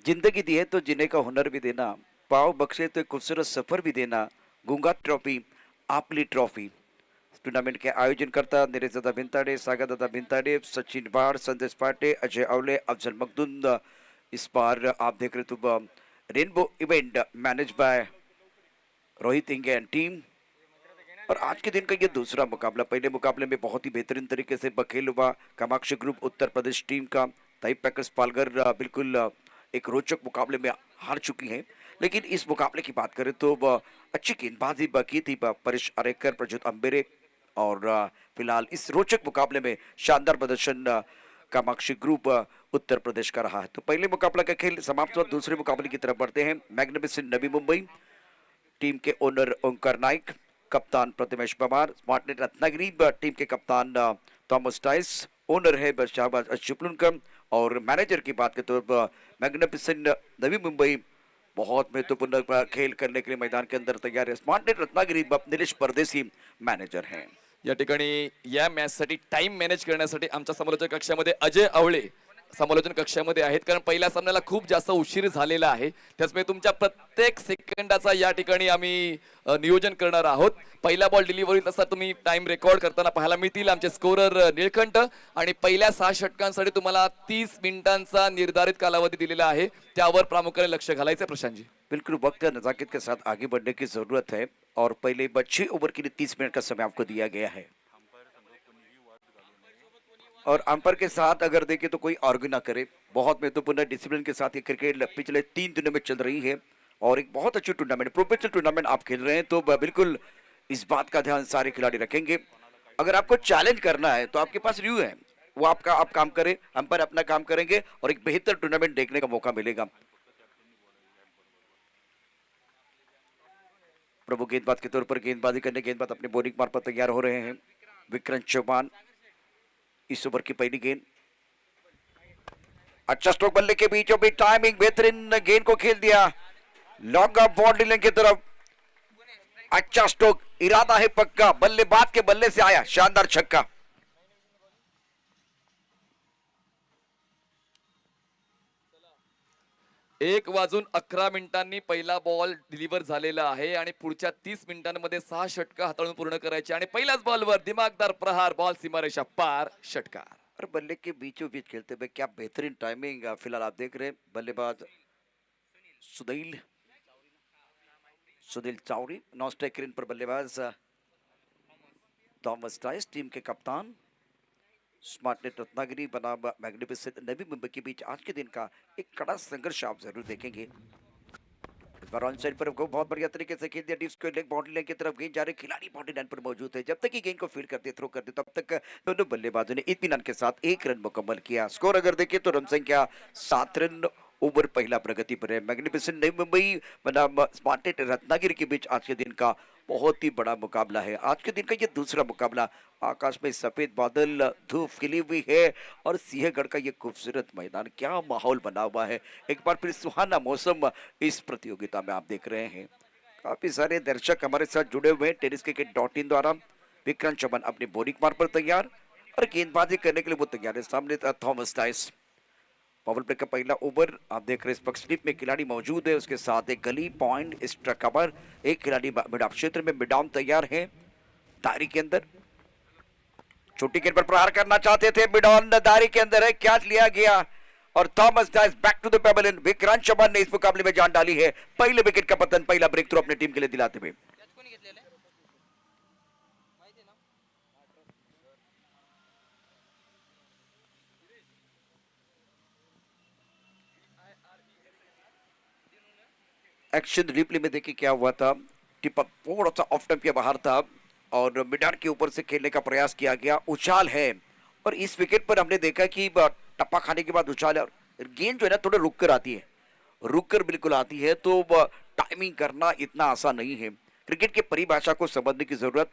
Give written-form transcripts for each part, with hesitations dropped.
जिंदगी दी है तो जीने का हुनर भी देना, पाव बख्शे तो एक खूबसूरत सफर भी देना, गुंगा ट्रॉफी आपली ट्रॉफी। टूर्नामेंट के आयोजन करता निरेशदा भिंताडे, सागरदादा भिंताडे, सचिन बाड़, संदेश पाटे, अजय अवले, अफजल मखदूम। इस बार आप देख रहे तो rainbow event manage by Rohit Inge and team. और आज के दिन का ये दूसरा मुकाबला, पहले मुकाबले में बहुत ही बेहतरीन तरीके से बखेल हुआ कामाक्षी ग्रुप उत्तर प्रदेश टीम का। ताई पैकर्स पालघर बिल्कुल एक रोचक मुकाबले में हार चुकी है। लेकिन इस मुकाबले की बात करें तो अच्छी गेंदबाजी की थी परेश अरेकर, प्रज्योत अंबेरे। और फिलहाल इस रोचक मुकाबले में शानदार प्रदर्शन कामाक्षी ग्रुप उत्तर प्रदेश का रहा है। तो पहले मुकाबला का खेल समाप्त हुआ, दूसरे मुकाबले की तरफ बढ़ते हैं। मैग्निफिसेंट नवी मुंबई टीम के ओनर ओंकार नाइक, कप्तान प्रतिमेश पवार, स्मार्टनेट रत्नागिरी टीम के कप्तान थॉमस टाइस, ओनर है शाहबाज अशुक्लुनकर। और मैनेजर की बात करें तो मैग्निफिसेंट नवी मुंबई बहुत महत्वपूर्ण खेल करने के लिए मैदान के अंदर तैयार है। स्मार्टनेट रत्नागिरी निलेश परदेसी मैनेजर हैं। या ठिकाणी या मॅचसाठी टाइम मॅनेज करण्यासाठी आमच्या समालोचक कक्षामध्ये अजय अवळे समालोचन कक्षामध्ये आहेत, कारण पहिल्या सामन्याला खूप जास्त उशीर झालेला आहे। त्याचमुळे तुमच्या प्रत्येक सेकंदाचा या ठिकाणी आम्ही नियोजन करणार आहोत। पहिला बॉल डिलिव्हरी तसा तुम्ही टाइम रेकॉर्ड करताना पाहायला मिळतील आमचे स्कोरर नीलकंठ। आणि पहिल्या 6 षटकांसाठी तुम्हाला 30 मिनिटांचा निर्धारित कालावधी दिलेला आहे, त्यावर प्रामुख्याने लक्ष घालायचे प्रशांतजी। बिल्कुल वक्त नजाकत के साथ आगे बढ़ने की जरूरत है। और पहले 6 ओवर के लिए 30 मिनट का समय आपको दिया गया है। और अंपायर के साथ अगर देखें तो कोई आर्ग्यू ना करे। बहुत महत्वपूर्ण डिसिप्लिन के साथ ये क्रिकेट पिछले 3 दिनों में चल रही है। और एक बहुत अच्छी टूर्नामेंट, प्रोफेशनल टूर्नामेंट आप खेल रहे हैं, तो बिल्कुल इस बात का ध्यान सारे खिलाड़ी रखेंगे। अगर आपको चैलेंज करना है तो आपके पास रिव्यू है, वो आप काम करें, अंपायर अपना काम करेंगे और एक बेहतर टूर्नामेंट देखने का मौका मिलेगा। प्रभु गेंदबाज के तौर पर गेंदबाजी करने, गेंदबाज अपने बॉलिंग मार्फत तैयार हो रहे हैं। विक्रांत चौहान, इस ओवर की पहली गेंद, अच्छा स्ट्रोक बल्ले के बीचों बीच टाइमिंग, बेहतरीन गेंद को खेल दिया लॉन्ग ऑफ बाउंड्री लाइन की तरफ। अच्छा स्ट्रोक, इरादा है पक्का, बल्लेबाज के बल्ले से आया शानदार छक्का। एक वाजून 11 मिनिटांनी पहिला बॉल डिलिव्हर झालेला आहे आणि पुढच्या 30 मिनिटांमध्ये 6 षटका हाताळून पूर्ण करायचे आणि पहिल्याच बॉलवर दिमागदार प्रहार, बॉल सीमारेषा पार, षटकार। और बल्ले के बीचों बीच खेलते हुए क्या बेहतरीन टाइमिंग। फिलहाल आप देख रहे हैं बल्लेबाज Sunil Chawri, non strike range पर बल्लेबाज थॉमस टाइस, टीम के कप्तान स्मार्टनेट रत्नागिरी बनाम मैग्निफिसेंट नवी मुंबई के बीच आज के दिन का एक कड़ा संघर्ष आप जरूर देखेंगे। इस बार ऑन साइड पर को बहुत बढ़िया तरीके से खेल दिया, deep square leg boundary line की तरफ गेंद जा रही, खिलाड़ी बाउंड्री लाइन पर मौजूद है। जब तक ये गेंद को फील्ड करते थ्रो करते तब तक दोनों बल्लेबाजों ने इत्मीनान के साथ 1 रन मुकम्मल किया। स्कोर अगर देखें तो रन संख्या 7 रन, ओवर पहला प्रगति पर है। मैग्निफिसेंट नई मुंबई बनाम स्मार्टनेट रत्नागिरी के बीच आज के दिन का बहुत ही बड़ा मुकाबला है। आज के दिन का ये दूसरा मुकाबला। आकाश में सफेद बादल, धूप खिली हुई है और सिंहगढ़ का ये खूबसूरत मैदान, क्या माहौल बना हुआ है। एक बार फिर सुहाना मौसम इस प्रतियोगिता में आप देख रहे हैं। काफी सारे दर्शक हमारे साथ जुड़े हुए हैं tenniscricket.in द्वारा। विक्रांत चौहान अपने बॉलिंग मार पर तैयार और गेंदबाजी करने के लिए वो तैयार है। सामने थॉमस टाइस। पावर प्ले का पहला ओवर आप देख रहे हैं, स्पक स्लिप में खिलाड़ी मौजूद है, उसके साथ एक गली पॉइंट एक्स्ट्रा कवर, एक खिलाड़ी मिड ऑफ क्षेत्र में मिड ऑन तैयार है। दायरे के अंदर छोटी गेंद पर प्रहार करना चाहते थे, मिड ऑन दायरे के अंदर है, कैच लिया गया और Thomas Tice back to the pavilion. Vikrant Chauhan ने इस मुकाबले में जान डाली है। पहले विकेट का पतन, पहला ब्रेक थ्रू अपने टीम के लिए दिलाते हुए। एक्शन रिप्ले में देखिए क्या हुआ था, टिप थोड़ा सा ऑफ टाइम के बाहर था और मिडान के ऊपर से खेलने का प्रयास किया गया। उछाल है और इस विकेट पर हमने देखा कि टप्पा खाने के बाद उछाल है और गेंद जो है ना थोड़ा रुक कर आती है, रुक कर बिल्कुल आती है, तो टाइमिंग करना इतना आसान नहीं है। क्रिकेट की परिभाषा को समझने की जरूरत।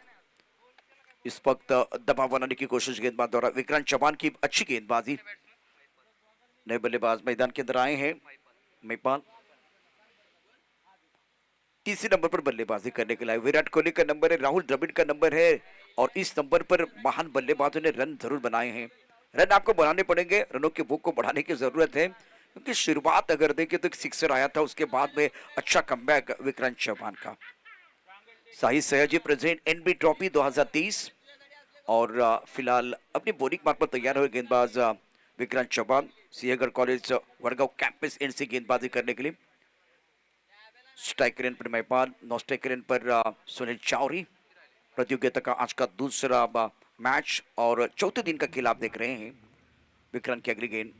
इस वक्त दबाव बनाने की कोशिश गेंदबाज द्वारा, विक्रांत चौहान की अच्छी गेंदबाजी। नए बल्लेबाज मैदान के अंदर आए हैं, महिपाल तीसरे नंबर पर बल्लेबाजी करने के लिए। विराट कोहली का नंबर है, राहुल द्रविड़ का नंबर है और इस नंबर पर महान बल्लेबाजों ने रन जरूर बनाए हैं। रन आपको बनाने पड़ेंगे, रनों की भूख को बढ़ाने की जरूरत है। क्योंकि शुरुआत अगर देखें तो एक सिक्सर आया था, उसके बाद में अच्छा कमबैक विक्रांत चौहान का। साहिल सयाजी प्रेजेंट एनबी ट्रॉफी 2023 और फिलहाल अपनी बॉलिंग मार्ग पर तैयार हुए गेंदबाज Vikrant Chauhan Sinhgad college Vadgaon campus end से गेंदबाजी करने के लिए। स्ट्राइक रेन पर महिपाल, नॉन स्ट्राइक रेन पर सुनील चौरी। प्रतियोगिता का आज का दूसरा मैच और चौथे दिन का खेल आप देख रहे हैं। विक्रांत की अगली गेंद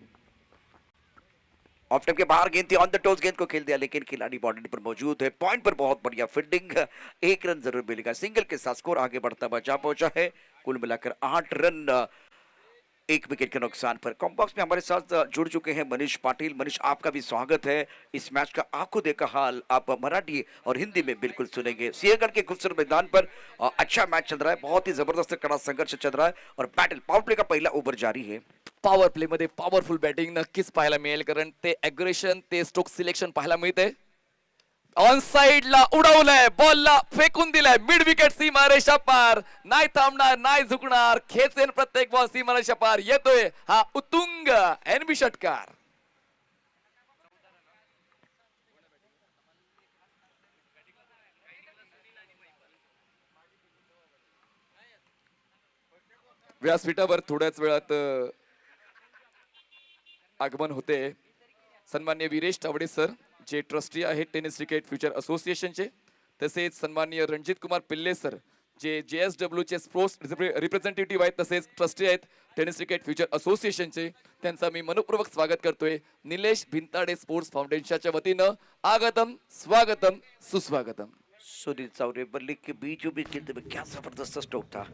ऑफ टाइम के बाहर गेंद थी, ऑन द टोस गेंद को खेल दिया, लेकिन खिलाड़ी बाउंड्री पर मौजूद है। पॉइंट पर बहुत बढ़िया फील्डिंग, 1 रन जरूर मिलेगा। सिंगल के साथ स्कोर आगे बढ़ता बचा पहुंचा है। कुल मिलाकर 8 रन 1 विकेट के नुकसान पर। कॉम्बॉक्स में हमारे साथ जुड़ चुके हैं मनीष पाटिल। मनीष, आपका भी स्वागत है। इस मैच का आंखों देखा हाल आप मराठी और हिंदी में बिल्कुल सुनेंगे। सिंहगढ़ के खूबसूरत मैदान पर अच्छा मैच चल रहा है, बहुत ही जबरदस्त कड़ा संघर्ष चल रहा है और बैटल पावर प्ले का पहला ओव्हर जारी है। पॉवर प्ले मध्ये पॉवरफुल बॅटिंग नक्कीच पाहायला मिळेल, कारण ते अग्रेशन ते स्ट्रोक सिलेक्शन पाहायला मिळते। ऑन साइड ला उडवलंय, बॉलला फेकून दिलाय, मिड विकेट सीमारेषा पार, नाही थांबणार नाही झुकणार, खेचेन प्रत्येक बॉल सीमारेषा पार, येतोय हा उत्तुंग एनबी षटकार। व्यासपीठावर थोड्याच वेळात आगमन होते सन्माननीय वीरेश तावडे सर, जे ट्रस्टी आहेत टेनिस क्रिकेट फ्युचर असोसिएशनचे, तसेच सन्माननीय रणजित कुमार पिल्ले सर, जे JSW चे स्पोर्ट्स रिप्रेझेंटेटिव्ह आहेत, तसेच ट्रस्टी आहेत टेनिस क्रिकेट फ्युचर असोसिएशनचे। त्यांचा मी मनपूर्वक स्वागत करतोय निलेश भिंताडे स्पोर्ट्स फाउंडेशनच्या वतीनं। आगतम, स्वागतम, सुस्वागतम। सुनील चौरे बल्ले के बीचों बीच खेलते हुए क्या जबरदस्त स्ट्रोक था।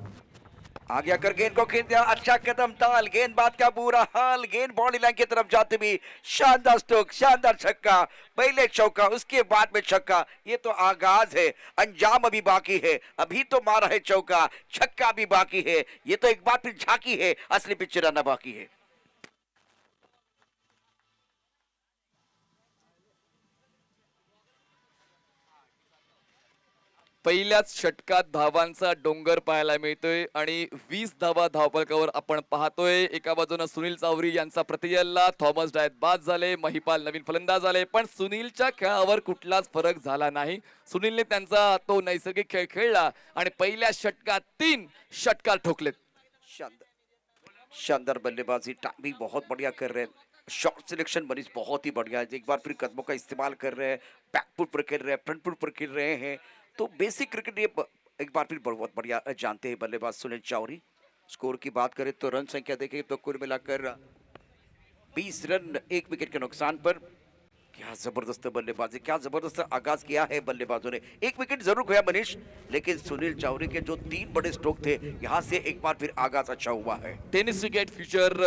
आगे आकर गेंद को खेल दिया, अच्छा कदम ताल, गेंदबाज का बुरा हाल, गेंद बॉडी लाइन की तरफ जाते भी शानदार स्ट्रोक, शानदार छक्का, पहले चौका उसके बाद में छक्का। ये तो आगाज है, अंजाम अभी बाकी है। अभी तो मारा है चौका, छक्का भी बाकी है। ये तो एक बार फिर झांकी है, असली पिक्चर आना बाकी है। पहिल्याच षटकात धावांचा डोंगर पाहायला मिळतोय आणि 20 धावा धावफलकावर आपण पाहतोय। एका बाजूने सुनील चावरी यांचा प्रतियल्ला, थॉमस डायत बाद झाले, महिपाल नवीन फलंदाज झाले, पण सुनीलच्या खेळावर कुठलाच फरक झाला नाही। सुनीलने त्यांचा तो नैसर्गिक खेळ खेळला आणि पहिल्या षटकात 3 षटकार ठोकलेत। शानदार बल्लेबाजी, टाइमिंग बहुत बढ़िया कर रहे हैं, शॉट सिलेक्शन मनीष बहुत ही बढ़िया है। एक बार फिर कदमों का इस्तेमाल कर रहे हैं, बैकफुट पर खेल रहे हैं, फ्रंट फुट पर खेल रहे हैं, तो बेसिक क्रिकेट ये एक बार फिर बहुत बढ़िया जानते हैं बल्लेबाज सुनील चौरी। स्कोर की बात करें तो रन संख्या देखें तो कुल मिलाकर 20 रन 1 विकेट के नुकसान पर। क्या जबरदस्त बल्लेबाजी, क्या जबरदस्त आगाज किया है बल्लेबाजों ने। 1 विकेट जरूर खोया मनीष, लेकिन सुनील चौरी के जो 3 बड़े स्ट्रोक थे, यहाँ से एक बार फिर आगाज अच्छा हुआ है। टेनिस क्रिकेट फ्युचर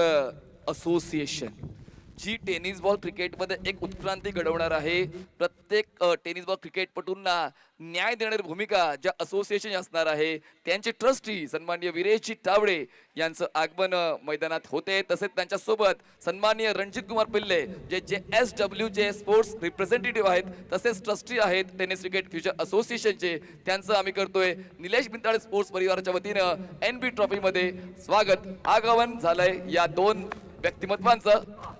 असोसिएशन जी टेनिस बॉल क्रिकेटमध्ये एक उत्क्रांती घडवणार आहे। प्रत्येक टेनिस बॉल क्रिकेटपटूंना न्याय देणारी भूमिका ज्या असोसिएशन असणार आहे, त्यांचे ट्रस्टी सन्माननीय वीरेशजी तावडे यांचं आगमन मैदानात होते। तसेच त्यांच्या सोबत सन्माननीय रणजित कुमार पिल्ले, जे JSW चे स्पोर्ट्स रिप्रेझेंटेटिव्ह आहेत, तसेच ट्रस्टी आहेत टेनिस क्रिकेट फ्युचर असोसिएशनचे। त्यांचं आम्ही करतोय निलेश भिंताडे स्पोर्ट्स परिवाराच्या वतीनं NB ट्रॉफी मध्ये स्वागत। आगमन झालंय या 2 व्यक्तिमत्वांचं।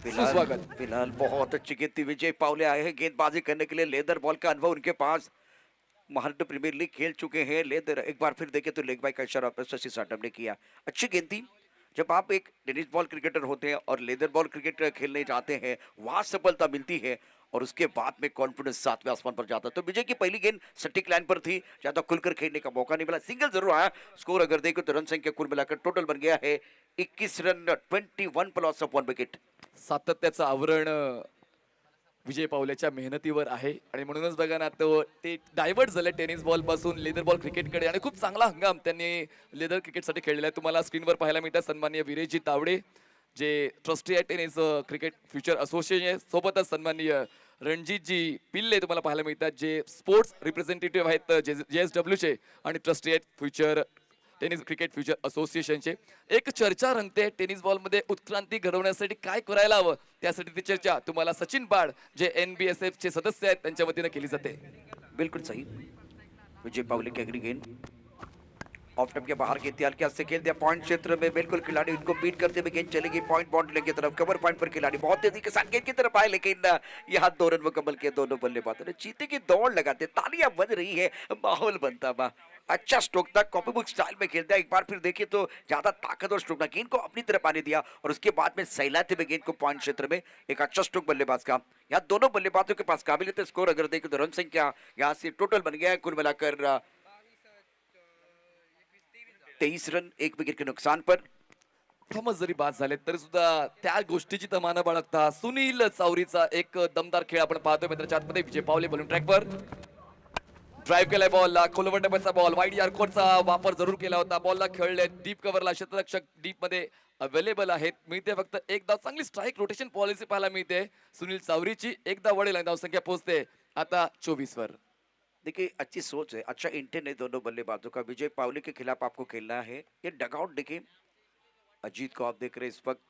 फिलहाल बहुत अच्छी गेंद थी, विजय पावले आए हैं गेंदबाजी करने के लिए। लेदर बॉल का अनुभव उनके पास, महाराष्ट्र प्रीमियर लीग खेल चुके हैं लेदर। एक बार फिर देखें तो लेग बाय का इशारा शशि साटम ने किया, अच्छी गेंद थी। जब आप एक टेनिस बॉल क्रिकेटर होते हैं और लेदर बॉल क्रिकेट खेलने जाते हैं, वहां सफलता मिलती है और उसके बाद में कॉन्फिडेंस 7वें आसमान पर जाता है। तो विजय की पहली गेंद सटीक लाइन पर थी, ज्यादा खुलकर खेलने का मौका नहीं मिला, सिंगल जरूर आया। स्कोर अगर देखें तो रन संख्या कुल मिलाकर टोटल बन गया है 21 रन 21 पर लॉस ऑफ 1 विकेट। सातत्याचं आवरण विजय पावलेच्या मेहनतीवर आहे आणि म्हणूनच बघा ना, तो ते डायव्हर्ट झाले टेनिस बॉल पासून लेदर बॉल क्रिकेटकडे आणि खूप चांगला हंगाम त्यांनी लेदर क्रिकेटसाठी खेळलेला आहे। तुम्हाला स्क्रीनवर पाहायला मिळतात सन्माननीय वीरेशजी तावडे, जे ट्रस्टी आहे टेनिस क्रिकेट फ्युचर असोसिएशन, सोबतच सन्माननीय रणजितजी पिल्ले तुम्हाला पाहायला मिळतात, जे स्पोर्ट्स रिप्रेझेंटेटिव्ह आहेत JSW चे आणि ट्रस्टी आहेत फ्युचर टेनिस क्रिकेट फ्युचर असोसिएशनचे। एक चर्चा रंगते टेनिस बॉल मध्ये उत्क्रांती घडवण्यासाठी काय करायला हवं, त्यासाठी ती चर्चा तुम्हाला सचिन बाड, जे NBSF चे सदस्य आहेत, त्यांच्या वतीने केली जाते। बिल्कुल सही, विजय पावले की अगली गेंद ऑफ स्टंप के बाहर गेंद हल्के हाथ से खेल दिया पॉइंट क्षेत्र में, बिल्कुल खिलाड़ी उनको बीट करते हुए गेंद चलेगी पॉइंट बाउंड्री की तरफ। कवर पॉइंट पर खिलाड़ी बहुत तेजी के साथ गेंद की तरफ आए, लेकिन यहाँ 2 रन मुकम्मल किए दोनों बल्लेबाजों ने। चीते की दौड़ लगाते, तालियां बज रही है, माहौल बनता बा। अच्छा स्ट्रोक था, कॉपी बुक स्टाइल में खेलता है। एक बार फिर देखिए तो ज्यादा ताकतवर स्ट्रोक था, गेंद को अपनी तरफ आने दिया और उसके बाद में सहलाते हुए गेंद को पॉइंट क्षेत्र में। एक अच्छा स्ट्रोक बल्लेबाज का। यहाँ दोनों बल्लेबाजों के पास काबिलियत है। स्कोर अगर देखें तो रन संख्या यहाँ से टोटल बन गया है कुल मिलाकर 23 रन, 1 विकेट के नुकसान पर। प्रथमच जरी बाद झाले तरी सुद्धा त्या गोष्टीची तमाना बाळगता सुनील चावरीचा एक दमदार खेळ आपण पाहतोय मित्रांच्या आतमध्ये. विजय पावले बॉलिंग ट्रॅकवर ड्राईव्ह केलाय बॉलला, खोलवर टप्प्याचा बॉल, वाईड यार्कोरचा वापर जरूर केला होता. बॉलला खेळले डीप कव्हरला, क्षेत्ररक्षक डीप मध्ये अवेलेबल आहेत. मिळते फक्त एक धाव. चांगली स्ट्राईक रोटेशन पॉलिसी पाहायला मिळते सुनील चावरीची. एकदा वडेल धाव संख्या पोहोचते आता 24 वर. देखिए अच्छी सोच है, अच्छा इंटेंट है दोनों बल्लेबाजों का। विजय पावले के खिलाफ आपको खेलना है। ये डगआउट देखिए, अजीत को आप देख रहे हैं इस वक्त,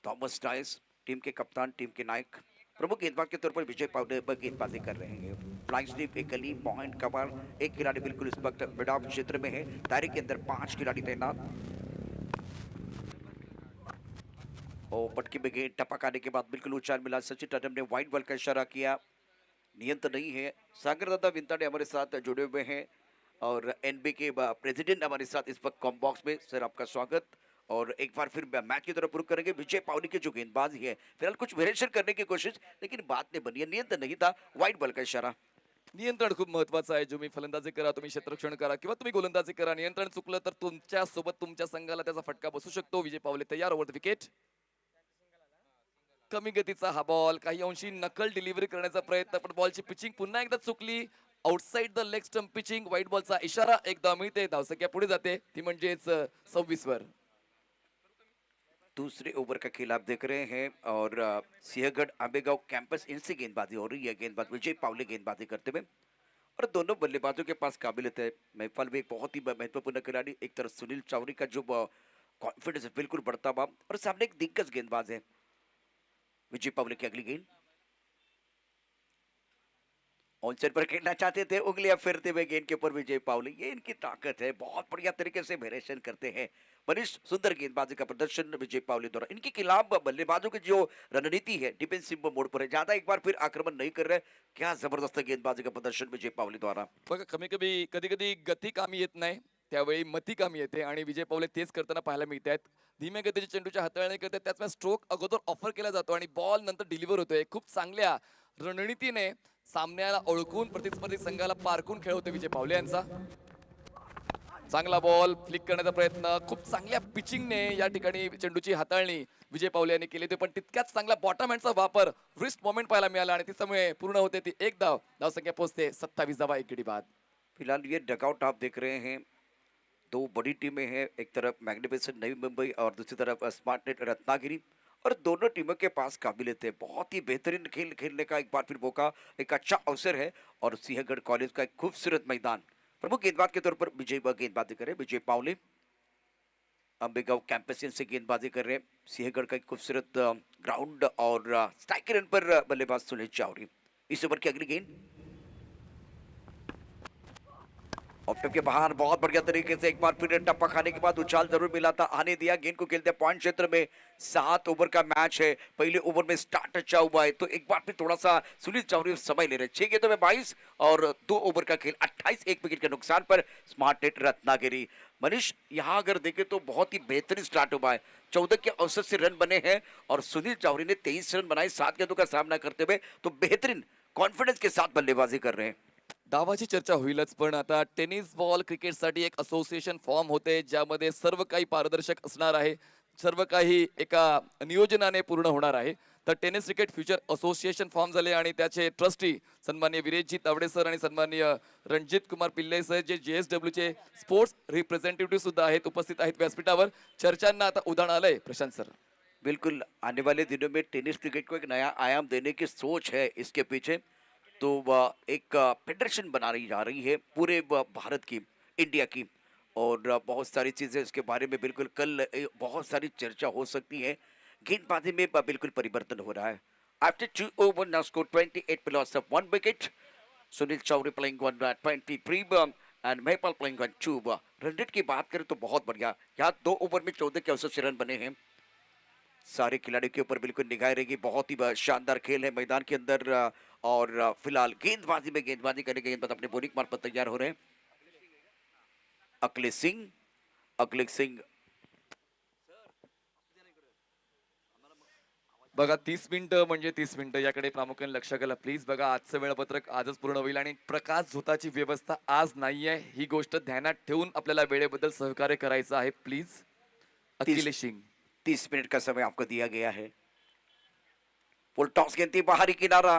थॉमस डाइस टीम के कप्तान, टीम के नायक, प्रमुख गेंदबाज के तौर पर विजय पावले गेंदबाजी कर रहे हैं। फ्लाइंग स्लीप, एक गली पॉइंट कवर, एक खिलाड़ी बिल्कुल इस वक्त मिड ऑफ क्षेत्र में है। दायरे के अंदर 5 खिलाड़ी तैनात। और पटकी में गेंद टपक आने के बाद बिल्कुल उछाल मिला। सचिन टंडन ने व्हाइट बॉल का इशारा किया, नियंत्रण नहीं है। सागर दादा विंताड़े हमारे साथ जुड़े हुए हैं और एनबी के प्रेसिडेंट हमारे साथ इस वक्त कॉम बॉक्स में। सर आपका स्वागत। और एक बार फिर मैच की तरफ रुख करेंगे। विजय पावली की जो गेंदबाजी है, फिलहाल कुछ वेरिएशन करने की कोशिश, लेकिन बात नहीं बनी है। नियंत्रण नहीं था, व्हाइट बॉल का इशारा। नियंत्रण खूप महत्वाचं आहे. तुम्ही फलंदाजी करा, तुम्ही क्षेत्ररक्षण करा किंवा तुम्ही गोलंदाजी करा, नियंत्रण चुकलं तर तुमच्या सोबत तुमच्या संघाला त्याचा फटका बसू शकतो. विजय पावले तयार, ओव्हर द विकेट. कमी गतीचा हा बॉल, काही अंशी नकल डिलिव्हरी करण्याचा प्रयत्न, पण बॉलची पिचिंग पुन्हा एकदा चुकली. Outside the leg stump pitching, wide बॉलचा इशारा एकदा मिळते. धावसंख्या पुढे जाते, ती म्हणजेच 26 वर. दूसरे ओवर का खेल आप देख रहे हैं और सिंहगढ़ आंबेगांव कैंपस इनसे गेंदबाजी हो रही है। गेंदबाज विजय पावले गेंदबाजी करते हुए और दोनों बल्लेबाजों के पास काबिलियत है। महफल में एक बहुत ही महत्वपूर्ण खिलाड़ी, एक तरफ सुनील चावरी का जो कॉन्फिडेंस बिल्कुल बढ़ता हुआ, और सामने एक दिग्गज गेंदबाज है। विजय पावले की अगली गेंद ऑन साइड पर खेलना चाहते थे, उंगलियां फेरते हुए गेंद के ऊपर विजय पावले। ये इनकी ताकत है, बहुत बढ़िया तरीके से वेरिएशन करते हैं। मनीष सुंदर गेंदबाजी का प्रदर्शन विजय पावले द्वारा। इनके खिलाफ बल्लेबाजों की जो रणनीति है डिफेंसिव मोड पर है, ज्यादा एक बार फिर आक्रमण नहीं कर रहे। क्या जबरदस्त गेंदबाजी का प्रदर्शन विजय पावले द्वारा। बघा कधी कधी गती कामी येत नाही, त्यावेळी मती कामी येते आणि विजय पावले तेच करताना पाहायला मिळत आहेत. धीम्या गतीच्या चेंडूच्या हाताळणी करतात, त्याच स्ट्रोक अगोदर ऑफर केला जातो आणि बॉल नंतर डिलिव्हर होतोय. खूप चांगल्या रणनीतीने सामन्याला ओळखून प्रतिस्पर्धी संघाला पारखून खेळ होते विजय पावले यांचा. चांगला बॉल फ्लिक करण्याचा प्रयत्न, खूप चांगल्या पिचिंगने या ठिकाणी चेंडूची हाताळणी विजय पावले यांनी केली होती, पण तितक्याच चांगला बॉटम हँडचा वापर, रिस्ट मोमेंट पाहायला मिळाला आणि त्याच्यामुळे पूर्ण होते ती एक धाव. धावसंख्या पोहोचते 27 धावा एक गडी बाद. फिलहाल ये डगआउट आप देख रहे हैं, दो बड़ी टीमें हैं, एक तरफ मैग्निफिसेंट नई मुंबई और दूसरी तरफ स्मार्टनेट रत्नागिरी, और दोनों टीमों के पास काबिलियत है। बहुत ही बेहतरीन खेल खेलने का एक बार फिर मौका, एक अच्छा अवसर है। और सिंहगढ़ कॉलेज का एक खूबसूरत मैदान। प्रमुख गेंदबाज के तौर पर विजय गेंदबाजी कर रहे हैं विजय पावले। अंबेगांव कैंपस से गेंदबाजी कर रहे हैं। सिंहगढ़ का एक खूबसूरत ग्राउंड और स्ट्राइक रन पर बल्लेबाज सुनील चावरी। इस ओवर की अगली गेंद ऑफ के बाहर, बहुत बढ़िया तरीके से एक बार फिर टप्पा खाने के बाद उछाल जरूर मिला था, आने दिया। गेंद को खेलते पॉइंट क्षेत्र में। 7 ओवर का मैच है, पहले ओवर में स्टार्ट अच्छा हुआ है, तो एक बार फिर थोड़ा सा सुनील चावरी समय ले रहे। 6 गेंदों में 22 और 2 ओवर का खेल 28, 1 विकेट के नुकसान पर स्मार्टनेट रत्नागिरी। मनीष, यहाँ अगर देखें तो बहुत ही बेहतरीन स्टार्ट हुआ है। 14 के औसत से रन बने हैं और सुनील चावरी ने 23 रन बनाए 7 गेंदों का सामना करते हुए, तो बेहतरीन कॉन्फिडेंस के साथ बल्लेबाजी कर रहे हैं। डावाची चर्चा होईलच, पण आता टेनिस बॉल क्रिकेटसाठी एक असोसिएशन फॉर्म होते, ज्यामध्ये सर्व काही पारदर्शक असणार आहे, सर्व काही एका नियोजनाने पूर्ण होणार आहे. तर tennis cricket future association form झाले आणि त्याचे ट्रस्टी सन्माननीय विरेशजी तावडे सर आणि सन्माननीय रणजित कुमार पिल्ले सर, जे JSW चे स्पोर्ट्स रिप्रेझेंटेटिव्ह सुद्धा आहेत, उपस्थित आहेत व्यासपीठावर. चर्चांना आता उधाण आलंय प्रशांत सर. बिल्कुल, आने वाले दिनों में टेनिस क्रिकेट को एक नया आयाम देने की सोच है इसके पीछे। तो एक फेडरेशन बनाई जा रही है पूरे भारत की, इंडिया की, और बहुत सारी चीज़ें इसके बारे में बिल्कुल कल बहुत सारी चर्चा हो सकती है। गेंदबाजी में बिल्कुल परिवर्तन हो रहा है। After 2 overs now score 28 for loss of 1 wicket. Sunil Chowri playing 123 and Mahipal playing on 2। Run rate की बात करें तो बहुत बढ़िया, यहाँ 2 ओवर में 14 के औसत से रन बने हैं। सारे खिलाड़ियों के ऊपर बिल्कुल निगाह रहेगी, बहुत ही शानदार खेल है मैदान के अंदर। और फिलहाल गेंदबाजी करने के गेंदबाज अपने बॉलिंग मार्फत तैयार हो रहे हैं। अखिलेश सिंह बघा 30 मिनिटं म्हणजे 30 मिनिटं याकडे प्रामुख्याने लक्ष करा प्लीज. बघा आजचं वेळापत्रक आजच पूर्ण होईल आणि प्रकाश झोताची व्यवस्था आज नाहीये, ही गोष्ट ध्यानात ठेवून आपल्याला वेळेबद्दल सहकार्य करायचं आहे प्लीज. अखिलेश सिंग 30 मिनट का समय आपको दिया गया है। फुल टॉस गेंद थी, बाहरी किनारा,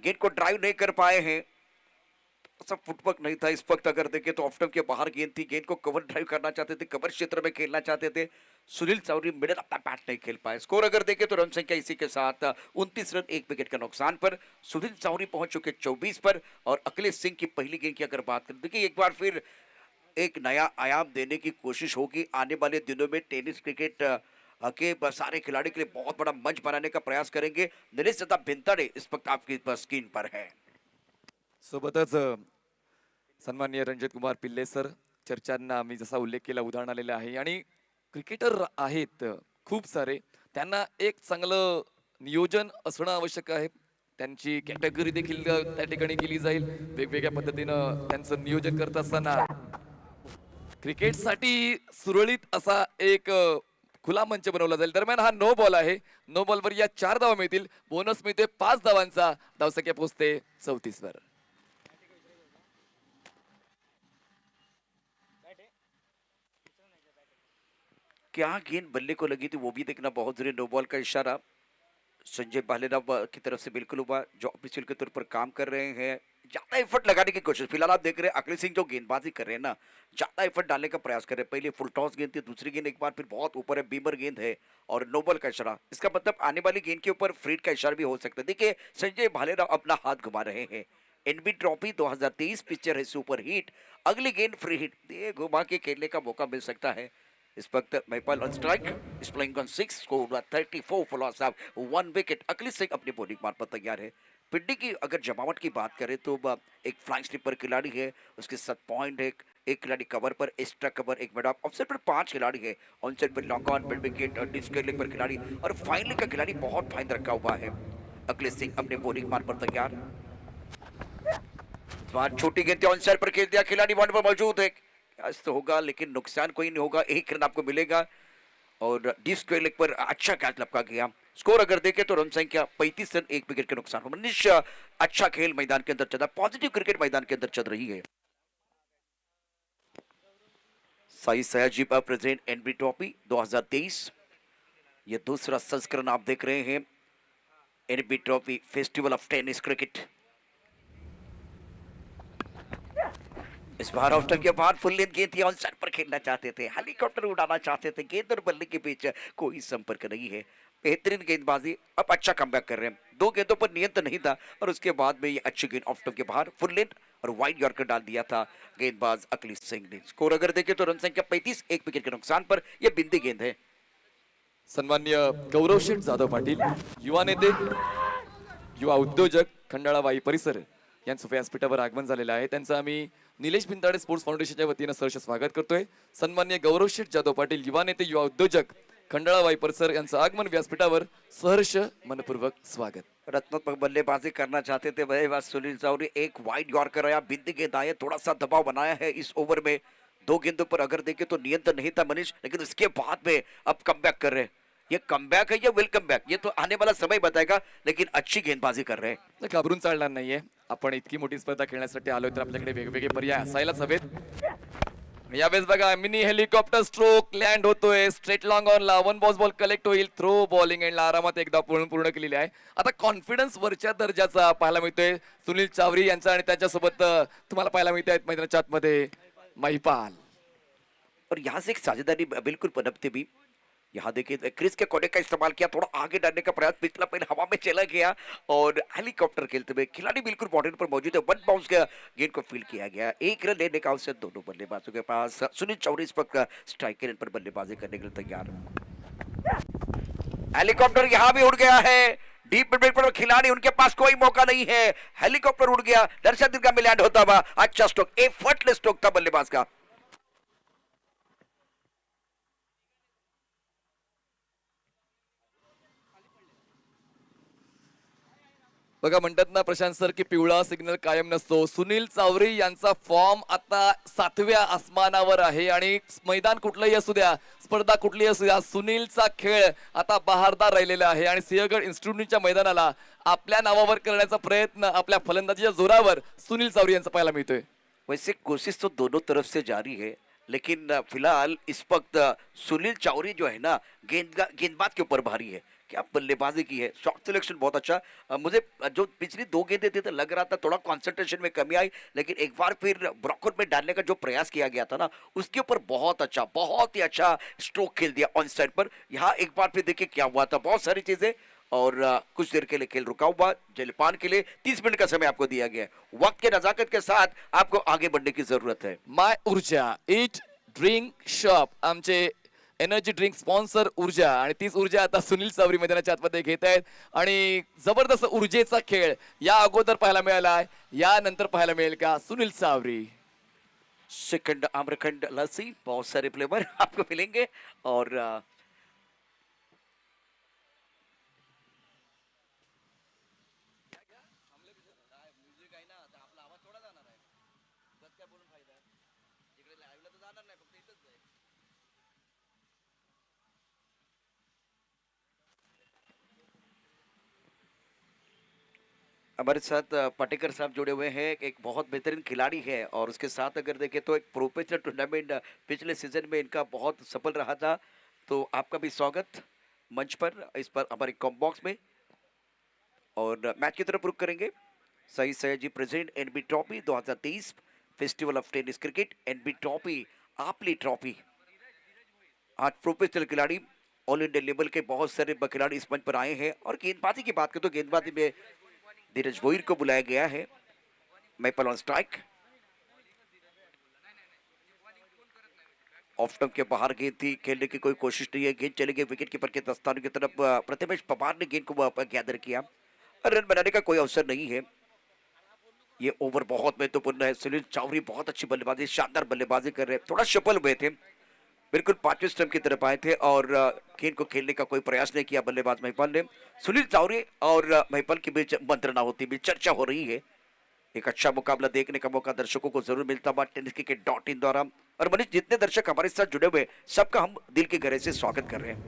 गेंद को ड्राइव नहीं कर पाए हैं, सब फुटवर्क नहीं था इस वक्त। अगर देखें तो ऑफ स्टंप के बाहर गेंद थी, गेंद को कवर ड्राइव करना चाहते थे, कवर क्षेत्र में खेलना चाहते थे। सुनील चौधरी मिडिल अपना बैट नहीं खेल पाए। स्कोर अगर देखें तो रन संख्या इसी के साथ 29 रन 1 विकेट के नुकसान पर सुनील चौधरी पहुंच चुके 24 पर। और अखिलेश सिंह की पहली गेंद की अगर बात करें, देखिए एक बार फिर एक नया आयाम देने की कोशिश होगी आने वाले दिनों में। टेनिस क्रिकेट के सारे खिलाड़ी के लिए बहुत बड़ा मंच बनाने का प्रयास करेंगे। नरेश दत्ता भिंताड़े इस वक्त आपकी स्क्रीन पर है। सोबतच सन्माननीय रणजित कुमार पिल्ले सर, चर्चांना आम्ही जसा उल्लेख केला उदाहरण आलेलं आहे आणि क्रिकेटर आहेत खूप सारे, त्यांना एक चांगलं नियोजन असणं आवश्यक आहे. त्यांची कॅटेगरी देखील त्या ठिकाणी केली जाईल. वेगवेगळ्या पद्धतीनं त्यांचं नियोजन करत असताना क्रिकेटसाठी सुरळीत असा एक खुला मंच बनवला जाईल. दरम्यान हा नो बॉल आहे. नो बॉलवर या 4 धावा मिळतील. बोनस मिळते 5 धावांचा. धावसंख्या पोहोचते 34 वर. क्या गेंद बल्ले को लगी थी वो भी देखना बहुत जरूरी। नो बॉल का इशारा संजय भालेराव की तरफ से बिल्कुल हुआ, जो ऑफिशियल के तौर पर काम कर रहे हैं। ज्यादा एफर्ट लगाने की कोशिश फिलहाल आप देख रहे हैं अखिलेश सिंह जो गेंदबाजी कर रहे हैं ना, ज्यादा एफर्ट डालने का प्रयास कर रहे हैं। पहले फुल टॉस गेंद थी, दूसरी गेंद एक बार फिर बहुत ऊपर है, बीमर गेंद है और नो बॉल का इशारा। इसका मतलब आने वाली गेंद के ऊपर फ्रीड का इशारा भी हो सकता है। देखिए संजय भालेराव अपना हाथ घुमा रहे हैं। एनबी ट्रॉफी 2023 पिक्चर है सुपर हिट, अगली गेंद फ्री हिट, ये घुमा के खेलने का मौका मिल सकता है। इस वक्त Mahipal on strike, is playing on 6, score 34 for loss of 1 wicket. Akhilesh Singh अपनी बॉलिंग मार्फत तैयार है। पिंडी की अगर जमावट की बात करें तो एक फ्लाइंग स्लीपर खिलाड़ी है, उसके 7 पॉइंट है, एक खिलाड़ी कवर पर, एक्स्ट्रा कवर, एक मिड ऑफ ऑफसेट पर 5 खिलाड़ी है, ऑन सेट पर लॉन्ग ऑन, मिड विकेट और डिस्क पर खिलाड़ी और फाइनली का खिलाड़ी बहुत फाइन रखा हुआ है। अखिलेश सिंह अपने बॉलिंग मार्फत तैयार। छोटी गेंद ऑन साइड पर खेल दिया, खिलाड़ी बॉन्ड पर मौजूद है, तो होगा लेकिन नुकसान कोई नहीं होगा, 1 रन आपको मिलेगा। और डिस्क लेग पर अच्छा कैच लपका गया। स्कोर अगर देखें तो रन संख्या 35 रन 1 विकेट के नुकसान। मनीष अच्छा खेल मैदान के अंदर चला, पॉजिटिव क्रिकेट मैदान के अंदर चल रही है। साई सयाजी पर प्रेजेंट एनबी ट्रॉफी 2023, ये दूसरा संस्करण आप देख रहे हैं। NB trophy festival of tennis cricket. इस बार ऑफ के बाद फुल लेंथ गेंद थी, ऑन साइड पर खेलना चाहते थे, हेलीकॉप्टर उड़ाना चाहते थे, गेंद और बल्ले के बीच कोई संपर्क नहीं है। बेहतरीन गेंदबाजी, अब अच्छा कमबैक कर रहे हैं। 2 गेंदों पर नियंत्रण नहीं था और उसके बाद में ये अच्छी गेंद ऑफ के बाहर फुल लेंथ और वाइड यॉर्कर डाल दिया था गेंदबाज अखिलेश सिंह ने। स्कोर अगर देखें तो रन संख्या 35, 1 विकेट के नुकसान पर, यह बिंदी गेंद है। सन्मान्य गौरव शेठ जाधव पाटील, युवा नेते, युवा उद्योजक, खंडाळा वाई परिसर यांचं व्यासपीठावर आगमन झालेलं आहे. त्यांचं आम्ही निलेश भिंताडे स्पोर्ट्स फाउंडेशनच्या वतीनं सहर्ष स्वागत करतोय. सन्मान्य गौरव शेठ जाधव पाटील, युवा नेते, युवा उद्योजक, खंडाळा वाई परिसर यांचं आगमन व्यासपीठावर सहर्ष मनपूर्वक स्वागत. रत्नात्मक बल्लेबाजी करना चाहते थे वह सुनील चौधरी, एक वाइड यॉर्कर आया, बिंदी गेंद आए, थोड़ा सा दबाव बनाया है इस ओवर में। 2 गेंदों पर अगर देखें तो नियंत्रण नहीं था मनीष, लेकिन उसके बाद में अब कमबैक कर रहे हैं। ये कमबैक है या वेलकम बैक, ये तो आने वाला समय बताएगा, लेकिन अच्छी गेंदबाजी कर रहे हैं। घाबरून चालणार नाहीये. आपण इतकी मोठी स्पर्धा खेळण्यासाठी आलोय तर आपल्याकडे वेगवेगळे पर्याय असायलाच हवेत. यावेळेस बघा मिनी हेलिकॉप्टर स्ट्रोक लँड होतोय स्ट्रेट लॉंग ऑन ला, 1 बॉल कलेक्ट होईल, थ्रो बॉलिंग एंडला आरामात एकदा पूर्ण केलेली आहे. आता कॉन्फिडन्स वरच्या दर्जाचा पाहायला मिळतोय सुनील चावरी यांचा आणि त्याच्यासोबत तुम्हाला पाहायला मिळत आहेत मैदानाच्या आतमध्ये महिपाल. और यहाँ से एक साझेदारी बिल्कुल पनपते भी। यहाँ देखिए क्रिस के कोने का इस्तेमाल किया, थोड़ा आगे डालने का प्रयास, पिछला पैर हवा में चला गया और हेलीकॉप्टर खेलते हुए खिलाड़ी बिल्कुल बाउंड्री पर मौजूद है। 1 बाउंस का गेंद को फील्ड किया गया, 1 रन लेने का अवसर दोनों बल्लेबाजों के पास। सुनील चौधरी इस वक्त स्ट्राइक के पर बल्लेबाजी करने के लिए तैयार। हेलीकॉप्टर यहाँ भी उड़ गया है, डीप मिड पर खिलाड़ी, उनके पास कोई मौका नहीं है। हेलीकॉप्टर उड़ गया, दर्शक दीर्घा में लैंड होता हुआ। अच्छा स्ट्रोक, एफर्टलेस स्ट्रोक था बल्लेबाज का। बघा म्हणतात ना प्रशांत सर की पिवळा सिग्नल कायम नसतो. सुनील चावरी यांचा फॉर्म आता 7व्या आसमानावर आहे आणि मैदान कुठलंही असू द्या, स्पर्धा कुठलीही असू द्या, सुनीलचा खेळ आता बहारदार राहिलेला आहे आणि सिंहगड इन्स्टिट्यूटच्या मैदानाला आपल्या नावावर करण्याचा प्रयत्न आपल्या फलंदाजीच्या जोरावर सुनील चावरी यांचा पाहायला मिळतोय. वैसे कोशिश तो दोनों तरफ से जारी है, लेकिन फिलहाल इस वक्त सुनील चावरी जो है ना, गेंदबाज के ऊपर भारी है। क्या बल्लेबाजी की है, शॉट सिलेक्शन बहुत अच्छा। मुझे जो पिछली 2 गेंदें थी तो लग रहा था थोड़ा कंसंट्रेशन में कमी आई, लेकिन एक बार फिर ब्रॉकआउट में डालने का जो प्रयास किया गया था ना, उसके ऊपर बहुत ही अच्छा स्ट्रोक खेल दिया ऑन साइड पर। यहाँ एक बार फिर देखिए क्या हुआ था, बहुत सारी चीजें। और कुछ देर के लिए खेल रुका हुआ, जलपान के लिए 30 मिनट का समय आपको दिया गया है। वक्त के नजाकत के साथ आपको आगे बढ़ने की जरूरत है। माय ऊर्जा ईट ड्रिंक शॉप आमचे एनर्जी ड्रिंक स्पॉन्सर ऊर्जा आणि तीच ऊर्जा आता सुनील चावरी मैदानाच्या आतमध्ये घेत आहेत आणि जबरदस्त ऊर्जेचा खेळ या अगोदर पाहायला मिळाला आहे, यानंतर पाहायला मिळेल का सुनील चावरी. सेकंड आम्रखंड लस्सी, बहुत सारे फ्लेवर आपको मिलेंगे। और हमारे साथ पाटेकर साहब जुड़े हुए हैं, एक बहुत बेहतरीन खिलाड़ी है। और उसके साथ अगर देखें तो एक प्रोफेशनल टूर्नामेंट पिछले सीजन में इनका बहुत सफल रहा था। तो आपका भी स्वागत मंच पर, इस पर हमारे कॉम्बॉक्स में। और मैच की तरफ रुख करेंगे। सही Sayaji president NB trophy 2023 festival of tennis cricket, NB trophy, आपली ट्रॉफी। आज प्रोफेशनल खिलाड़ी, ऑल इंडिया लेवल के बहुत सारे खिलाड़ी इस मंच पर आए हैं। और गेंदबाजी की बात करें तो गेंदबाजी में धीरज भोईर को बुलाया गया है। Maple on strike, off stump के बाहर गेंद थी, खेलने की कोई कोशिश नहीं है। गेंद चली गई विकेट कीपर के दस्तानों की तरफ। प्रतिमेश पवार ने गेंद को गैदर किया, रन बनाने का कोई अवसर नहीं है। ये ओवर बहुत महत्वपूर्ण है। सुनील चावरी बहुत अच्छी बल्लेबाजी, शानदार बल्लेबाजी कर रहे हैं। थोड़ा सफल हुए थे, बिल्कुल 5वें स्टंप की तरफ आए थे और गेंद को खेलने का कोई प्रयास नहीं किया बल्लेबाज महिपाल ने। सुनील चावरी और महिपाल के बीच मंत्रणा होती भी चर्चा हो रही है। एक अच्छा मुकाबला देखने का मौका दर्शकों को जरूर मिलता हुआ tenniscricket.in द्वारा। और मनीष, जितने दर्शक हमारे साथ जुड़े हुए सबका हम दिल के गहरे से स्वागत कर रहे हैं।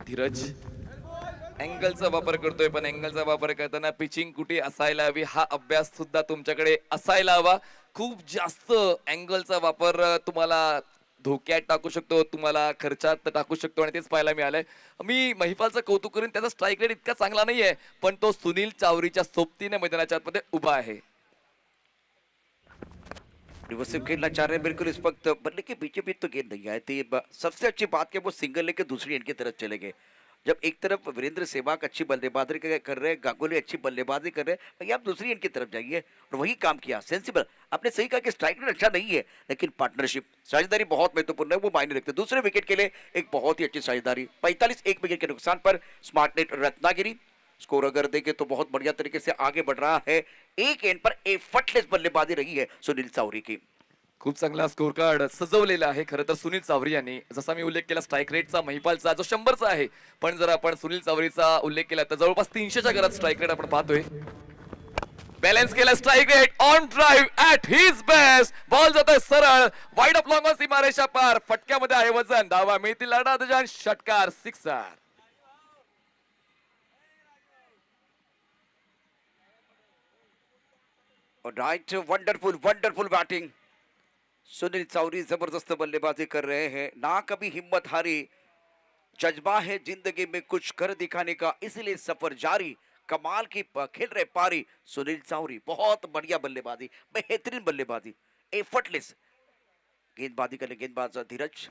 धीरज अँगलचा वापर करतोय, पण अँगलचा वापर करताना पिचिंग कुठे असायला हवी हा अभ्यास सुद्धा तुमच्याकडे असायला हवा. खूप जास्त अँगलचा वापर तुम्हाला धोक्यात टाकू शकतो, तुम्हाला खर्चात टाकू शकतो आणि तेच पाहायला मिळालंय. मी महिपालचं कौतुक करीन, त्याचा स्ट्राईक रेट इतका चांगला नाहीये, पण तो सुनील चावरीच्या सोबतीने मैदानाच्या आतमध्ये उभा आहे. रिवर्सिव खेलना चाह रहे हैं बिल्कुल इस वक्त, बल्ले के पीछे भी तो गेंद नहीं आई थी। सबसे अच्छी बात कि वो सिंगल लेके दूसरी एंड की तरफ चले गए। जब एक तरफ वीरेंद्र सहवाग अच्छी बल्लेबाजी कर रहे हैं, गांगुली अच्छी बल्लेबाजी कर रहे हैं, भैया आप दूसरी एंड की तरफ जाइए। और वही काम किया, सेंसिबल। आपने सही कहा कि स्ट्राइक रेट अच्छा नहीं है, लेकिन पार्टनरशिप, साझेदारी बहुत महत्वपूर्ण है, वो मायने रखते हैं। दूसरे विकेट के लिए एक बहुत ही अच्छी साझेदारी। 45 एक विकेट के नुकसान पर स्मार्टनेट रत्नागिरी स्कोर अगर देखें तो बहुत बढ़िया तरीके से आगे बढ़ रहा है। एक एंड पर एफर्टलेस बल्लेबाजी रही है सुनील चावरी की। खूप चांगला स्कोर कार्ड सजवलेला आहे खरं तर सुनील चावरी यांनी. जसा मी उल्लेख केला स्ट्राईक रेटचा महिपालचा जो 100चा आहे, पण जर आपण सुनील चावरीचा उल्लेख केला तर जवळपास 300च्या घरात स्ट्राईक रेट आपण पाहतोय. बॅलन्स केला strike rate on drive at his best. Ball जातोय सरळ वाईड ऑफ लॉंग ऑन सीमारेषा पार. फटक्यामध्ये आहे वजन, धावा मिळतील लढा षटकार, sixer. Right, wonderful wonderful batting. Sunil Chawari जबरदस्त बल्लेबाजी कर रहे हैं, ना कभी हिम्मत हारी। जज्बा है जिंदगी में कुछ कर दिखाने का, इसलिए सफर जारी। कमाल की खेल रहे पारी सुनील चावरी, बहुत बढ़िया बल्लेबाजी, बेहतरीन बल्लेबाजी, एफर्टलेस गेंदबाजी करने गेंदबाज धीरज।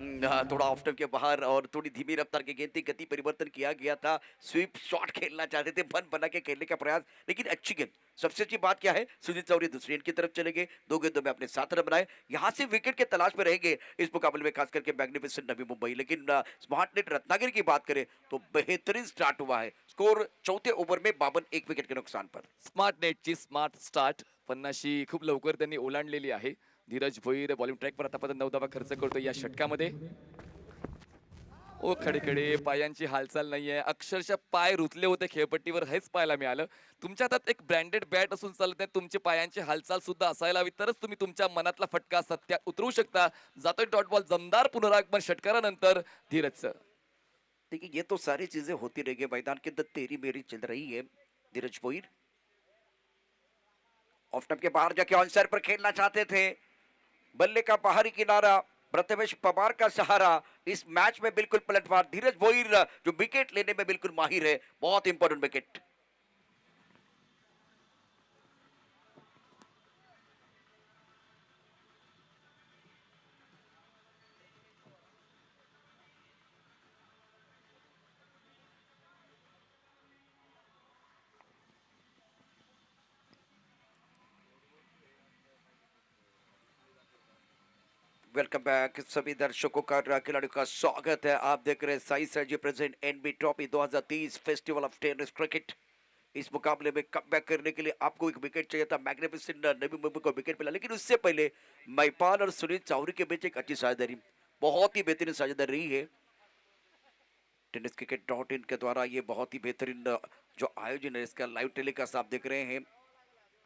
हाँ, थोड़ा ऑफ स्टंप के बाहर और थोड़ी धीमी रफ्तार की गेंद थी, गति परिवर्तन किया गया था, स्वीप शॉट खेलना चाहते थे, बन बना के खेलने का प्रयास, लेकिन अच्छी गेंद। सबसे अच्छी बात क्या है, सुनील चौधरी दूसरी एंड की तरफ चले गए, 2 गेंदों में अपने 7 रन बनाए। यहाँ से विकेट के तलाश में रहेंगे इस मुकाबले में, खास करके मैग्निफिसेंट नवी मुंबई। लेकिन स्मार्ट नेट रत्नागिरी की बात करें तो बेहतरीन स्टार्ट हुआ है, स्कोर चौथे ओव्हर में 52 1 विकेट के नुकसान पर। स्मार्ट नेटची स्मार्ट स्टार्ट 50 खूप लवकर त्यांनी ओलांडलेली आहे. धीरज भोईर बॉलिंग ट्रॅकवर आतापर्यंत 9 धावा खर्च करतो या षटकामध्ये. ओ खडे पायांची हालचाल नाहीये, अक्षरशः पाय रुतले होते खेळपट्टीवर, हेच पाहायला मिळालं. तुमच्या हातात एक ब्रँडेड बॅट असून चालत नाही, तुमची पायांची हालचाल सुद्धा असायला हवी, तरच तुम्ही तुमच्या मनातला फटका सत्यात उतरवू शकता. जातोय डॉट बॉल, दमदार पुनरागमन षटकारानंतर धीरजचं. देखिए ये तो सारी चीजें होती रहेंगी मैदान के अंदर, तेरी मेरी चल रही है। धीरज भोईर ऑफ स्टंप के बाहर जाके ऑन साइड पर खेलना चाहते थे, बल्ले का बाहरी किनारा, प्रथमेश पवार का सहारा, इस मैच में बिल्कुल पलटवार। धीरज भोईर जो विकेट लेने में बिल्कुल माहिर है, बहुत इंपॉर्टेंट विकेट। वेलकम बैक सभी दर्शकों का, खिलाड़ियों का स्वागत है। आप देख रहे हैं Sai Sarji present NB trophy 2030 festival of tennis cricket. इस मुकाबले में कमबैक करने के लिए आपको एक विकेट चाहिए था, मैग्निफिसेंट नवी मुंबई को विकेट मिला, लेकिन उससे पहले महिपाल और सुनील चौधरी के बीच एक अच्छी साझेदारी, बहुत ही बेहतरीन साझेदारी रही है। टेनिस क्रिकेट डॉट इन के द्वारा ये बहुत ही बेहतरीन जो आयोजन है, इसका लाइव टेलीकास्ट आप देख रहे हैं।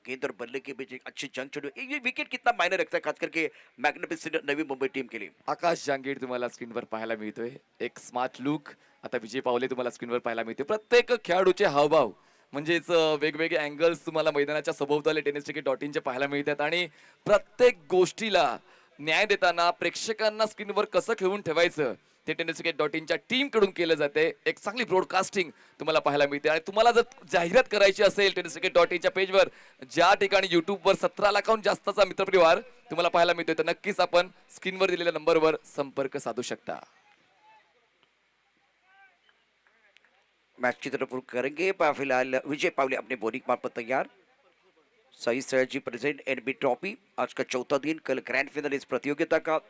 गेंद और बल्ले के बीच एक अच्छी जंग चली, ये विकेट कितना मायने रखता है खास करके मैग्निफिसेंट नवी मुंबई टीम के लिए। आकाश जांगीर तुम्हाला स्क्रीनवर पाहायला मिळतोय, एक स्मार्ट लुक. आता विजय पावले तुम्हाला स्क्रीनवर पाहायला मिळते. प्रत्येक खेळाडूचे हावभाव म्हणजेच वेगवेगळे अँगल्स तुम्हाला मैदानाच्या सभोवताली टेनिस क्रिकेट डॉट इनचे पाहायला मिळतात आणि प्रत्येक गोष्टीला न्याय देताना प्रेक्षकांना स्क्रीनवर कसं खेळून ठेवायचं ते टेनिस क्रिकेट डॉट इनच्या टीम कडून केलं जाते. एक चांगली ब्रॉडकास्टिंग तुम्हाला पाहायला मिळते. आणि तुम्हाला जर जाहिरात करायची असेल टेनिस क्रिकेट डॉट इनच्या पेजवर, ज्या ठिकाणी युट्यूबवर 17 लाखाहून जास्तचा मित्रपरिवार तुम्हाला पाहायला मिळतोय, तर नक्कीच आपण स्क्रीनवर दिलेल्या नंबरवर संपर्क साधू शकता. मैच की तरफ रुख करेंगे, फिलहाल विजय पावले अपने बॉलिंग मार पर तैयार। सही सरजी प्रेजेंट एनबी ट्रॉफी, आज का चौथा दिन, कल ग्रैंड फाइनल इस प्रतियोगिता का।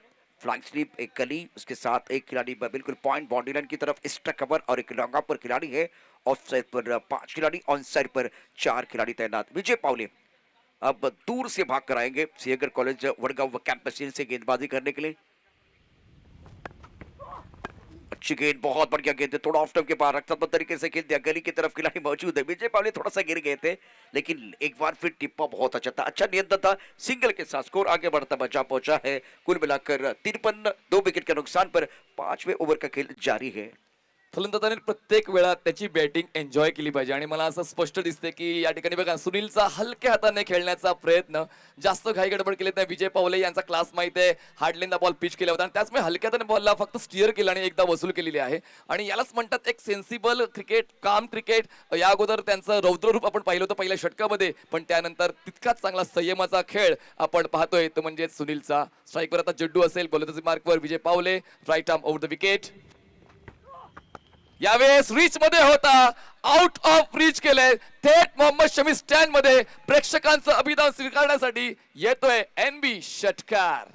फ्लाइंग स्लीप एक कली, उसके साथ एक खिलाड़ी बिल्कुल पॉइंट बाउंड्री लाइन की तरफ एक्स्ट्रा कवर और एक लॉन्ग ऑफ पर खिलाड़ी है। ऑफ साइड पर 5 खिलाड़ी, ऑन साइड पर 4 खिलाड़ी तैनात। विजय पावले अब दूर से भाग कर आएंगे सिंहगढ़ कॉलेज वडगांव कैंपस से गेंदबाजी करने के लिए। अच्छी गेंद, बहुत बढ़िया गेंद है, थोड़ा ऑफ स्टंप के बाहर रक्षात्मक तरीके से खेल दिया, गली की तरफ खिलाड़ी मौजूद है। विजय पावले थोड़ा सा गिर गए थे, लेकिन एक बार फिर टिप्पा बहुत अच्छा था, अच्छा नियंत्रण था, सिंगल के साथ स्कोर आगे बढ़ता बचा पहुंचा है। कुल मिलाकर 53, 2 विकेट के नुकसान पर 5वें ओव्हर का खेल जारी है। फलंदाजाने प्रत्येक वेळा त्याची बॅटिंग एन्जॉय केली पाहिजे आणि मला असं स्पष्ट दिसते की या ठिकाणी बघा सुनीलचा हलक्या हाताने खेळण्याचा प्रयत्न, जास्त घाई गडबड केली नाही. विजय पावले यांचा क्लास माहिती आहे, हार्डलेनदा बॉल पिच केला होता आणि त्याचमुळे हलक्या हाताने बॉलला फक्त स्टीअर केला आणि एकदा वसूल केलेली आहे. आणि यालाच म्हणतात एक सेन्सिबल क्रिकेट, काम क्रिकेट. या अगोदर त्यांचं रौद्र रूप आपण पाहिलं होतं पहिल्या षटकामध्ये, पण त्यानंतर तितकाच चांगला संयमाचा खेळ आपण पाहतोय तो म्हणजे सुनीलचा. स्ट्राईकवर आता जड्डू असेल, गोलंदाजी मार्कवर Vijay Pawale, right arm over the wicket. यावेळेस रीच मध्ये होता, आउट ऑफ रीच केले, थेट मोहम्मद शमी स्टँड मध्ये प्रेक्षकांचं अभिदान स्वीकारण्यासाठी येतोय एनबी षटकार.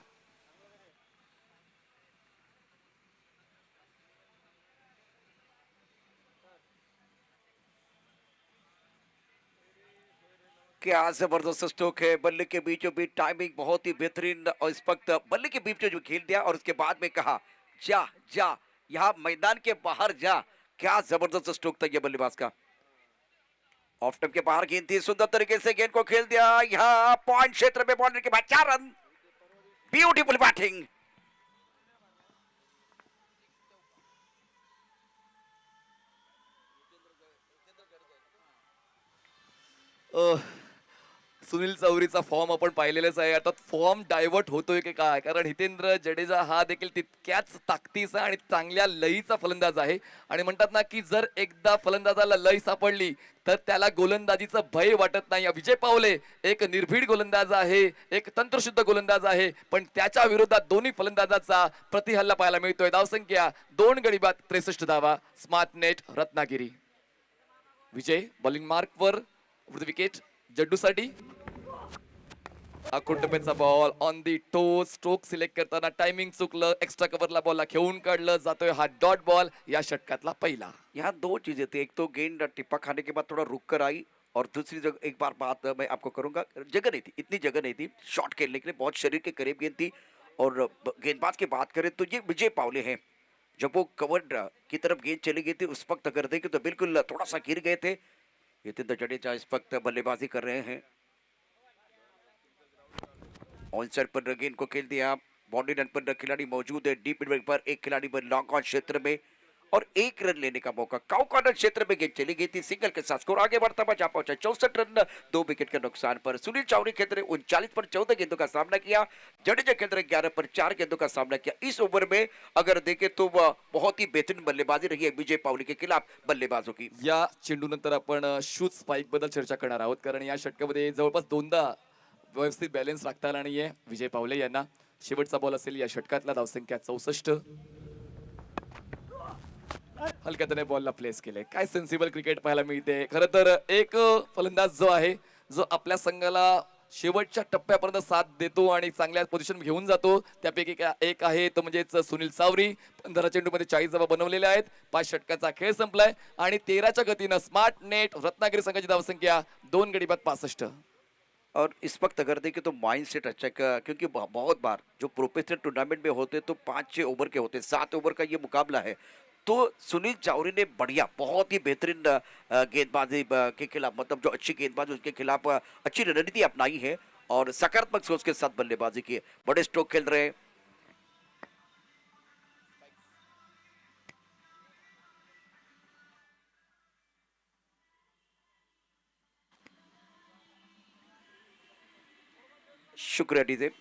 क्या जबरदस्त स्ट्रोक है, बल्ले के बीचों बीच टाइमिंग बहुत ही बेहतरीन, और इस वक्त बल्ले के बीच जो खेल दिया और उसके बाद में कहा जा जा, यहाँ मैदान के बाहर जा। क्या जबरदस्त स्ट्रोक था ये बल्लेबाज का। ऑफ स्टंप के बाहर गेंद थी, सुंदर तरीके से गेंद को खेल दिया, यहाँ पॉइंट क्षेत्र में बाउंड्री के बाद 4 रन। Beautiful batting. सुनील चौरीचा फॉर्म आपण पाहिलेलाच आहे. आता फॉर्म डायव्हर्ट होतोय की काय, कारण हितेंद्र जडेजा हा देखील तितक्याच ताकदीचा आणि चांगल्या लयीचा फलंदाज आहे. आणि म्हणतात ना की जर एकदा फलंदाजाला लय सापडली तर त्याला गोलंदाजीचं भय वाटत नाही. विजय पावले एक निर्भीड गोलंदाज आहे, एक तंत्रशुद्ध गोलंदाज आहे, पण त्याच्या विरोधात दोन्ही फलंदाजाचा प्रतिहल्ला पाहायला मिळतोय. धावसंख्या 2 गडी बाद 63 धावा. Smart net Ratnagiri. Vijay bowling मार्कवर विकेट जड्डूसाठी. अकुंटपेचा ball on the toe. Stroke select करताना टायमिंग चुकलं, एक्स्ट्रा कव्हरला बॉलला खेळून काढलं जातोय. हा डॉट बॉल या षटकातला पहिला. यहाँ दो चीजें थी, एक तो गेंद टिप्पा खाने के बाद थोड़ा रुक कर आई, और दूसरी जगह एक बार बात मैं आपको करूंगा, जगह नहीं थी, इतनी जगह नहीं थी शॉट खेलने के लिए, बहुत शरीर के करीब गेंद थी। और गेंदबाज की बात करें तो ये विजय पावले हैं, जब वो कवर्ड की तरफ गेंद चली गई थी उस वक्त अगर देखें तो बिल्कुल थोड़ा सा गिर गए थे। यतीन्द्र जडेजा इस वक्त बल्लेबाजी कर रहे हैं। ऑन साइड पर गेंद को खेल दिया, बाउंड्री लाइन पर खिलाड़ी मौजूद है, डीप मिड पर एक खिलाड़ी पर लॉन्ग ऑन क्षेत्र में, और एक रन लेने का मौका। काउ कॉर्नर क्षेत्र में गेंद चली गई थी, सिंगल के साथ स्कोर आगे बढ़ता हुआ जा पहुंचा 64 रन 2 विकेट के नुकसान पर। सुनील चौरी खेल रहे 39 पर 14 गेंदों का सामना किया, जडेजा खेल रहे 11 पर 4 गेंदों का सामना किया। इस ओवर में अगर देखें तो वह बहुत ही बेहतरीन बल्लेबाजी रही है विजय पावले के खिलाफ बल्लेबाजों की। या चेंडूनंतर आपण शूज स्पाइक बद्दल चर्चा करणार आहोत, कारण या षटकामध्ये जवळपास दोनदा व्यवस्थित बॅलन्स राखता आला नाहीये विजय पावले यांना. शेवटचा बॉल असेल या षटकातला. धावसंख्या 64. हलक्या त्याने बॉलला प्लेस केले. काय सेन्सिबल क्रिकेट पाहायला मिळते. खरं तर एक फलंदाज जो आहे, जो आपल्या संघाला शेवटच्या टप्प्यापर्यंत साथ देतो आणि चांगल्या पोझिशन घेऊन जातो, त्यापैकी एक आहे तो म्हणजेच सुनील चावरी. 15 चेंडूमध्ये 40 धावा बनवलेल्या आहेत. 5 षटकाचा खेळ संपलाय आणि 13च्या गतीनं स्मार्ट नेट रत्नागिरी संघाची धावसंख्या 2 गडी बाद 65. और इस वक्त अगर देखें तो माइंड सेट अच्छा क्योंकि बहुत बार जो प्रोफेशनल टूर्नामेंट में होते तो 5-6 ओवर के होते, 7 ओवर का ये मुकाबला है, तो सुनील चावरी ने बढ़िया बहुत ही बेहतरीन गेंदबाजी के खिलाफ, मतलब जो अच्छी गेंदबाज उसके खिलाफ अच्छी रणनीति अपनाई है और सकारात्मक सोच के साथ बल्लेबाजी की है। बड़े स्ट्रोक खेल रहे हैं। शुक्रिया डीजे।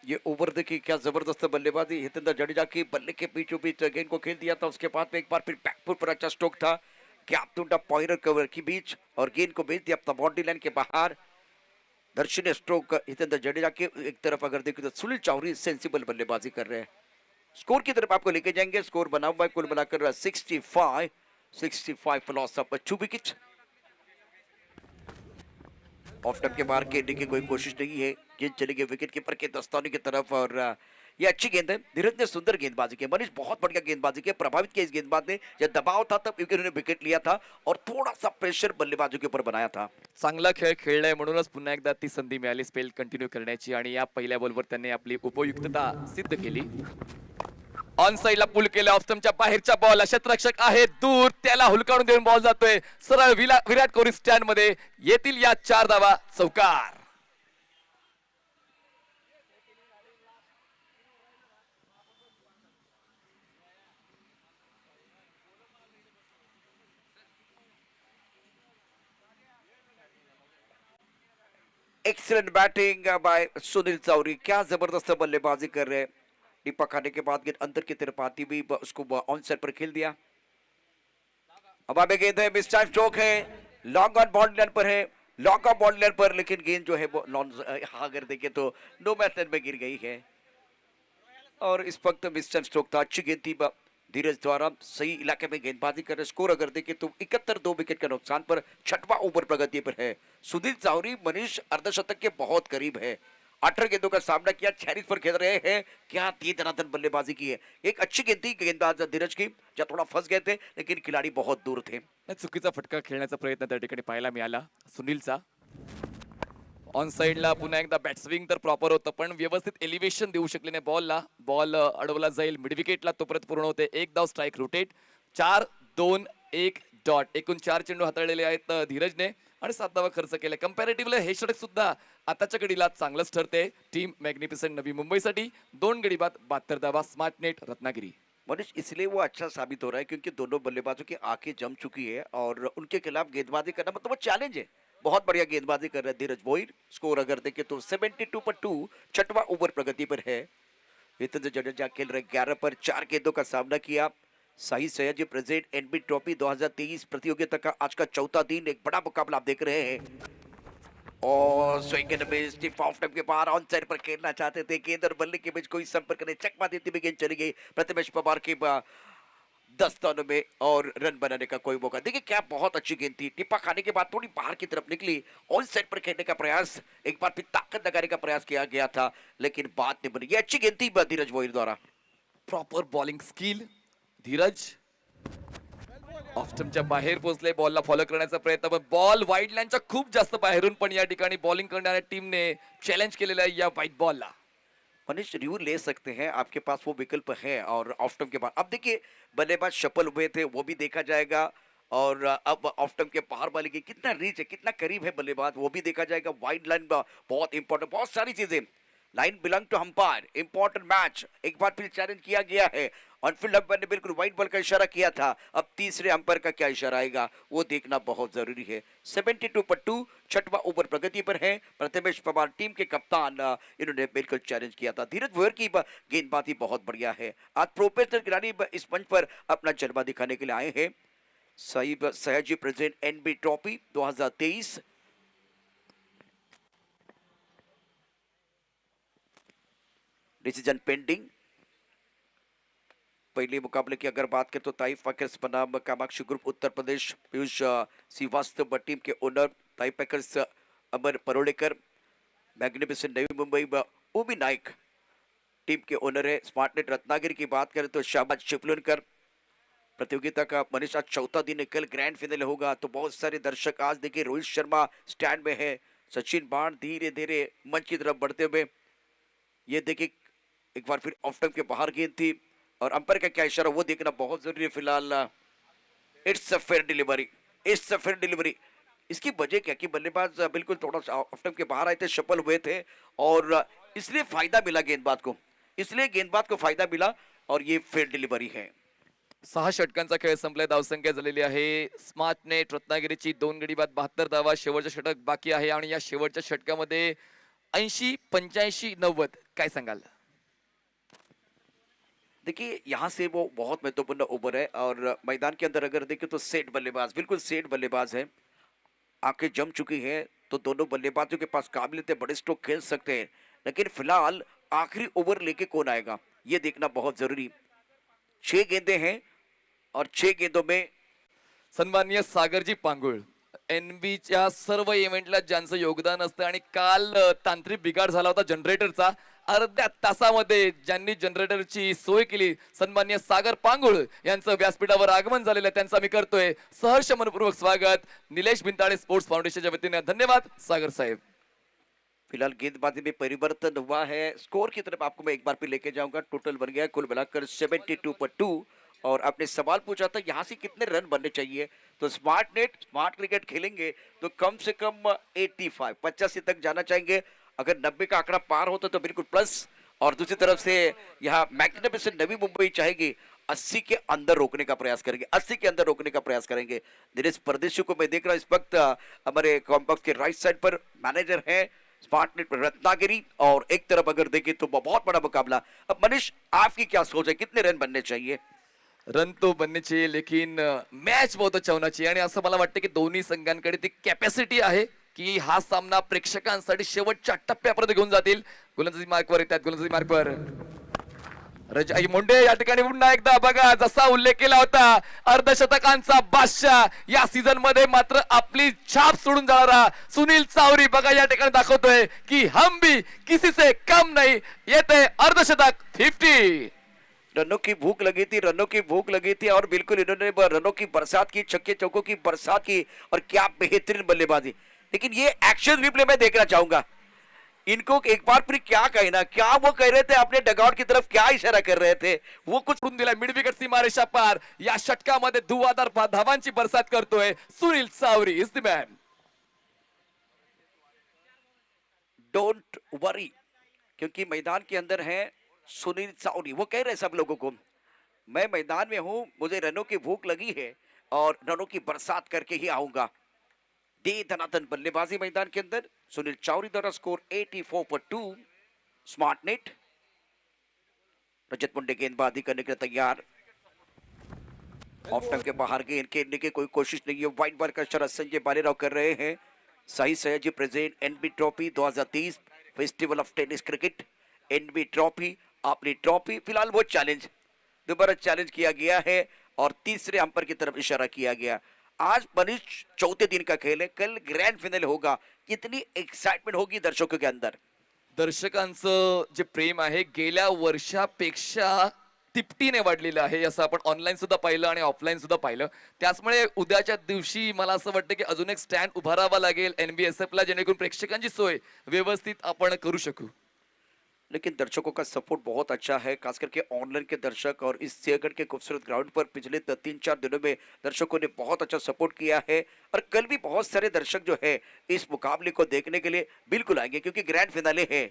ये ओवर देखिए क्या जबरदस्त बल्लेबाजी, हितेंद्र जडेजा की बल्ले के बीचों बीच गेंद को खेल दिया था। उसके बाद में एक बार फिर बैकफुट पर अच्छा स्ट्रोक था, गैप टूटा पॉइंटर कवर के बीच और गेंद को भेज दिया अपना बाउंड्री लाइन के बाहर। दर्शनीय स्ट्रोक हितेंद्र जडेजा के एक तरफ अगर देखें तो सुनील चौरी सेंसिबल बल्लेबाजी कर रहे हैं। स्कोर की तरफ आपको लेके जाएंगे। स्कोर बना हुआ है कुल मिलाकर 65 loss of 2 wicket. Off stump के बाहर खेलने की कोई कोशिश नहीं है, गेंद चली गई विकेट कीपर के दस्ताने की तरफ और ये अच्छी गेंद है। धीरज ने सुंदर गेंदबाजी की, मनीष बहुत बढ़िया गेंदबाजी की, प्रभावित किया इस गेंदबाज ने। जब दबाव था तब उन्होंने विकेट लिया था और थोड़ा सा प्रेशर बल्लेबाजों के ऊपर बनाया था। चांगला खेळ खेळलाय म्हणूनच पुन्हा एकदा ती संधी मिळाली स्पेल कंटिन्यू करण्याची आणि या पहिल्या बॉलवर त्यांनी आपली उपयुक्तता सिद्ध केली. ऑन साइडला पुल केला, ऑफ स्टंपच्या बाहेरच्या बॉल, क्षेत्ररक्षक आहे दूर, त्याला हुलकावून देऊन बॉल जातोय सरळ विराट कोहली स्टँड मध्ये. येतील या 4 धावा. चौकार. Excellent batting bye Sunil Chauri, क्या जबरदस्त बल्लेबाजी कर रहे हैं। टिप्पा खाने के बाद गेंद अंदर की तरफ आती हुई उसको ऑन साइड पर खेल दिया। अब आगे गेंद है, मिस टाइम स्ट्रोक है, लॉन्ग ऑन बाउंड्री लाइन पर है, लॉन्ग ऑन बाउंड्री लाइन पर, लेकिन गेंद जो है वो अगर देखें तो नो मैच लाइन में गिर गई है और इस वक्त मिस टाइम स्ट्रोक था। अच्छी गेंद थी धीरज द्वारा, सही इलाके में गेंदबाजी कर रहे। स्कोर अगर देखें तो 71 2 विकेट के नुकसान पर 6वां ओवर प्रगति पर है। सुनील चावरी मनीष अर्धशतक के बहुत करीब है। 18 गेंदों का सामना किया, 46 पर खेल रहे हैं। क्या धनाधन बल्लेबाजी की है। एक अच्छी गेंद थी गेंदबाज धीरज की, जब थोड़ा फंस गए थे लेकिन खिलाड़ी बहुत दूर थे। चुकीचा फटका खेळण्याचा प्रयत्न त्या ठिकाणी पाहायला मिळाला सुनीलचा. ऑन साइडला पुन्हा एकदा बॅट स्विंग तर प्रॉपर होतं, पण व्यवस्थित एलिव्हेशन देऊ शकले नाही बॉलला. बॉल अडवला जाईल मिड विकेटला, तोपर्यंत पूर्ण होते. एक धाव स्ट्राइक रोटेट. 4-2-1 डॉट. एकूण 4 चेंडू हाताळलेले आहेत धीरजने आणि 7 धावा खर्च केल्या. कम्पॅरेटिव्हली हे षटक सुद्धा आताच्या घडीला चांगलंच ठरते टीम मॅग्निफिसंट नवी मुंबईसाठी. 2 गडी बाद 72 धावा स्मार्ट नेट रत्नागिरी. मनीष इसलिए वो अच्छा साबित हो रहा है क्योंकि दोनों बल्लेबाजों की आंखें जम चुकी है और उनके खिलाफ गेंदबाजी करना मतलब वो चैलेंज है। बहुत बढ़िया गेंदबाजी कर रहे हैं धीरज भोईर। स्कोर अगर देखें तो 72 पर 2, छठवां ओवर प्रगति पर है। हितेंद्र जडेजा खेल रहे 11 पर 4 गेंदों का सामना किया। Sai Sayaji president NB trophy 2023 प्रतियोगिता का आज का चौथा दिन, एक बड़ा मुकाबला आप देख रहे हैं। और swing and miss, stiff of time के बाहर ऑन साइड पर खेलना चाहते थे, गेंद और बल्ले के बीच कोई संपर्क नहीं, चकमा देती हुई गेंद चली गई प्रतिमेश पवार के 10 रनों में और रन बनाने का कोई मौका। देखिए क्या बहुत अच्छी गेंद थी, टिप्पा खाने के बाद थोड़ी बाहर की तरफ निकली, ऑन साइड पर खेलने का प्रयास, एक बार फिर ताकत लगाने का प्रयास किया गया था लेकिन बात नहीं बनी। ये अच्छी गेंद थी धीरज भोईर द्वारा। प्रॉपर बॉलिंग स्किल धीरज ऑफस्टंपच्या बाहेर पोहोचले, बॉलला फॉलो करण्याचा प्रयत्न, पण बॉल वाईड लाईनच्या खूप जास्त बाहेरून पण या ठिकाणी बॉलिंग करणाऱ्या टीमने चॅलेंज केलेलं आहे या व्हाईट बॉलला. मनीष रिव्यू ले सकते हैं, आपके पास वो विकल्प है। और ऑफ स्टंप के बाद अब देखिए बल्लेबाज शफल हुए थे वो भी देखा जाएगा और अब ऑफ स्टंप के बाहर वाले की कितना रीच है, कितना करीब है बल्लेबाज वो भी देखा जाएगा। वाइड लाइन बहुत इंपॉर्टेंट, बहुत सारी चीजें। Line belong to umpire, important match. एक बार फिर चैलेंज किया गया है और फील्ड अंपायर ने बिल्कुल व्हाइट बॉल का इशारा किया था। अब तीसरे अंपायर का क्या इशारा आएगा वो देखना बहुत जरूरी है। 72 पर 2, छठवां ओवर प्रगति पर है। प्रथमेश पवार टीम के कप्तान, इन्होंने बिल्कुल चैलेंज किया था। धीरज भोईर की गेंदबाजी बहुत बढ़िया है। आज प्रोफेसर खिलाड़ी इस मंच पर अपना जलवा दिखाने के लिए आए हैं। Sahib Sayaji president NB trophy 2023 decision pending. पहले मुकाबले की अगर बात करें तो ताइफ पैकर्स बनाम कामाक्षी ग्रुप उत्तर प्रदेश, पीयूष श्रीवास्तव टीम के ओनर, ताइफ पैकर्स अमर परोड़ेकर, मैग्निफिसेंट नवी मुंबई ओमी नाइक टीम के ओनर है। स्मार्टनेट रत्नागिरी की बात करें तो शाहबाज शिपलुनकर। प्रतियोगिता का मनीष आज चौथा दिन है, कल ग्रैंड फाइनल होगा तो बहुत सारे दर्शक आज देखिए रोहित शर्मा स्टैंड में है, सचिन बाण धीरे धीरे मंच की तरफ बढ़ते हुए। ये देखिए एक बार फिर ऑफ टाइम के बाहर गेंद थी और अंपायर का क्या इशारा वो देखना बहुत जरूरी है। फिलहाल it's a fair delivery, it's a fair delivery. इसकी वजह क्या कि बल्लेबाज बिल्कुल थोड़ा सा ऑफ टाइम के बाहर आए थे, सफल हुए थे और इसलिए फायदा मिला गेंदबाज को, इसलिए गेंदबाज को फायदा मिला और ये फेयर डिलीवरी है। 6 षटकांचा खेळ संपलाय, धावसंख्या झालेली आहे स्मार्ट नेट रत्नागिरीची 2 गडी बाद 72 धावा, शेवटचं षटक बाकी आहे आणि या शेवटच्या षटकामध्ये 80 85 90 काय सांगाल? देखिए यहाँ से वो बहुत महत्वपूर्ण ओवर है और मैदान के अंदर अगर देखें तो सेट बल्लेबाज, बिल्कुल सेट बल्लेबाज है, आंखें जम चुकी हैं तो दोनों बल्लेबाजों के पास काबिलियत है, बड़े स्ट्रोक खेल सकते हैं लेकिन फिलहाल आखिरी ओवर लेके कौन आएगा ये देखना बहुत जरूरी। 6 गेंदें हैं और 6 गेंदों में सन्माननीय सागरजी पांगुळ एनबीच्या सर्व इव्हेंटला ज्यांचं योगदान असतं आणि काल तांत्रिक बिघाड झाला होता जनरेटरचा, अर्ध्या तासामध्ये ज्यांनी जनरेटरची सोय केली सन्माननीय सागर पांगुळ यांचं व्यासपीठावर आगमन झालेलं आहे, त्यांचं आम्ही करतोय सहर्ष मनपूर्वक स्वागत निलेश भिंताळे स्पोर्ट्स फाउंडेशनच्या वतीने। धन्यवाद सागर साहेब। फिलहाल गेंदबाजी में परिवर्तन हुआ है। स्कोर की तरफ आपको मैं एक बार फिर लेके जाऊंगा। टोटल बन गया कुल मिलाकर 72 पर 2 और आपने सवाल पूछा था यहाँ से कितने रन बनने चाहिए, तो स्मार्ट क्रिकेट खेलेंगे तो कम से कम 85 तक जाना चाहेंगे। अगर 90 का आंकड़ा पार होता तो बिल्कुल प्लस, और दूसरी तरफ से यहाँ मैग्निफिसेंट नवी मुंबई चाहेगी 80 के अंदर रोकने का प्रयास करेंगे, 80 के अंदर रोकने का प्रयास करेंगे। दिनेश परदेशी को मैं देख रहा हूँ इस वक्त हमारे कॉम्बॉक्स के राइट साइड पर मैनेजर है स्मार्टनेट रत्नागिरी, और एक तरफ अगर देखें तो बहुत बड़ा मुकाबला। अब मनीष आपकी क्या सोच है, कितने रन बनने चाहिए? रन तो बनने चाहिए लेकिन मॅच बहुत अच्छा होना चाहिए आणि असं मला वाटतं की दोन्ही संघांकडे ती कॅपॅसिटी आहे की हा सामना प्रेक्षकांसाठी शेवटच्या टप्प्यापर्यंत घेऊन जातील। गोलंदाजी मार्कवर येतात, गोलंदाजी मार्कवर रजाई मुंडे या ठिकाणी पुन्हा एकदा बघा जसा उल्लेख केला होता अर्धशतकांचा बादशाह या सीझन मध्ये मात्र आपली छाप सोडून जाणारा सुनील चावरी बघा या ठिकाणी दाखवतोय की हम भी किसी से कम नहीं, येते अर्धशतक 50। रनों की भूख लगी थी, रनों की भूख लगी थी और बिल्कुल इन्होंने रनों की बरसात की, छक्के चौकों की बरसात की, और क्या बेहतरीन बल्लेबाजी। लेकिन ये एक्शन रिप्ले में देखना चाहूंगा इनको एक बार फिर क्या कहना, क्या वो कह रहे थे अपने डगआउट की तरफ, क्या इशारा कर रहे थे वो कुछ दिला मिड विकेट सीमारेषा पार या षटकामध्ये धुवाधार धावांची बरसात करतोय Sunil Chawari is the man. Don't worry, क्योंकि मैदान के अंदर है सुनील चावरी। वो कह रहे हैं सब लोगों को, मैं मैदान में हूं, मुझे रनों की भूख लगी है और रनों की बरसात करके ही आऊंगा। दे धनाधन बल्लेबाजी मैदान के अंदर सुनील चावरी द्वारा स्कोर 84 पर 2। स्मार्ट नेट, रजत मुंडे गेंदबाजी करने के लिए तैयार। ऑफ स्टंप के बाहर गेंद खेलने की कोई कोशिश नहीं है। वाइट बॉल का इशारा संजय बालेराव कर रहे हैं। Sai Sayaji present NB trophy 2023 festival of tennis cricket. NB trophy, अपनी ट्रॉफी, फिलहाल वो चैलेंज दोबारा चैलेंज किया गया है और तीसरे अंपायर की तरफ इशारा किया गया। आज मनीष चौथे दिन का खेल है, कल ग्रैंड फाइनल होगा। कितनी एक्साइटमेंट होगी दर्शकों के अंदर। दर्शकांचं जे प्रेम आहे गेल्या वर्षापेक्षा तिपटीने वाढलेलं आहे, असं आपण ऑनलाईन सुद्धा पाहिलं आणि ऑफलाईन सुद्धा पाहिलं. त्याचमुळे उद्याच्या दिवशी मला असं वाटतं की अजून एक स्टँड उभारावा लागेल NBSF ला, जेणेकरून प्रेक्षकांची सोय व्यवस्थित आपण करू शकू. लेकिन दर्शकों का सपोर्ट बहुत अच्छा है, खास करके ऑनलाइन के दर्शक। और इस सिंहगढ़ के खूबसूरत ग्राउंड पर पिछले 3-4 दिनों में दर्शकों ने बहुत अच्छा सपोर्ट किया है और कल भी बहुत सारे दर्शक जो है इस मुकाबले को देखने के लिए बिल्कुल आएंगे, क्योंकि ग्रैंड फिनाले है।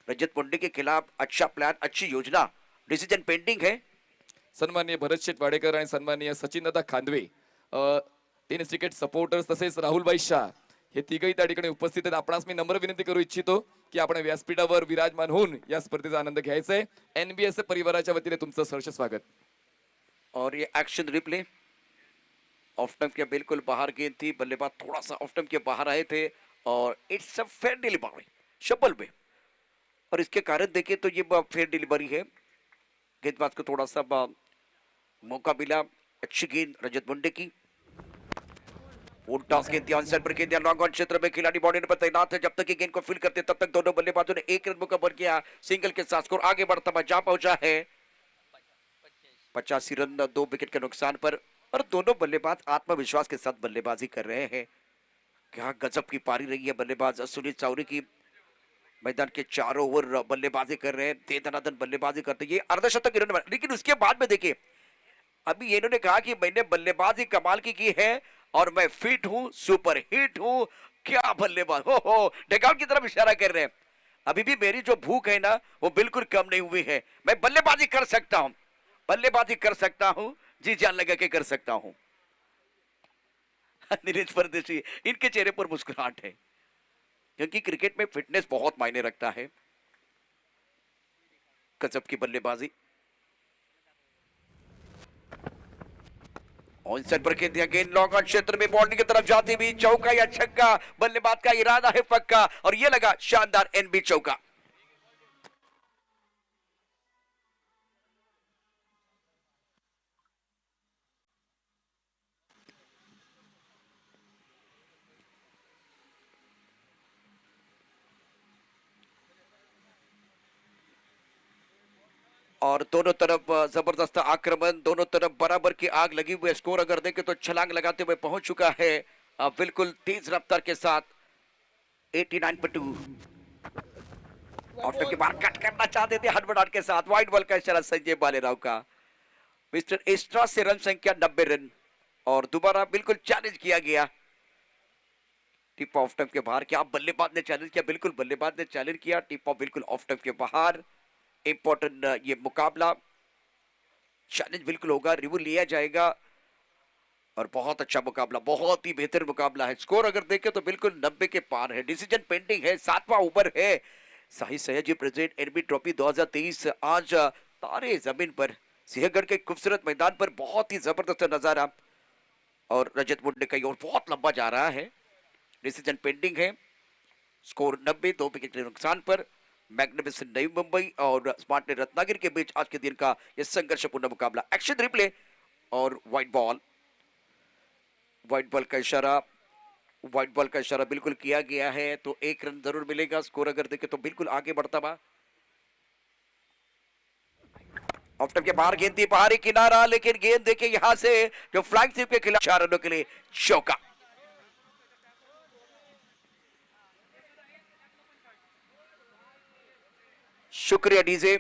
रजत मुंडे के खिलाफ अच्छा प्लान, अच्छी योजना, डिसीजन पेंडिंग है। सन्माननीय भरत शेठ वाडेकर आणि सन्माननीय सचिनदादा खांदवे, टेनिस क्रिकेट सपोर्टर्स, तसेच राहुलभाई शाह हे तिघही त्या ठिकाणी उपस्थित आहेत. आपणास मी नम्र विनंती करू इच्छितो की आपण व्यासपीठावर विराजमान होऊन या स्पर्धेचा आनंद घ्यायचा आहे. NBSF परिवाराच्या वतीने तुमचं सहर्ष स्वागत. और ये एक्शन रिप्ले, ऑफ स्टंप के बिल्कुल बाहर गेंद थी, बल्लेबाज थोड़ा सा ऑफ स्टंप के बाहर आए थे और इट्स अ फेयर डिलीवरी शपल में। और इसके कारण देखिए तो ये फेयर डिलीवरी है, गेंदबाज को थोड़ा सा मौका मिला। अच्छी गेंद रजत मुंडे की। टॉस गेंद आंसर पर गेंद लॉन्ग ऑन क्षेत्र में खिलाड़ी बाउंड्री पर तैनात है। जब तक ये गेंद को फील करते तब तक दोनों बल्लेबाजों ने एक रन मुकम्मल किया। सिंगल के साथ स्कोर आगे बढ़ता हुआ जा पहुंचा है 85 रन 2 विकेट के नुकसान पर। और दोनों बल्लेबाज आत्मविश्वास के साथ बल्लेबाजी कर रहे हैं। क्या गजब की पारी रही है बल्लेबाज सुनील चावरी की। मैदान के चारों ओर बल्लेबाजी कर रहे हैं, दे धनाधन बल्लेबाजी करते हैं। ये अर्धशतक रन, लेकिन उसके बाद में देखिए अभी ये इन्होंने कहा कि मैंने बल्लेबाजी कमाल की है और मैं फिट हूं, सुपर हिट हूं। क्या बल्लेबाज, हो डगआउट की तरफ इशारा कर रहे हैं। अभी भी मेरी जो भूख है ना वो बिल्कुल कम नहीं हुई है। मैं बल्लेबाजी कर सकता हूं, बल्लेबाजी कर सकता हूं, जी जान लगा के कर सकता हूं। नीरज परदेशी, इनके चेहरे पर मुस्कुराहट है, क्योंकि क्रिकेट में फिटनेस बहुत मायने रखता है। गजब की बल्लेबाजी। ऑनसाइड पर खेल दिया गेंद लॉन्ग ऑन क्षेत्र में बाउंड्री की तरफ जाती हुई, चौका या छक्का, बल्लेबाज का इरादा है पक्का और ये लगा शानदार एनबी चौका। और दोनों तरफ जबरदस्त आक्रमण, दोनों तरफ बराबर की आग लगी हुई है। स्कोर अगर देखें तो छलांग लगाते हुए पहुंच चुका है बिल्कुल तेज रफ्तार के साथ 89 पर 2। ऑफ के बाहर कट करना चाहते थे हड़बड़ाहट के साथ। वाइड बॉल का इशारा संजय बालेराव का। मिस्टर एक्स्ट्रा से रन संख्या 90 रन और दोबारा बिल्कुल चैलेंज किया गया। टिप ऑफ स्टंप के बाहर, क्या बल्लेबाज ने चैलेंज किया? बिल्कुल बल्लेबाज ने चैलेंज किया। टिप ऑफ बिल्कुल ऑफ स्टंप के बाहर। इंपॉर्टेंट ये मुकाबला, चैलेंज बिल्कुल होगा, रिव्यू लिया जाएगा और बहुत अच्छा मुकाबला, बहुत ही बेहतर मुकाबला है। स्कोर अगर देखें तो बिल्कुल 90 के पार है। डिसीजन पेंडिंग है, 7वां ओवर है। साहिल सयाजी प्रेजेंट एनबी ट्रॉफी 2023 आज तारे जमीन पर सिंहगढ़ के खूबसूरत मैदान पर बहुत ही जबरदस्त नजारा। और रजत मुंडे का ओर बहुत लंबा जा रहा है। डिसीजन पेंडिंग है। स्कोर 90, 2 विकेट के नुकसान पर। मैग्निफिसेंट नई मुंबई और स्मार्ट रत्नागिरी के बीच आज के दिन का यह संघर्षपूर्ण मुकाबला। एक्शन रिप्ले और व्हाइट बॉल, व्हाइट बॉल का इशारा, व्हाइट बॉल का इशारा बिल्कुल किया गया है तो 1 रन जरूर मिलेगा। स्कोर अगर देखें तो बिल्कुल आगे बढ़ता हुआ। ऑफ स्टंप के बाहर गेंद थी, बाहरी किनारा, लेकिन गेंद देखिए यहां से जो फ्लाइंग स्वीप के खिलाफ 4 रनों के लिए चौका। शुक्रिया DJ.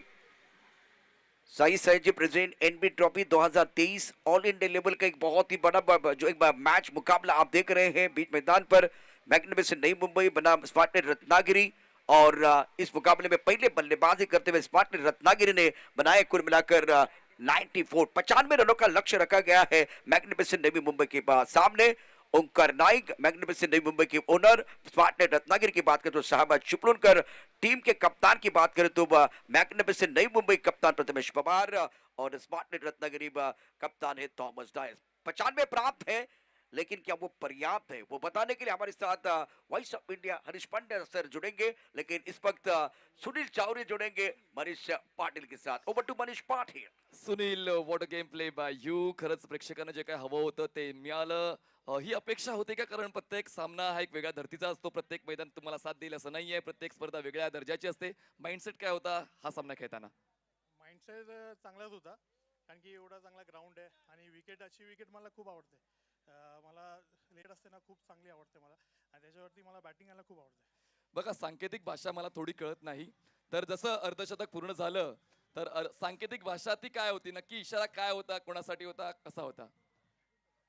Sai Sayaji present NB trophy 2023 all India level का एक बहुत ही बड़ा जो एक मैच मुकाबला आप देख रहे हैं। बीच मैदान पर मैग्निफिसेंट नई मुंबई बनाम स्मार्ट रत्नागिरी और इस मुकाबले में पहले बल्लेबाजी करते हुए स्मार्ट रत्नागिरी ने बनाए कुल मिलाकर 95 रनों का लक्ष्य रखा गया है मैग्निफिसेंट नवी मुंबई के सामने। ओंकार नाइक मैग्निफिसेंट नवी मुंबई के ओनर, स्मार्ट रत्नागिरी की बात करें तो साहब चिपलूनकर, टीम के कप्तान की बात करें तो मैग्निफिसेंट नवी मुंबई कप्तान प्रथमेश पवार और स्मार्ट रत्नागिरी कप्तान है थॉमस डायस। 95 प्राप्त है, लेकिन क्या वो पर्याप्त है वो बताने के लिए हमारे साथ voice of India Harish Pandya sir जुड़ेंगे, लेकिन इस वक्त सुनील चावरी जुड़ेंगे मनीष पाटिल के साथ। Over to Manish Patil. Sunil, what a game play by you. खरंच प्रेक्षकांना जे काय हवं होतं ते मिळालं. ही अपेक्षा होती का? कारण प्रत्येक सामना हा एक वेगळ्या धर्तीचा असतो, प्रत्येक मैदान तुम्हाला साथ देईल असं नाहीये, प्रत्येक स्पर्धा वेगळ्या दर्जाची असते. माइंडसेट काय होता हा सामना खेळताना? माइंडसेट चांगलाच होता, कारण की एवढा चांगला ग्राउंड आहे आणि विकेट, अशी विकेट मला खूप आवडते. मला लेट असताना खूप चांगली आवडते मला, आणि त्याच्यावरती मला बॅटिंग यायला खूप आवडते. बघा, सांकेतिक भाषा मला थोडी कळत नाही, तर जसं अर्धशतक पूर्ण झालं तर सांकेतिक भाषा ती काय होती? नक्की इशारा काय होता? कोणासाठी होता? कसा होता?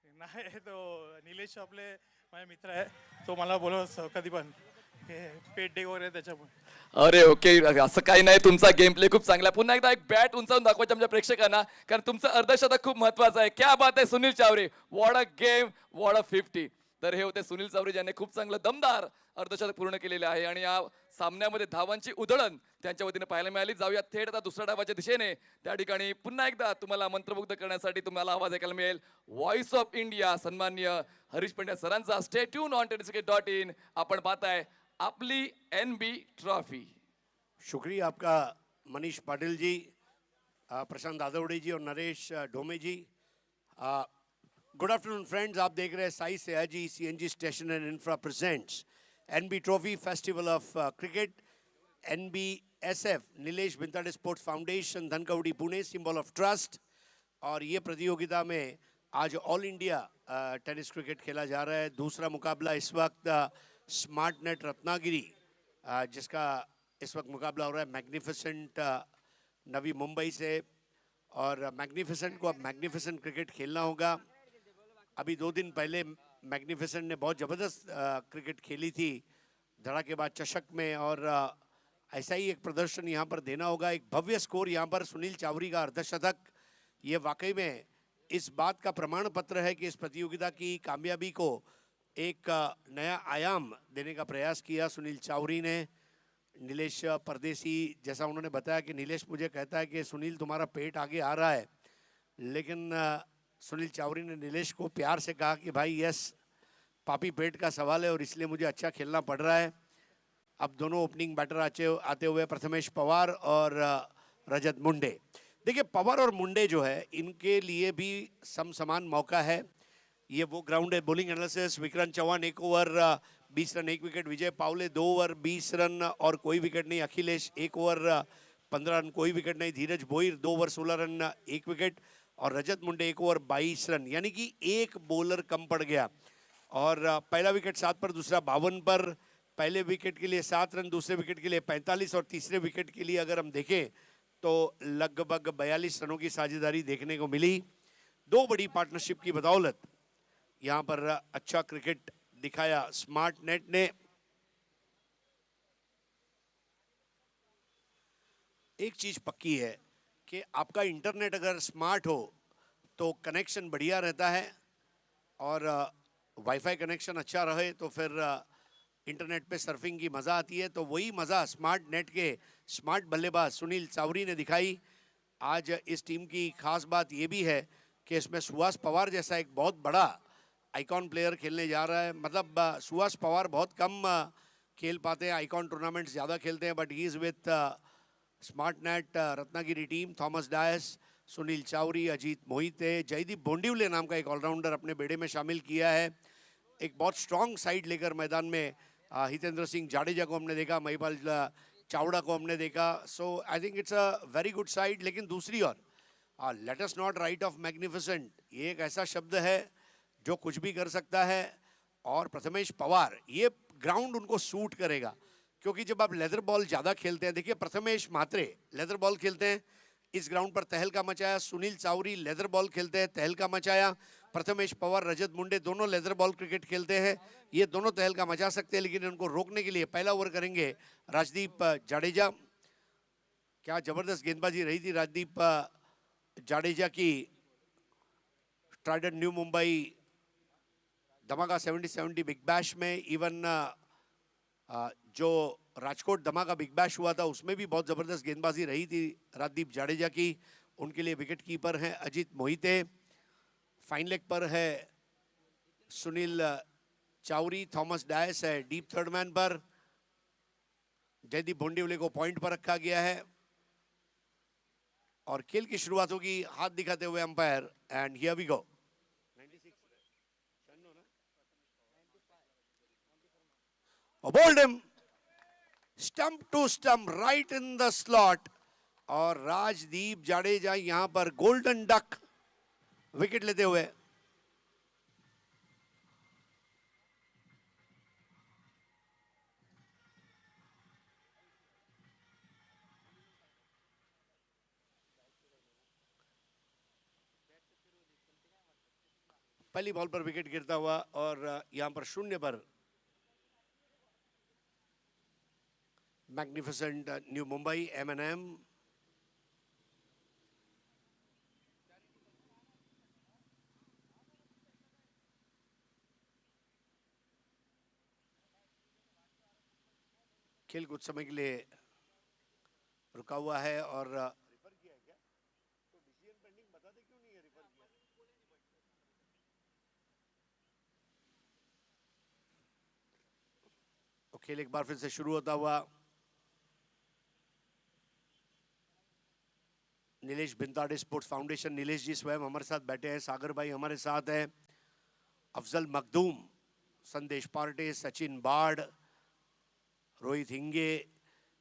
नाही, तो निलेश आपले माझे मित्र आहे, तो मला बोलव कधी पण हे पेट डे वगैरे त्याच्यामुळे. अरे ओके, असं काही नाही, तुमचा गेम प्ले खूप चांगला. पुन्हा एकदा एक बॅट उंचावून दाखवायचं आमच्या प्रेक्षकांना, कारण तुमचं अर्धशतक खूप महत्वाचं आहे. क्या बात आहे Sunil Chaware, what a game, what a 50. तर हे होते सुनील चावरे, ज्यांनी खूप चांगलं दमदार अर्धशतक पूर्ण केलेले आहे आणि या सामन्यामध्ये धावांची उधळण त्यांच्या वतीने पाहायला मिळाली. जाऊया थेट आता दुसऱ्या डावाच्या दिशेने. त्या ठिकाणी पुन्हा एकदा तुम्हाला मंत्रमुग्ध करण्यासाठी तुम्हाला आवाज ऐकायला मिळेल व्हॉइस ऑफ इंडिया सन्माननीय हरीश पंड्या सरांचा. स्टे ट्यून ऑन टेनिसक्रिकेट.in. आपण पाहताय आपली NB ट्रॉफी. शुक्रिया आपका मनीष पाटिल जी, प्रशांत दादवड़े जी और Naresh Dhome ji. Good afternoon friends, आप देख रहे हैं Sai Sayaji CNG station and infra presents NB trophy festival of cricket. NBSF Nilesh Bhintade sports foundation Dhankawadi Pune symbol of trust. और ये प्रतियोगिता में आज ऑल इंडिया टेनिस क्रिकेट खेला जा रहा है. दूसरा मुकाबला इस वक्त स्मार्ट नेट रत्नागिरी, जिसका इस वक्त मुकाबला हो रहा है मैग्निफिसेंट नवी मुंबई से. और मैग्निफिसेंट को अब मैग्निफिसेंट क्रिकेट खेलना होगा. अभी 2 दिन पहले मैग्निफिसेंट ने बहुत ज़बरदस्त क्रिकेट खेली थी धड़ाकेबाज चषक में, और ऐसा ही एक प्रदर्शन यहाँ पर देना होगा. एक भव्य स्कोर यहाँ पर सुनील चावरी का अर्धशतक, ये वाकई में इस बात का प्रमाण पत्र है कि इस प्रतियोगिता की कामयाबी को एक नया आयाम देने का प्रयास किया सुनील चावरी ने. नीलेश परदेसी, जैसा उन्होंने बताया कि नीलेश मुझे कहता है कि सुनील तुम्हारा पेट आगे आ रहा है, लेकिन सुनील चावरी ने नीलेश को प्यार से कहा कि भाई यस, पापी पेट का सवाल है और इसलिए मुझे अच्छा खेलना पड़ रहा है. अब दोनों ओपनिंग बैटर आते हुए प्रथमेश पवार और रजत मुंडे. देखिए, पवार और मुंडे जो है इनके लिए भी समान मौका है. ये वो ग्राउंड है. Bowling analysis, Vikrant Chauhan 1 over 20 run 1 wicket, Vijay Pawale 2 over 20 run और कोई विकेट नहीं, अखिलेश 1 ओवर 15 रन कोई विकेट नहीं, Dheeraj Boir 2 over 16 run 1 wicket और रजत मुंडे 1 ओवर 22 रन, यानी कि एक बॉलर कम पड़ गया. और पहला विकेट 7 पर, दूसरा 52 पर. पहले विकेट के लिए 7 रन, दूसरे विकेट के लिए 45 और तीसरे विकेट के लिए अगर हम देखें तो लगभग 42 रनों की साझेदारी देखने को मिली. 2 बड़ी पार्टनरशिप की बदौलत यहाँ पर अच्छा क्रिकेट दिखाया स्मार्ट नेट ने. एक चीज पक्की है कि आपका इंटरनेट अगर स्मार्ट हो तो कनेक्शन बढ़िया रहता है, और वाईफाई कनेक्शन अच्छा रहे तो फिर इंटरनेट पे सर्फिंग की मज़ा आती है. तो वही मज़ा स्मार्ट नेट के स्मार्ट बल्लेबाज सुनील चावरी ने दिखाई. आज इस टीम की खास बात ये भी है कि इसमें सुहास पवार जैसा एक बहुत बड़ा आइकॉन प्लेयर खेलने जा रहा है. मतलब सुहास पवार बहुत कम खेल पाते हैं, आइकॉन टूर्नामेंट्स ज़्यादा खेलते हैं, but he is with smart net Ratnagiri team. Thomas Dias, Sunil Chawari, Ajit Mohite, Jaydeep Bondivale नाम का एक ऑलराउंडर अपने बेड़े में शामिल किया है. एक बहुत स्ट्रॉन्ग साइड लेकर मैदान में हितेंद्र सिंह जाडेजा को हमने देखा, महिपाल चावड़ा को हमने देखा. So I think it's a very good side. लेकिन दूसरी ओर let us not write off magnificent, ये एक ऐसा शब्द है जो कुछ भी कर सकता है. और प्रथमेश पवार, ये ग्राउंड उनको सूट करेगा, क्योंकि जब आप लेदर बॉल ज़्यादा खेलते हैं, देखिए प्रथमेश म्हात्रे लेदर बॉल खेलते हैं, इस ग्राउंड पर तहलका मचाया. सुनील चावरी लेदर बॉल खेलते हैं, तहलका मचाया. प्रथमेश पवार, रजत मुंडे दोनों लेदर बॉल क्रिकेट खेलते हैं। ये दोनों तहलका मचा सकते हैं, लेकिन इनको रोकने के लिए पहला ओवर करेंगे राजदीप जाडेजा। क्या जबरदस्त गेंदबाजी रही थी राजदीप जाडेजा की। ट्राइडेंट न्यू मुंबई धमाका 70-70 बिग बैश में, इवन जो राजकोट धमाका बिग बैश हुआ था उसमें भी बहुत जबरदस्त गेंदबाजी रही थी राजदीप जाडेजा की। उनके लिए विकेट कीपर हैं अजीत मोहिते, फाइन लेग पर है सुनील चावरी, थॉमस डायस है डीप थर्ड मैन पर, जयदीप भोंडिवले को पॉइंट पर रखा गया है। और खेल की शुरुआत होगी हाथ दिखाते हुए umpire, and here we go. Bowled him stump to stump right in the slot, और राजदीप जाडेजा यहां पर गोल्डन डक विकेट लेते हुए। पहली बॉल पर विकेट गिरता हुआ, और यहां पर शून्य पर मैग्निफिसेंट न्यू मुंबई M&M। खेल कुछ समय के लिए रुका हुआ है, और खेल एक बार फिर से शुरू होता हुआ। नीलेश बिंताड़े स्पोर्ट्स फाउंडेशन, नीलेश जी स्वयं हमारे साथ बैठे हैं, सागर भाई हमारे साथ हैं, अफजल मखदूम, संदेश पार्टे, सचिन बाड़, रोहित हिंगे,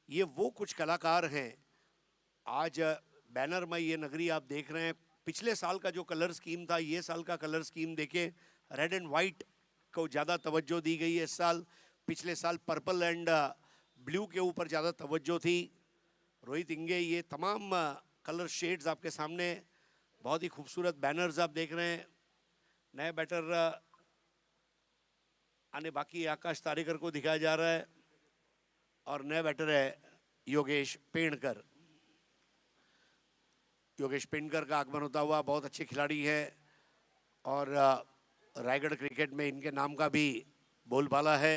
ये वो कुछ कलाकार हैं। आज बैनर में ये नगरी आप देख रहे हैं, पिछले साल का जो कलर स्कीम था, ये साल का कलर स्कीम देखें, रेड एंड वाइट को ज़्यादा तवज्जो दी गई है इस साल। पिछले साल पर्पल एंड ब्लू के ऊपर ज़्यादा तवज्जो थी। रोहित हिंगे, ये तमाम कलर शेड्स आपके सामने, बहुत ही खूबसूरत बैनर्स आप देख रहे हैं। नए बैटर आने बाकी है, आकाश तारेकर को दिखाया जा रहा है, और नए बैटर है योगेश पेड़कर। योगेश पेड़कर का आगमन होता हुआ, बहुत अच्छे खिलाड़ी हैं, और रायगढ़ क्रिकेट में इनके नाम का भी बोलबाला है।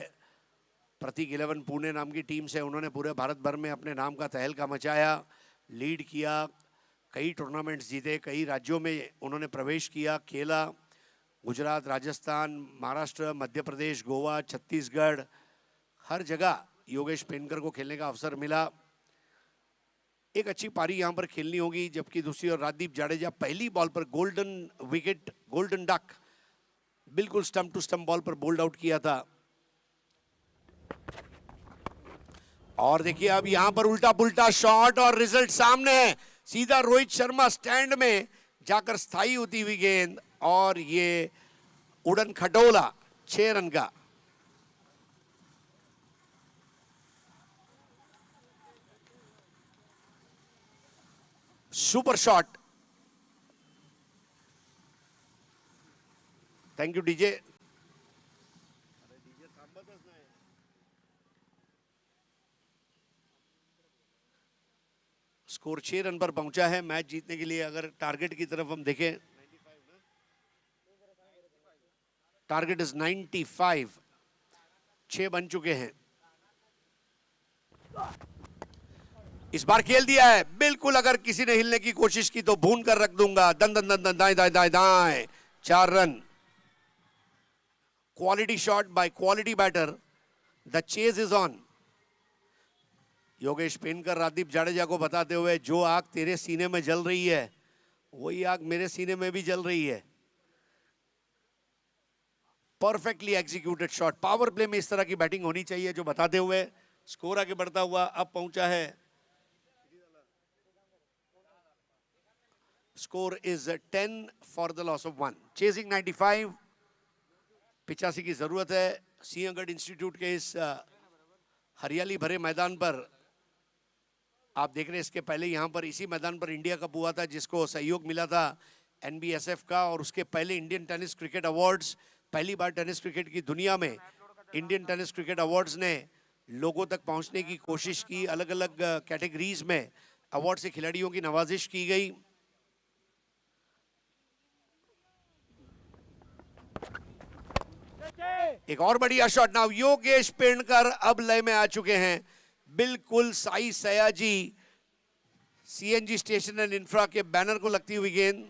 प्रतीक 11 पुणे नाम की टीम से उन्होंने पूरे भारत भर में अपने नाम का तहलका मचाया, लीड किया, कई टूर्नामेंट्स जीते, कई राज्यों में उन्होंने प्रवेश किया, खेला। गुजरात, राजस्थान, महाराष्ट्र, मध्य प्रदेश, गोवा, छत्तीसगढ़, हर जगह योगेश पेड़कर को खेलने का अवसर मिला। एक अच्छी पारी यहाँ पर खेलनी होगी, जबकि दूसरी ओर राजदीप जाडेजा पहली बॉल पर गोल्डन विकेट, गोल्डन डक, बिल्कुल स्टंप टू स्टंप बॉल पर बोल्ड आउट किया था। और देखिए अब यहां पर उल्टा पुल्टा शॉट, और रिजल्ट सामने है, सीधा रोहित शर्मा स्टैंड में जाकर स्थायी होती हुई गेंद, और ये उड़न खटोला 6 रन का। Super shot, thank you DJ. Score 6 run पर पहुंचा है मैच जीतने के लिए। अगर टारगेट की तरफ हम देखें, टारगेट इज 95, 6 बन चुके हैं। इस बार खेल दिया है बिल्कुल, अगर किसी ने हिलने की कोशिश की तो भून कर रख दूंगा, दन दन दन दन, दाएं दाएं दाएं दाएं, 4 run. Quality shot by quality batter, the chase is on. Yogesh Pedkar Rajdeep Jadeja को बताते हुए, जो आग तेरे सीने में जल रही है वही आग मेरे सीने में भी जल रही है। Perfectly executed shot. Power play में इस तरह की बैटिंग होनी चाहिए, जो बताते हुए स्कोर आगे बढ़ता हुआ अब पहुंचा है। Score is 10 for the loss of 1, chasing 95। 85 की जरूरत है। सिंहगढ़ इंस्टीट्यूट के इस हरियाली भरे मैदान पर आप देख रहे हैं, इसके पहले यहाँ पर इसी मैदान पर इंडिया कप हुआ था, जिसको सहयोग मिला था NBSF का और उसके पहले इंडियन टेनिस क्रिकेट अवार्ड्स, पहली बार टेनिस क्रिकेट की दुनिया में इंडियन टेनिस क्रिकेट अवार्ड्स ने लोगों तक पहुंचने की कोशिश की। अलग अलग कैटेगरीज में अवार्ड से खिलाड़ियों की नवाजिश की गई। एक और बढ़िया शॉट नाउ, योगेश पेड़कर अब लय में आ चुके हैं। बिल्कुल Sai Sayaji CNG station and infra के बैनर को लगती हुई गेंद।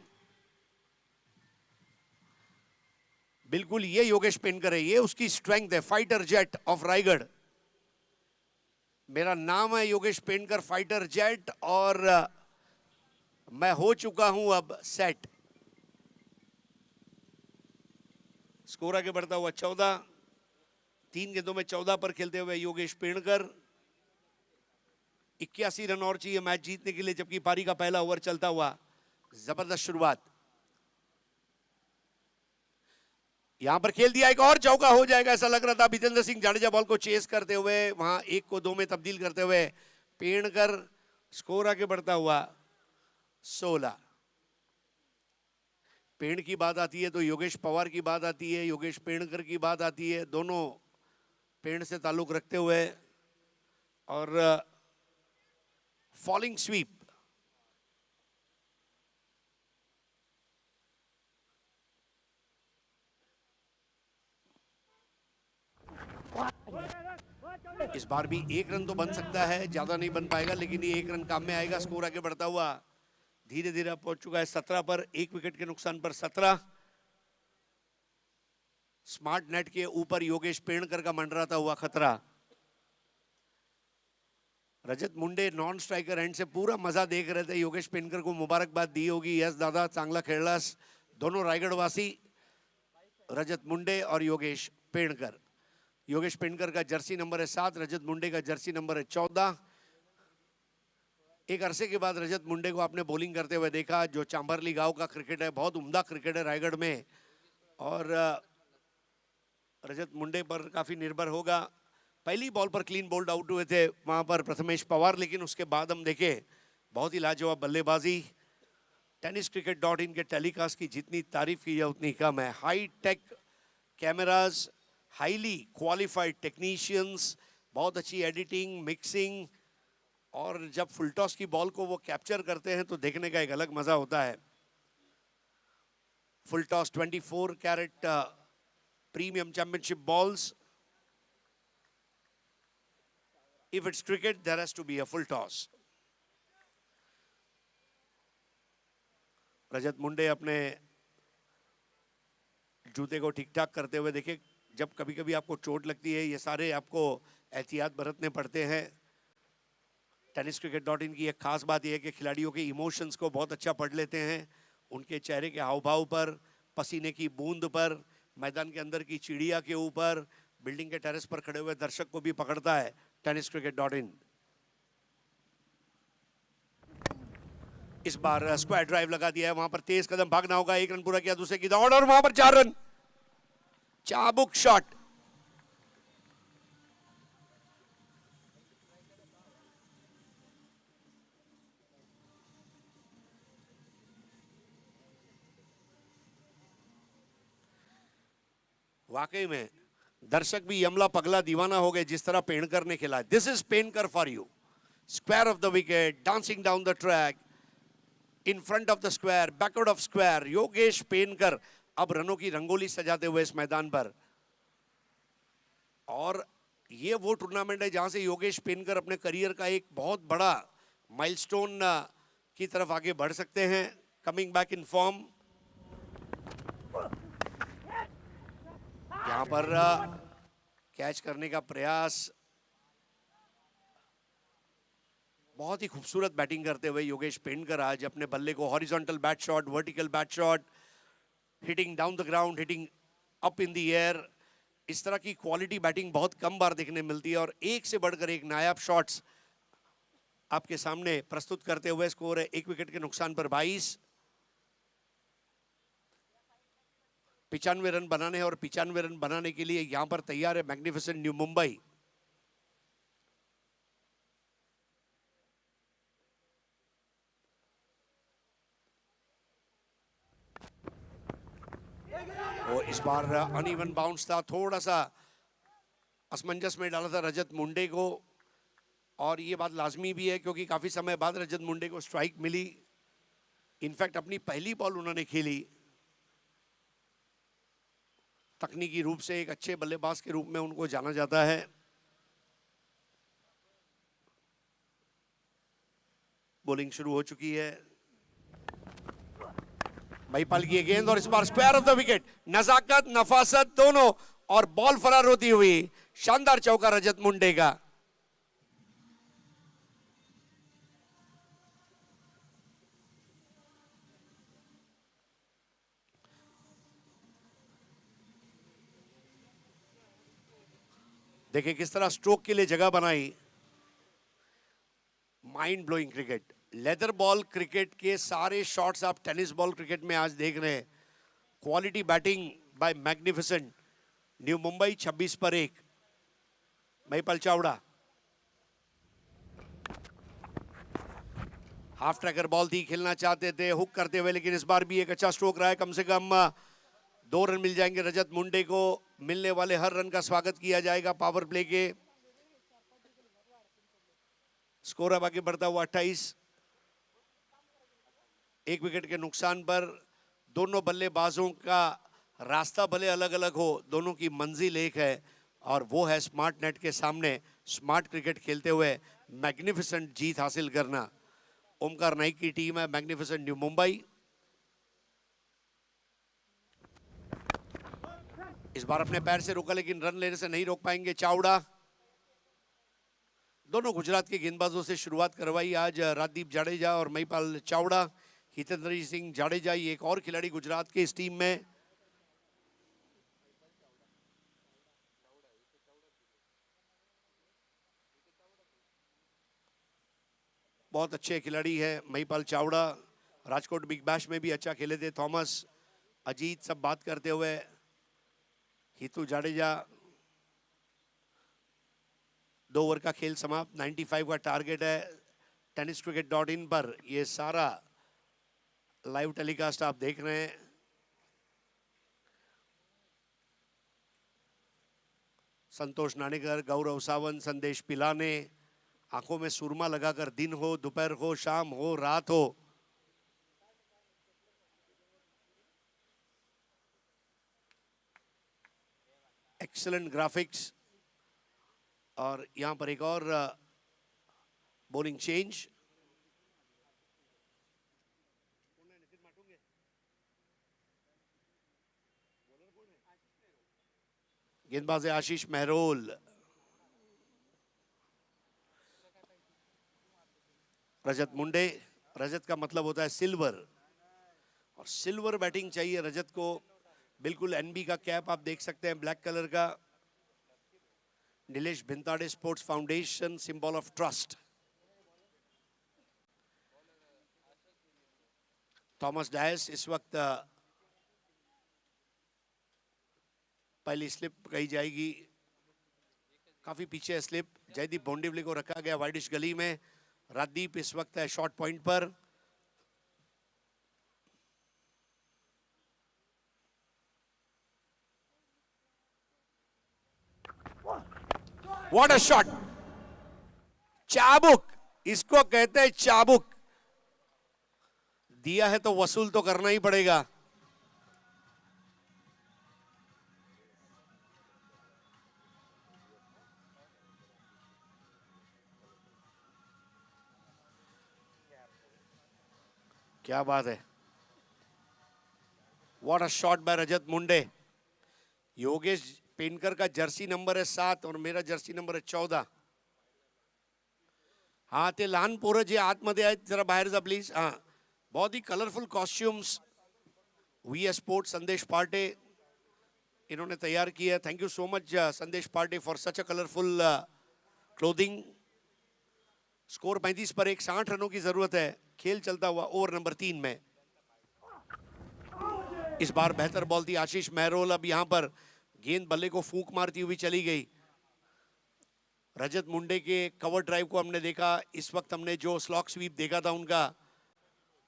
बिल्कुल ये योगेश पेड़कर है, ये उसकी स्ट्रेंथ है। Fighter jet of Raigarh. मेरा नाम है योगेश पेड़कर फाइटर जेट और मैं हो चुका हूं अब सेट। स्कोर आगे बढ़ता हुआ 14, 3 गेंदों में 14 पर खेलते हुए योगेश पेड़कर। 81 रन और चाहिए मैच जीतने के लिए, जबकि पारी का पहला ओवर चलता हुआ। जबरदस्त शुरुआत, यहां पर खेल दिया, एक और चौका हो जाएगा ऐसा लग रहा था। विजेंद्र सिंह जाडेजा बॉल को चेस करते हुए वहां 1 को 2 में तब्दील करते हुए पेड़कर। स्कोर आगे बढ़ता हुआ 16। पेड़ की बात आती है तो योगेश पवार की बात आती है, योगेश पेड़कर की बात आती है। दोनों पेड़ से ताल्लुक रखते हुए और फॉलिंग स्वीप। इस बार भी 1 रन तो बन सकता है, ज्यादा नहीं बन पाएगा लेकिन ये 1 रन काम में आएगा। स्कोर आगे बढ़ता हुआ धीरे धीरे पहुंच चुका है 17 पर, 1 विकेट के नुकसान पर 17। स्मार्ट नेट के ऊपर योगेश पेड़कर का मंडराता हुआ खतरा। रजत मुंडे नॉन स्ट्राइकर एंड से पूरा मजा देख रहे थे। योगेश पेड़कर को मुबारकबाद दी होगी, यस दादा चांगला खेळलास। दोनों रायगढ़वासी रजत मुंडे और योगेश पेड़कर। योगेश पेड़कर का जर्सी नंबर है 7, रजत मुंडे का जर्सी नंबर है 14। एक अरसे के बाद रजत मुंडे को आपने बॉलिंग करते हुए देखा, जो चांबरली गांव का क्रिकेट है, बहुत उम्दा क्रिकेट है रायगढ़ में, और रजत मुंडे पर काफी निर्भर होगा। पहली बॉल पर क्लीन बोल्ड आउट हुए थे वहां पर प्रथमेश पवार, लेकिन उसके बाद हम देखे बहुत ही लाजवाब बल्लेबाजी। tenniscricket.in के टेलीकास्ट की जितनी तारीफ की जाए उतनी कम है। High tech cameras, highly qualified technicians, बहुत अच्छी एडिटिंग, मिक्सिंग, और जब फुल टॉस की बॉल को वो कैप्चर करते हैं तो देखने का एक अलग मजा होता है। Full toss 24 carat premium championship balls. If it's cricket, there has to be a full toss. रजत मुंडे अपने जूते को ठीक ठाक करते हुए देखे। जब कभी कभी आपको चोट लगती है, ये सारे आपको एहतियात बरतने पड़ते हैं। tenniscricket.in की एक खास बात यह है कि खिलाड़ियों के इमोशंस को बहुत अच्छा पढ़ लेते हैं। उनके चेहरे के हाव भाव पर, पसीने की बूंद पर, मैदान के अंदर की चिड़िया के ऊपर, बिल्डिंग के टेरेस पर खड़े हुए दर्शक को भी पकड़ता है tenniscricket.in। इस बार स्क्वायर ड्राइव लगा दिया है, वहां पर तेज कदम भागना होगा। 1 रन पूरा किया, दूसरे की दौड़, और वहां पर 4 रन। चाबुक शॉट। वाकई में दर्शक भी यमला पगला दीवाना हो गए जिस तरह पेड़कर ने खेला। This is Pedkar for you. Square of the wicket, dancing down the track, in front of the square, backward of square. Yogesh Pedkar अब रनों की रंगोली सजाते हुए इस मैदान पर। और ये वो टूर्नामेंट है जहां से योगेश पेड़कर अपने करियर का एक बहुत बड़ा माइलस्टोन की तरफ आगे बढ़ सकते हैं। Coming back in form. यहां पर कैच करने का प्रयास, बहुत ही खूबसूरत बैटिंग करते हुए योगेश पेड़कर आज अपने बल्ले को horizontal bat shot, vertical bat shot, hitting down the ground, hitting up in the air, इस तरह की क्वालिटी बैटिंग बहुत कम बार देखने मिलती है। और एक से बढ़कर एक नायाब शॉट्स आपके सामने प्रस्तुत करते हुए। स्कोर है 1 विकेट के नुकसान पर 22। 95 रन बनाने हैं और 95 रन बनाने के लिए यहां पर तैयार है मैग्निफिसेंट न्यू मुंबई। और इस बार अनइवन बाउंस था, थोड़ा सा असमंजस में डाला था रजत मुंडे को, और ये बात लाजमी भी है क्योंकि काफी समय बाद रजत मुंडे को स्ट्राइक मिली। इनफैक्ट अपनी पहली बॉल उन्होंने खेली। तकनीकी रूप से एक अच्छे बल्लेबाज के रूप में उनको जाना जाता है। बॉलिंग शुरू हो चुकी है। महिपाल की गेंद और इस bar square of the wicket. नजाकत नफासत दोनों, और बॉल फरार होती हुई शानदार चौका रजत मुंडे का। देखिए किस तरह स्ट्रोक के लिए जगह बनाई। Mind blowing cricket, leather ball cricket के सारे शॉट्स आप टेनिस बॉल क्रिकेट में आज देख रहे हैं। Quality batting bye magnificent. New Mumbai 26 पर 1। Mahipal Chavda half tracker ball थी, खेलना चाहते थे हुक करते हुए, लेकिन इस बार भी एक अच्छा स्ट्रोक रहा है। कम से कम 2 रन मिल जाएंगे रजत मुंडे को। मिलने वाले हर रन का स्वागत किया जाएगा पावर प्ले के। स्कोर अब आगे बढ़ता हुआ 28। 1 विकेट के नुकसान पर दोनों बल्लेबाजों का रास्ता भले अलग अलग हो, दोनों की मंजिल एक है, और वो है स्मार्ट नेट के सामने स्मार्ट क्रिकेट खेलते हुए मैग्निफिसेंट जीत हासिल करना। ओमकार नाइक की टीम है मैग्निफिसेंट न्यू मुंबई। इस बार अपने पैर से रोका, लेकिन रन लेने से नहीं रोक पाएंगे चावड़ा। दोनों गुजरात के गेंदबाजों से शुरुआत करवाई आज राजदीप जाडेजा और महिपाल चावड़ा। हितेंद्र सिंह जाडेजा ये एक और खिलाड़ी गुजरात के इस टीम में। बहुत अच्छे खिलाड़ी है महिपाल चावड़ा। राजकोट बिग बैश में भी अच्छा खेले थे। थॉमस, अजीत सब बात करते हुए हितू जाडेजा। 2 ओवर का खेल समाप्त। 95 का टारगेट है। tenniscricket.in पर ये सारा लाइव टेलीकास्ट आप देख रहे हैं। संतोष नानेकर, गौरव सावंत, संदेश पिलाने, आंखों में सुरमा लगाकर दिन हो, दोपहर हो, शाम हो, रात हो, एक्सीलेंट ग्राफिक्स। और यहां पर एक और बॉलिंग चेंज। गेंदबाज है आशीष मेहरोल। रजत मुंडे, रजत का मतलब होता है सिल्वर, और सिल्वर बैटिंग चाहिए रजत को। बिल्कुल एनबी का कैप आप देख सकते हैं, ब्लैक कलर का। Nilesh Bhintade sports foundation, symbol of trust. Thomas Dias इस वक्त पहली स्लिप कही जाएगी, काफी पीछे है स्लिप। जयदीप बोंडिवली को रखा गया वाइडिश गली में। राजदीप इस वक्त है शॉर्ट पॉइंट पर। What a shot! चाबुक, इसको कहते हैं चाबुक। दिया है तो वसूल तो करना ही पड़ेगा। क्या बात है! व्हाट अ शॉट बाय रजत मुंडे। योगेश पेनकर का जर्सी नंबर है 7 और मेरा जर्सी नंबर है 14। हाँ, ते लहान पोरं जे आतमध्ये आहेत जरा बाहेर जा प्लीज। हाँ, बहुत ही कलरफुल कॉस्ट्यूम्स वी स्पोर्ट्स संदेश पार्टे इन्होंने तैयार किया है। थैंक यू सो मच संदेश Partey for such a colourful clothing. Score 35 पर 1, 60 रनों की जरूरत है। खेल चलता हुआ ओवर नंबर 3 में। इस बार बेहतर बॉल थी आशीष मेहरोल। अब यहां पर गेंद बल्ले को फूंक मारती हुई चली गई। रजत मुंडे के कवर ड्राइव को हमने देखा। इस वक्त हमने जो स्लॉक स्वीप देखा था उनका।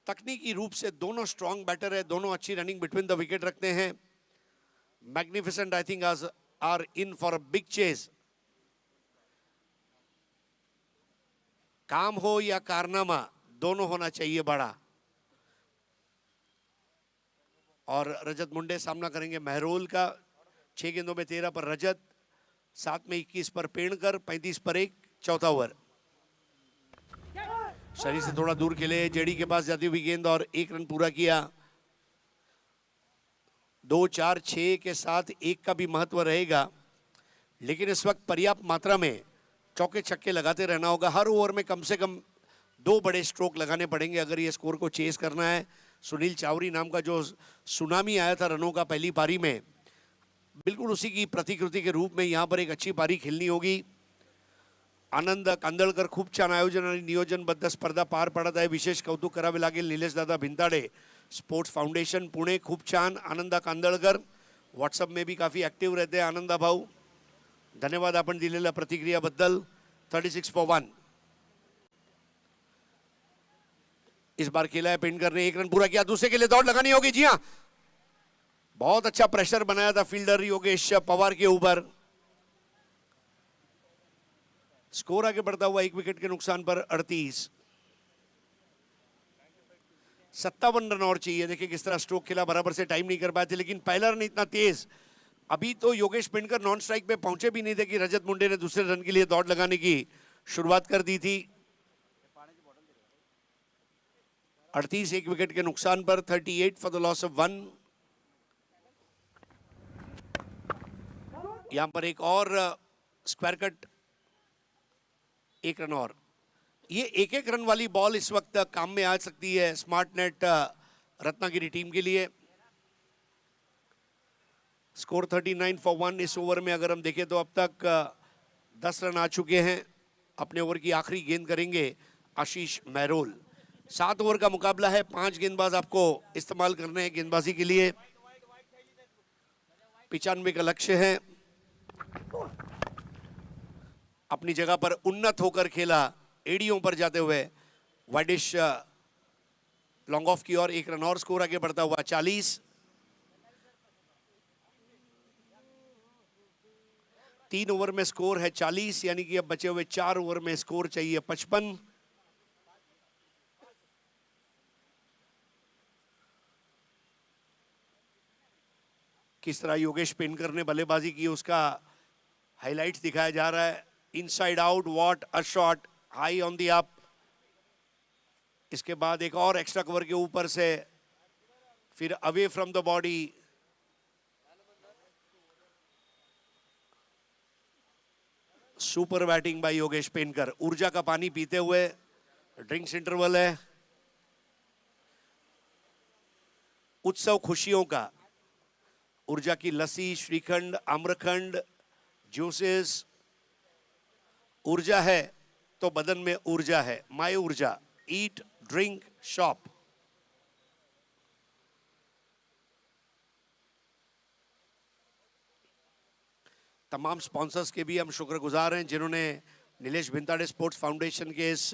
तकनीकी रूप से दोनों स्ट्रॉन्ग बैटर है, दोनों अच्छी रनिंग बिटवीन द विकेट रखते हैं। Magnificent, I think, are in for a big chase. काम हो या कारनामा, दोनों होना चाहिए बड़ा. और रजत मुंडे सामना करेंगे महरोल का. 6 गेंदों में 13 पर रजत, 7 में 21 पर पेड़कर, 35 पर 1, चौथा ओवर. शरीर से थोड़ा दूर खेले, जेडी के पास जाती हुई गेंद और 1 रन पूरा किया. 2, 4, 6 के साथ 1 का भी महत्व रहेगा, लेकिन इस वक्त पर्याप्त मात्रा में चौके छक्के लगाते रहना होगा. हर ओवर में कम से कम 2 बड़े स्ट्रोक लगाने पड़ेंगे अगर ये स्कोर को चेस करना है. सुनील चावरी नाम का जो सुनामी आया था रनों का पहली पारी में, बिल्कुल उसी की प्रतिकृति के रूप में यहाँ पर एक अच्छी पारी खेलनी होगी. आनंद कांदळकर खूप छान आयोजन आणि नियोजनबद्ध स्पर्धा पार पडत आहे. विशेष कौतुक करावे लागेल निलेश दादा भिंताडे, स्पोर्ट्स फाउंडेशन पुणे. खूप छान आनंदा कांदळकर, व्हॉट्सअप में भी काफ़ी एक्टिव रहते हैं आनंदा भाऊ. धन्यवाद आपण दिलेल्या प्रतिक्रियाबद्दल. 36 for 1. इस बार खेला है पेंडकर ने, 1 रन पूरा किया. दूसरे के लिए दौड़ लगानी होगी. जी हाँ, बहुत अच्छा प्रेशर बनाया था फील्डर योगेश पवार के ऊपर. स्कोर आगे बढ़ता हुआ 1 विकेट के नुकसान पर 38. 57 रन और चाहिए. देखिए किस तरह स्ट्रोक खेला, बराबर से टाइम नहीं कर पाए थे, लेकिन पहला रन इतना तेज. अभी तो योगेश पेंडकर नॉन स्ट्राइक पे पहुंचे भी नहीं थे कि रजत मुंडे ने दूसरे रन के लिए दौड़ लगाने की शुरुआत कर दी थी. 38 1 विकेट के नुकसान पर. 38 फॉर द लॉस ऑफ 1. यहां पर एक और स्क्वायर कट, 1 रन और. ये 1-1 रन वाली बॉल इस वक्त काम में आ सकती है स्मार्ट नेट रत्नागिरी टीम के लिए. Score 39 for 1. इस ओवर में अगर हम देखें तो अब तक 10 रन आ चुके हैं. अपने ओवर की आखिरी गेंद करेंगे आशीष महरोल. 7 ओवर का मुकाबला है. 5 गेंदबाज आपको इस्तेमाल करने हैं गेंदबाजी के लिए. 95 का लक्ष्य है. अपनी जगह पर उन्नत होकर खेला, एडियों पर जाते हुए. वाइडिश लॉन्ग ऑफ की ओर. 1 रन और. स्कोर आगे बढ़ता हुआ 40. 3 ओवर में स्कोर है 40, यानी कि अब बचे हुए 4 ओवर में स्कोर चाहिए 55. किस तरह योगेश पेंडकर ने बल्लेबाजी की उसका हाइलाइट्स दिखाया जा रहा है. Inside out, what a shot, high on the up. इसके बाद एक और एक्स्ट्रा कवर के ऊपर से, फिर away from the body. Super batting bye Yogesh Pendkar. ऊर्जा का पानी पीते हुए. ड्रिंक्स इंटरवल है. उत्सव खुशियों का. ऊर्जा की लस्सी, श्रीखंड, आम्रखंड, जूसेस. ऊर्जा है तो बदन में ऊर्जा है. माय ऊर्जा, ईट ड्रिंक शॉप. तमाम स्पॉन्सर्स के भी हम शुक्रगुजार हैं जिन्होंने नीलेश भिंताड़े स्पोर्ट्स फाउंडेशन के इस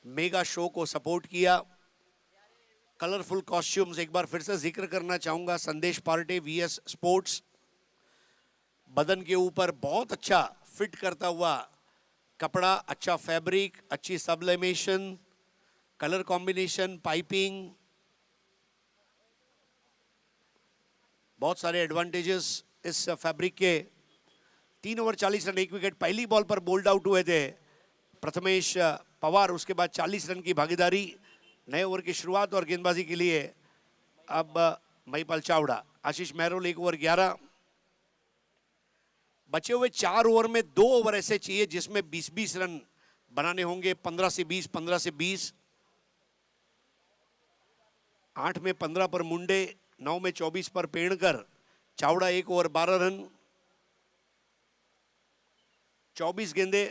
मेगा शो को सपोर्ट किया. कलरफुल कॉस्ट्यूम्स एक बार फिर से जिक्र करना चाहूंगा. संदेश पार्टे, वीएस स्पोर्ट्स. बदन के ऊपर बहुत अच्छा फिट करता हुआ कपड़ा, अच्छा फैब्रिक, अच्छी सब्लिमेशन, कलर कॉम्बिनेशन, पाइपिंग, बहुत सारे एडवांटेजेस इस फैब्रिक के. 3 ओवर 40 रन 1 विकेट. पहली बॉल पर बोल्ड आउट हुए थे प्रथमेश पवार. उसके बाद 40 रन की भागीदारी. नए ओवर की शुरुआत और गेंदबाजी के लिए अब महिपाल चावड़ा. आशीष महरोल 1 ओवर 11. बचे हुए 4 ओवर में 2 ओवर ऐसे चाहिए जिसमें 20-20 रन बनाने होंगे. 15 से 20, 15 से 20. 8 में 15 पर मुंडे, 9 में 24 पर पेड़कर. Chavda 1 over 12 run. 24 गेंदे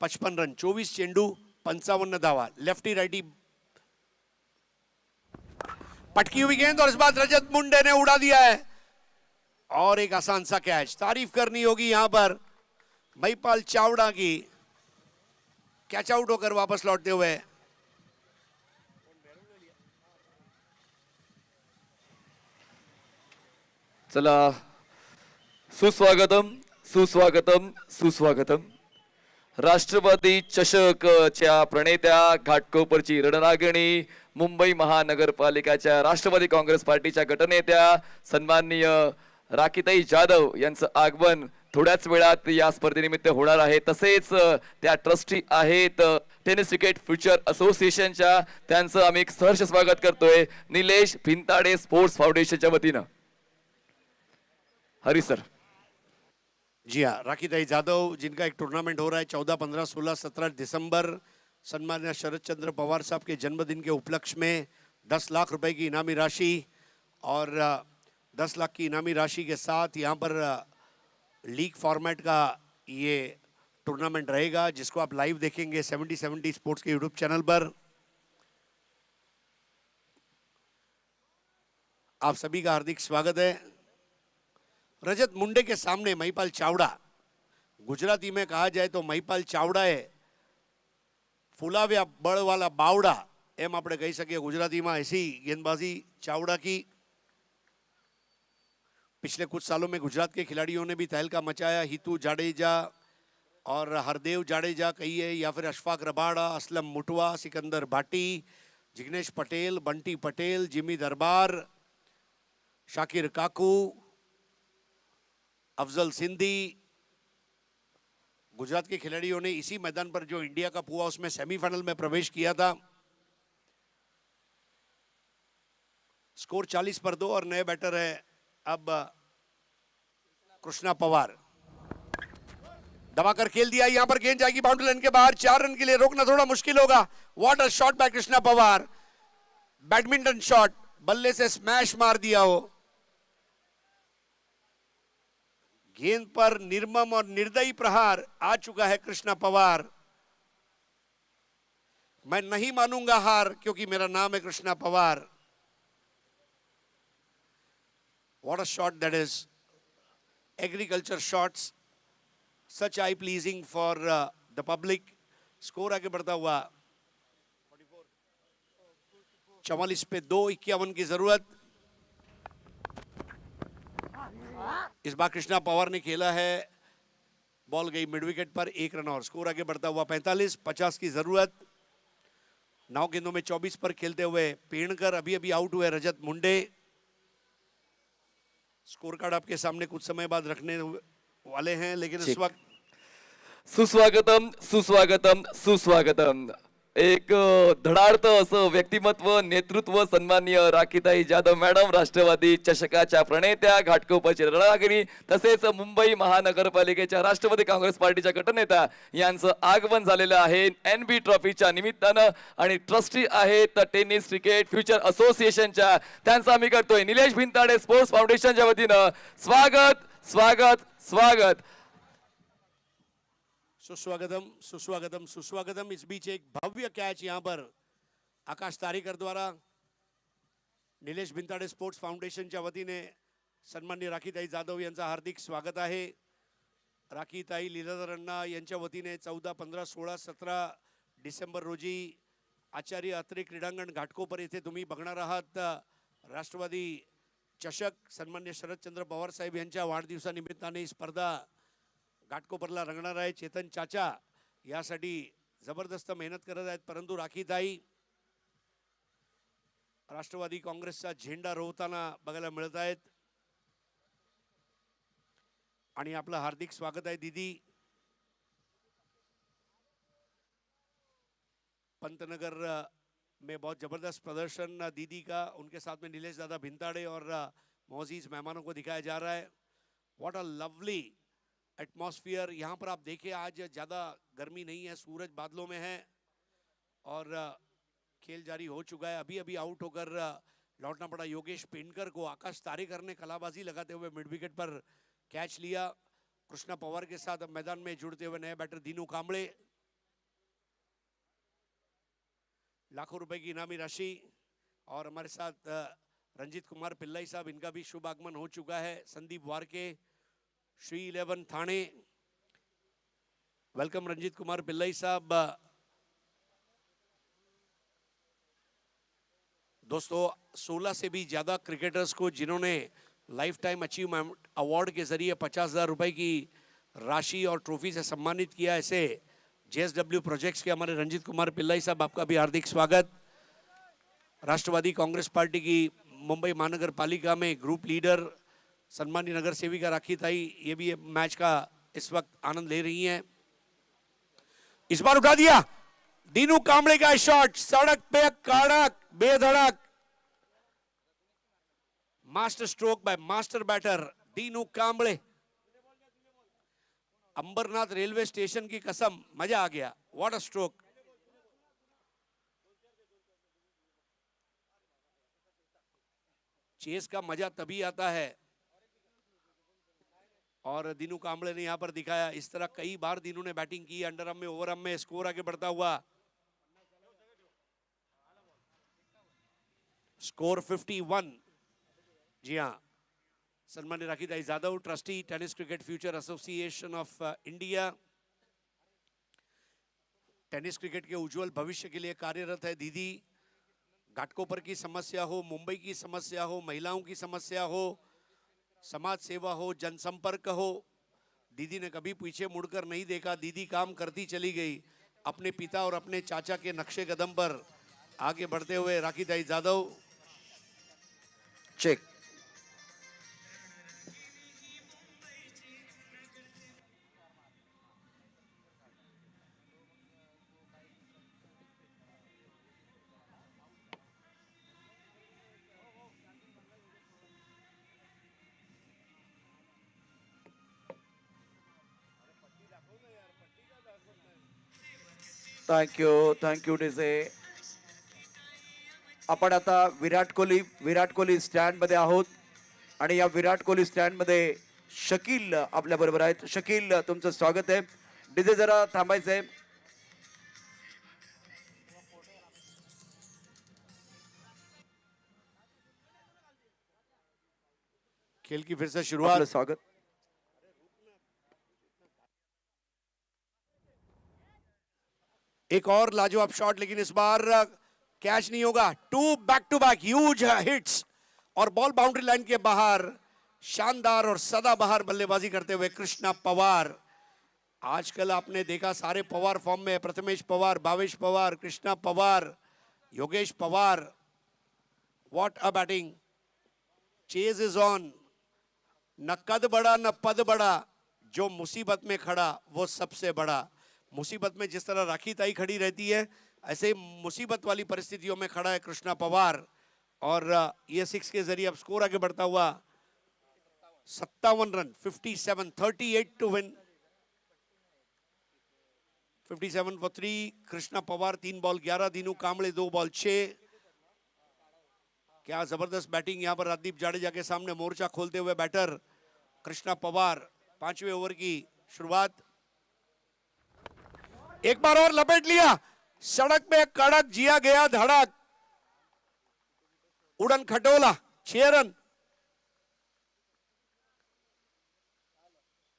55 रन. 24 चेंडू 55 धावा. लेफ्टी राइटी पटकी हुई गेंद और इस बार रजत मुंडे ने उड़ा दिया है और एक आसान सा कैच. तारीफ करनी होगी यहां पर महिपाल चावड़ा की. कैच आउट होकर वापस लौटते हुए. . 1 चला, सुस्वागतम सुस्वागतम सुस्वागतम. राष्ट्रवादी चषकच्या प्रणेत्या, घाटकोपरची रणरागिणी, मुंबई महानगरपालिकाच्या राष्ट्रवादी काँग्रेस पार्टीच्या गटनेत्या सन्माननीय राखीताई जाधव यांचं आगमन थोड्याच वेळात या स्पर्धेनिमित्त होणार आहे. तसेच त्या ट्रस्टी आहेत टेनिस क्रिकेट फ्युचर असोसिएशनच्या, त्यांचं आम्ही एक सहर्ष स्वागत करतोय निलेश भिंताडे स्पोर्ट्स फाउंडेशनच्या वतीनं. हरी सर. जी हाँ, राखीताई जाधव जिनका एक टूर्नामेंट हो रहा है 14, 15, 16, 17 दिसंबर, सम्माननीय शरद चंद्र पवार साहब के जन्मदिन के उपलक्ष्य में 10 लाख रुपए की इनामी राशि और 10 लाख की इनामी राशि के साथ यहाँ पर लीग फॉर्मेट का ये टूर्नामेंट रहेगा, जिसको आप लाइव देखेंगे 70-70 स्पोर्ट्स के यूट्यूब चैनल पर. आप सभी का हार्दिक स्वागत है. रजत मुंडे के सामने महिपाल चावड़ा, गुजराती में कहा जाए तो महिपाल चावड़ा है फुलाव्या बळ वाला बावड़ा, एम આપણે કહી શકીએ गुजराती में. ऐसी गेंदबाजी चावड़ा की. पिछले कुछ सालों में गुजरात के खिलाड़ियों ने भी तहलका मचाया. हितू जाडेजा और हरदेव जाडेजा कहिए, या फिर अशफाक रबाड़ा, असलम मुटवा, सिकंदर भाटी, जिग्नेश पटेल, बंटी पटेल, जिमी दरबार, शाकिर काकू, अफजल सिंधी. गुजरात के खिलाड़ियों ने इसी मैदान पर जो इंडिया कप हुआ उसमें सेमीफाइनल में प्रवेश किया था. स्कोर 40-2 और नए बैटर है अब कृष्णा पवार. दबाकर खेल दिया, यहां पर गेंद जाएगी बाउंड्री लाइन के बाहर. 4 रन के लिए रोकना थोड़ा मुश्किल होगा. What a shot bye Krishna Pawar. Badminton shot, बल्ले से स्मैश मार दिया हो. गेंद पर निर्मम और निर्दयी प्रहार आ चुका है कृष्णा पवार. मैं नहीं मानूंगा हार क्योंकि मेरा नाम है Krishna Pawar. What a shot that is. Agriculture shots, such eye pleasing for the public. Score आगे बढ़ता हुआ 44-2, 51 की जरूरत. इस बार कृष्णा पवार ने खेला है, बॉल गई मिड विकेट पर, 1 रन और. स्कोर आगे बढ़ता हुआ 45-50 की जरूरत. 9 गेंदों में 24 पर खेलते हुए पेणकर अभी अभी आउट हुए रजत मुंडे. स्कोर कार्ड आपके सामने कुछ समय बाद रखने वाले हैं, लेकिन इस वक्त सुस्वागतम सुस्वागतम सुस्वागतम. एक धडार्थ असं व्यक्तिमत्व, नेतृत्व सन्माननीय राखीताई जाधव मॅडम, राष्ट्रवादी चषकाच्या प्रणेत्या, घाटकोपरची रणरागिणी, तसेच मुंबई महानगरपालिकेच्या राष्ट्रवादी काँग्रेस पार्टीच्या गटनेत्या यांचं आगमन झालेलं आहे NB ट्रॉफीच्या निमित्तानं. आणि ट्रस्टी आहेत टेनिस क्रिकेट फ्युचर असोसिएशनच्या, त्यांचा आम्ही करतोय निलेश भिंताडे स्पोर्ट्स फाउंडेशनच्या वतीनं स्वागत स्वागत स्वागत. सुस्वागतम सुस्वागतम सुस्वागतम. इस बीच एक भव्य कैच यहां पर आकाश तारेकर द्वारा निलेश भिंताडे स्पोर्ट्स फाउंडेशनच्या वतीने सन्माननीय राखीताई जाधव यांचा हार्दिक स्वागत आहे. राखीताई लीलाधर अण्णा यांच्या वतीने 14, 15, 16, 17 डिसेंबर रोजी आचार्य अत्रे क्रीडांगण घाटकोपर येथे तुम्ही बघणार आहात राष्ट्रवादी चषक. सन्माननीय शरदचंद्र पवार साहेब यांच्या वाढदिवसानिमित्ताने ही स्पर्धा घाटकोपरला रंगणार आहे. चेतन चाचा यासाठी जबरदस्त मेहनत करत आहेत, परंतु राखीताई राष्ट्रवादी काँग्रेसचा झेंडा रोवताना बघायला मिळत आहेत. आणि आपलं हार्दिक स्वागत आहे दीदी. पंतनगर में बहुत जबरदस्त प्रदर्शन दीदी का, उनके साथ में नीलेश दादा भिंताड़े और मोजीज मेहमानों को दिखाया जा रहा है. What a lovely atmosphere. यहाँ पर आप देखिए आज ज़्यादा गर्मी नहीं है, सूरज बादलों में है और खेल जारी हो चुका है. अभी अभी आउट होकर लौटना पड़ा योगेश पेंडकर को. आकाश तारेकर ने कलाबाजी लगाते हुए मिड विकेट पर कैच लिया. कृष्णा पवार के साथ अब मैदान में जुड़ते हुए नए बैटर दीनू कांबळे. लाखों रुपए की इनामी राशि. और हमारे साथ रंजीत कुमार पिल्लाई साहब, इनका भी शुभ आगमन हो चुका है. संदीप वारके, श्री 11 थाने, वेलकम रंजीत कुमार पिल्लाई साहब. दोस्तों 16 से भी ज्यादा क्रिकेटर्स को जिन्होंने लाइफ टाइम अचीवमेंट अवार्ड के जरिए 50,000 रुपए की राशि और ट्रॉफी से सम्मानित किया। ऐसे JSW प्रोजेक्ट्स के हमारे रंजीत कुमार पिल्लाई साहब, आपका भी हार्दिक स्वागत। राष्ट्रवादी कांग्रेस पार्टी की मुंबई महानगर पालिका में ग्रुप लीडर सम्मानीय नगर सेविका राखी ताई, ये भी मैच का इस वक्त आनंद ले रही हैं। इस बार उठा दिया दीनू कांबळे का शॉट, सड़क पे कड़क बेधड़क master stroke by master batter Dinu Kamble. Ambernath railway station की कसम, मजा आ गया, व्हाट अ स्ट्रोक। चेस का मजा तभी आता है, और दीनू कांबळे ने यहां पर दिखाया। इस तरह कई बार दीनू ने बैटिंग की, अंडर आर्म में, ओवर आर्म में, स्कोर आगे बढ़ता हुआ। स्कोर 51। जी हाँ, सम्मानित राखी Tai Jadhav, trustee tennis cricket future association of India, tennis cricket के उज्जवल भविष्य के लिए कार्यरत है दीदी। घाटकोपर की समस्या हो, मुंबई की समस्या हो, महिलाओं की समस्या हो, समाज सेवा हो, जनसंपर्क हो, दीदी ने कभी पीछे मुड़कर नहीं देखा। दीदी काम करती चली गई, अपने पिता और अपने चाचा के नक्शे कदम पर आगे बढ़ते हुए। Rakhi Tai Jadhav check. Thank you DJ. आपण आता विराट कोहली स्टँड मध्ये आहोत आणि या विराट कोहली स्टँड मध्ये शकील आपल्या बरोबर आहेत। शकील, तुमचं स्वागत आहे। डीजे जरा थांबायचंय। खेल की फिर से आपलं शुरुआत। स्वागत। एक और लाजवाब शॉट, लेकिन इस बार कैच नहीं होगा। Back to back huge hits और बॉल बाउंड्री लाइन के बाहर। शानदार और सदाबहार बल्लेबाजी करते हुए कृष्णा पवार। आजकल आपने देखा सारे पवार फॉर्म में, Prathamesh Pawar, Bhavesh Pawar, Krishna Pawar, Yogesh Pawar. What a batting, chase is on. न कद बड़ा न पद बड़ा, जो मुसीबत में खड़ा वो सबसे बड़ा। मुसीबत में जिस तरह राखी ताई खड़ी रहती है, ऐसे मुसीबत वाली परिस्थितियों में खड़ा है कृष्णा पवार। और ये 6 के जरिए अब स्कोर आगे बढ़ता हुआ। 57 run, 57, 38 to win. 57 for 3। Krishna Pawar 3 ball 11, Dinu Kamble 2 ball 6। क्या जबरदस्त बैटिंग यहां पर राजदीप जाडेजा के सामने मोर्चा खोलते हुए बैटर कृष्णा पवार। 5वें ओवर की शुरुआत। एक बार और लपेट लिया, सड़क पे कड़क, जिया गया धड़क, उड़न खटोला, 6 रन।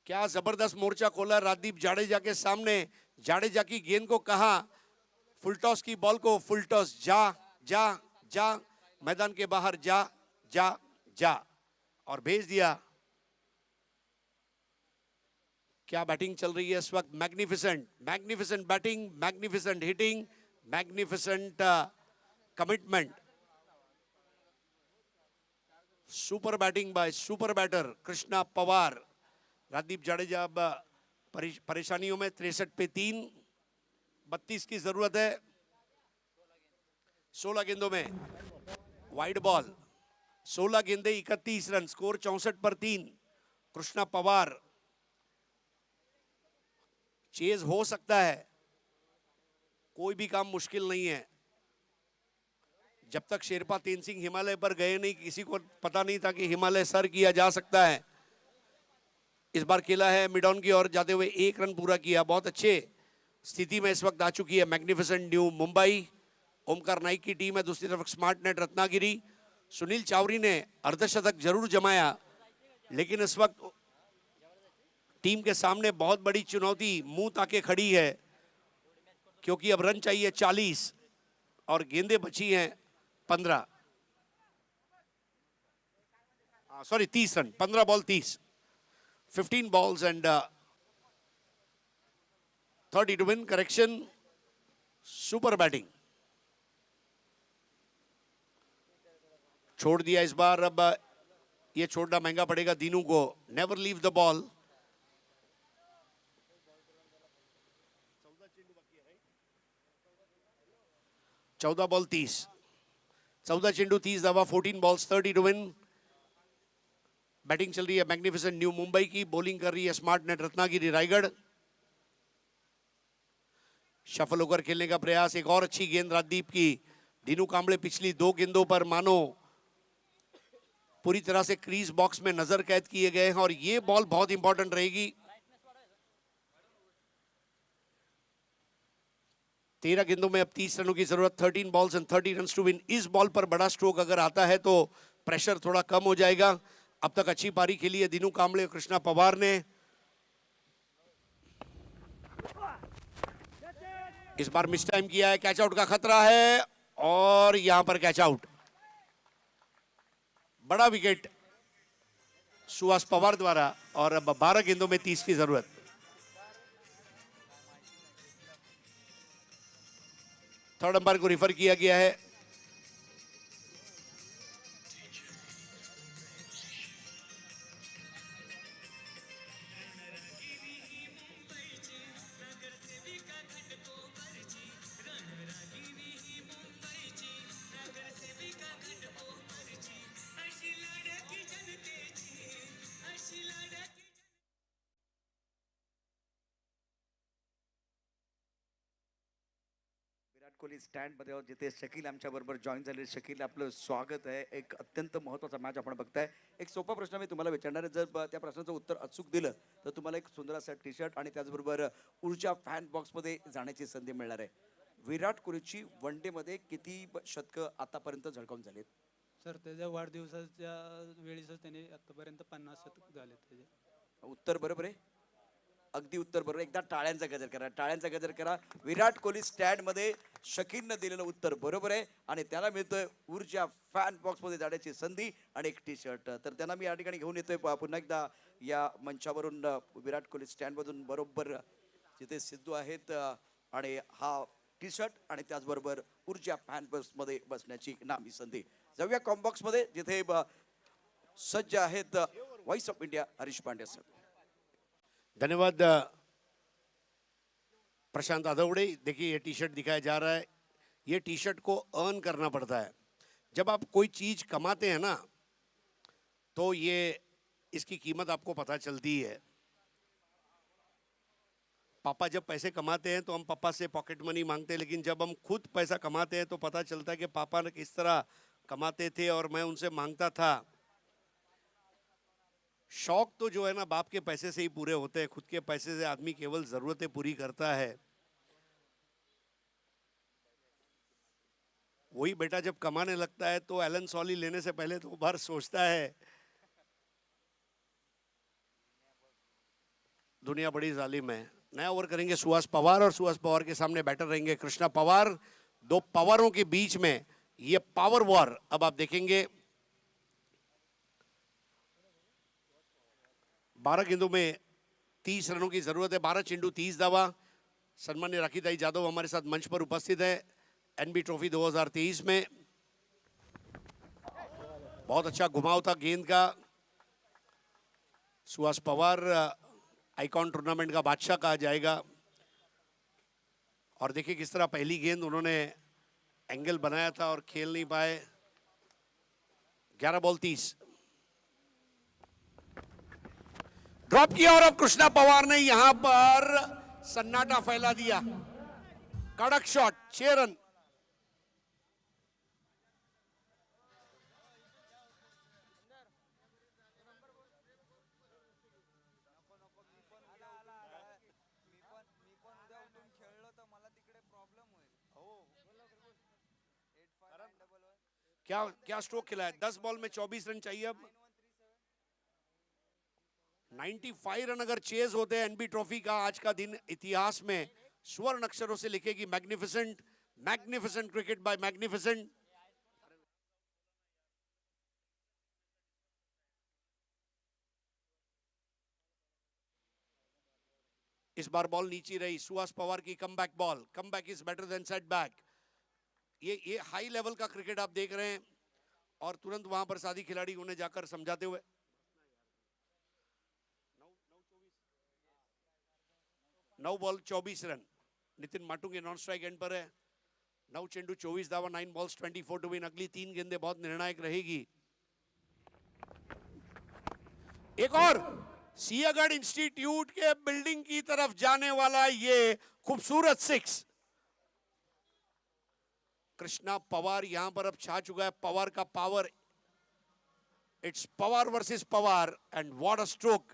क्या जबरदस्त मोर्चा खोला राजदीप जाडेजा के सामने। जाडेजा की गेंद को कहा, फुलटॉस की बॉल को, फुलटॉस, जा जा जा, मैदान के बाहर जा जा जा, और भेज दिया। क्या बैटिंग चल रही है इस वक्त, magnificent, magnificent batting, magnificent hitting, magnificent commitment. Super batting by super batter Krishna Pawar. Rajdeep Jadeja अब परेशानियों में। 63 पे 3, 32 की जरूरत है। 16 गेंदों में वाइड बॉल, 16 गेंदे 31 रन, स्कोर 64 पर 3। कृष्णा पवार। चेज हो सकता है, कोई भी काम मुश्किल नहीं है। जब तक शेरपा तेनसिंह हिमालय पर गए नहीं, किसी को पता नहीं था कि हिमालय सर किया जा सकता है। इस बार खेला है मिड ऑन की ओर जाते हुए, 1 रन पूरा किया। बहुत अच्छे स्थिति में इस वक्त आ चुकी है मैग्निफिसेंट न्यू मुंबई। ओमकार नाइक की टीम है, दूसरी तरफ स्मार्ट नेट रत्नागिरी। सुनील चावरी ने अर्धशतक जरूर जमाया, लेकिन इस वक्त टीम के सामने बहुत बड़ी चुनौती मुंह ताके खड़ी है, क्योंकि अब रन चाहिए 40 और गेंदें बची हैं 15। Sorry 30 run, 15 ball 30, 15 balls and 30 to win. Correction, super batting छोड़ दिया इस बार. अब ये छोड़ना महंगा पड़ेगा दीनू को. Never leave the ball. 14 ball 30, 14 चेंडू 30 धावा, 14 balls 30 टू विन. बैटिंग चल रही है मैग्निफिसेंट न्यू मुंबई की. बॉलिंग कर रही है smart net Ratnagiri Raigarh. Shuffle होकर खेलने का प्रयास. एक और अच्छी गेंद राजदीप की. दीनू कांबळे पिछली 2 गेंदों पर मानो पूरी तरह से क्रीज बॉक्स में नजर कैद किए गए हैं और ये बॉल बहुत इंपॉर्टेंट रहेगी. 13 गेंदों में अब 30 रनों की जरूरत. 13 balls and 30 runs to win. इस बॉल पर बड़ा स्ट्रोक अगर आता है तो प्रेशर थोड़ा कम हो जाएगा. अब तक अच्छी पारी खेली है दीनू कांबळे और कृष्णा पवार ने. इस बार मिस टाइम किया है. कैच आउट का खतरा है और यहां पर कैच आउट. बड़ा विकेट सुहास पवार द्वारा और अब 12 गेंदों में 30 की जरूरत. थर्ड अंपायर को रिफर किया गया है. विराट कोहली स्टँड मध्ये आहोत जिथे शकील आमच्या बरोबर जॉईन झाले. शकील आपलं स्वागत आहे. एक अत्यंत महत्त्वाचा मॅच आपण बघताय. एक सोपा प्रश्न मी तुम्हाला विचारणार आहे. जर त्या प्रश्नाचं उत्तर अचूक दिलं तर तुम्हाला एक सुंदर असा टी शर्ट आणि त्याचबरोबर ऊर्जा फॅन बॉक्समध्ये जाण्याची संधी मिळणार आहे. विराट कोहलीची वन डे मध्ये किती शतकं आतापर्यंत झळकावून झालीत? सर त्याच्या वाढदिवसाच्या वेळेस त्याने आतापर्यंत 50 शतक झाले त्याचे. उत्तर बरोबर आहे. अगदी उत्तर बरोबर. एकदा टाळ्यांचा गजर करा. टाळ्यांचा गजर करा. विराट कोहली स्टँड मध्ये शकीलनं दिलेलं उत्तर बरोबर आहे आणि त्याला मिळतोय ऊर्जा फॅन बॉक्स मध्ये जाण्याची संधी आणि एक टी शर्ट. तर त्यांना मी या ठिकाणी घेऊन येतोय पुन्हा एकदा या मंचावरून. विराट कोहली स्टँड मधून बरोबर जिथे सिद्धू आहेत आणि हा टी शर्ट आणि त्याचबरोबर ऊर्जा फॅन बॉक्स मध्ये बसण्याची नामी संधी. जाऊया कॉम्बॉक्स मध्ये जिथे सज्ज आहेत voice of India Harish Pandya sir. धन्यवाद प्रशांत आदवड़े. देखिए ये टी शर्ट दिखाया जा रहा है. ये टी शर्ट को अर्न करना पड़ता है. जब आप कोई चीज कमाते हैं ना तो ये इसकी कीमत आपको पता चलती है. पापा जब पैसे कमाते हैं तो हम पापा से पॉकेट मनी मांगते हैं, लेकिन जब हम खुद पैसा कमाते हैं तो पता चलता है कि पापा ने किस तरह कमाते थे और मैं उनसे मांगता था. शौक तो जो है ना बाप के पैसे से ही पूरे होते हैं. खुद के पैसे से आदमी केवल जरूरतें पूरी करता है. वही बेटा जब कमाने लगता है तो एलन सॉली लेने से पहले तो बार सोचता है. दुनिया बड़ी जालिम है. नया ओवर करेंगे सुहास पवार और सुहास पवार के सामने बैटर रहेंगे कृष्णा पवार. 2 पावरों के बीच में ये पावर वॉर अब आप देखेंगे. 12 गेंदों में 30 रनों की जरूरत है. 12 चेंडू 30 धावा. सन्मान्य राखीताई जाधव हमारे साथ मंच पर उपस्थित है एनबी ट्रॉफी 2023 में. बहुत अच्छा घुमाव था गेंद का. सुहास पवार आइकॉन टूर्नामेंट का बादशाह कहा जाएगा. और देखिए किस तरह पहली गेंद उन्होंने एंगल बनाया था और खेल नहीं पाए. 11 बॉल 30 ड्रॉप किया और अब कृष्णा पवार ने यहां पर सन्नाटा फैला दिया. कड़क शॉट. 6 रन. क्या क्या स्ट्रोक खिला है. 10 बॉल में 24 रन चाहिए. अब 95 रन अगर चेज होते हैं एनबी ट्रॉफी का आज का दिन इतिहास में स्वर्ण अक्षरों से लिखेगी. Magnificent magnificent cricket by magnificent. इस बार बॉल नीचे रही, सुहास पवार की comeback ball, comeback is better than setback. ये हाई लेवल का क्रिकेट आप देख रहे हैं और तुरंत वहां पर साथी खिलाड़ी उन्हें जाकर समझाते हुए 9 ball 24 run. Nitin Matunge non strike end पर है। 9 चेंडू 24 धावा, 9 बॉल्स 24 टू विन। अगली 3 गेंदें बहुत निर्णायक रहेगी। एक और सियागढ़ इंस्टीट्यूट के बिल्डिंग की तरफ जाने वाला ये खूबसूरत 6। कृष्णा पवार यहां पर अब छा चुका है। पवार का power, it's Pawar versus Pawar and what a stroke.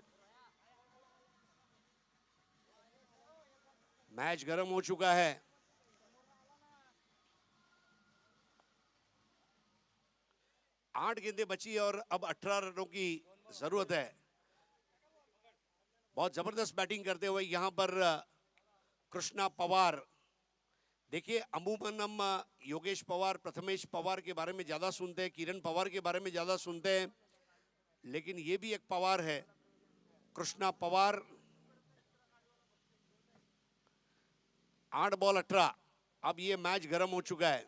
Match गर्म हो चुका है। आठ गेंदें बची है और अब 18 रनों की जरूरत है। बहुत जबरदस्त बैटिंग करते हुए यहां पर कृष्णा पवार। देखिए अमूमन हम योगेश पवार, प्रथमेश पवार के बारे में ज्यादा सुनते हैं, किरण पवार के बारे में ज्यादा सुनते हैं, लेकिन ये भी एक पवार है, कृष्णा पवार। 8 बॉल 18। अब ये मैच गर्म हो चुका है।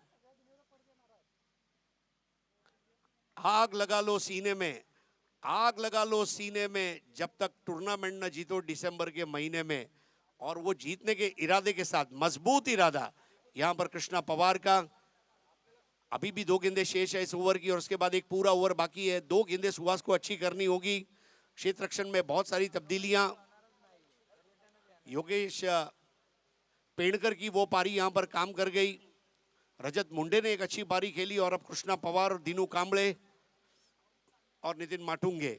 आग लगा लो सीने में, आग लगा लो सीने में, जब तक टूर्नामेंट न जीतो दिसंबर के महीने में। और वो जीतने के इरादे के साथ, मजबूत इरादा यहां पर कृष्णा पवार का। अभी भी 2 गेंदें शेष है इस ओवर की और उसके बाद एक पूरा ओवर बाकी है। 2 गेंदें सुहास को अच्छी करनी होगी। क्षेत्र रक्षण में बहुत सारी तब्दीलियां। योगेश पेड़कर की वो पारी यहां पर काम कर गई। रजत मुंडे ने एक अच्छी पारी खेली और अब कृष्णा पवार, दीनू कांबळे और नितिन माटुंगे।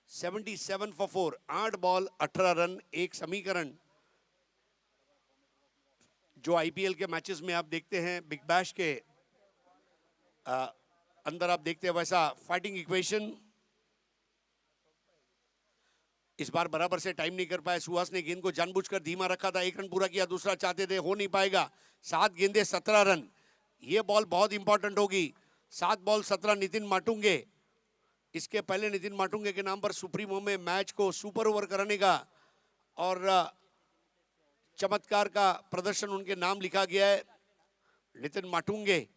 77 फॉर 4। 8 बॉल 18 रन, एक समीकरण जो आईपीएल के मैचेस में आप देखते हैं, बिग बैश के अंदर आप देखते हैं, वैसा फाइटिंग इक्वेशन। इस बार बराबर से टाइम नहीं कर पाए। सुहास ने गेंद को जानबूझकर धीमा रखा था, 1 रन पूरा किया, दूसरा चाहते थे, हो नहीं पाएगा। 7 गेंदें 17 रन। ये बॉल बहुत इंपॉर्टेंट होगी। 7 बॉल 17। नितिन माटुंगे, इसके पहले नितिन माटुंगे के नाम पर सुप्रीमो में मैच को सुपर ओवर कराने का और चमत्कार का प्रदर्शन उनके नाम लिखा गया है। नितिन माटुंगे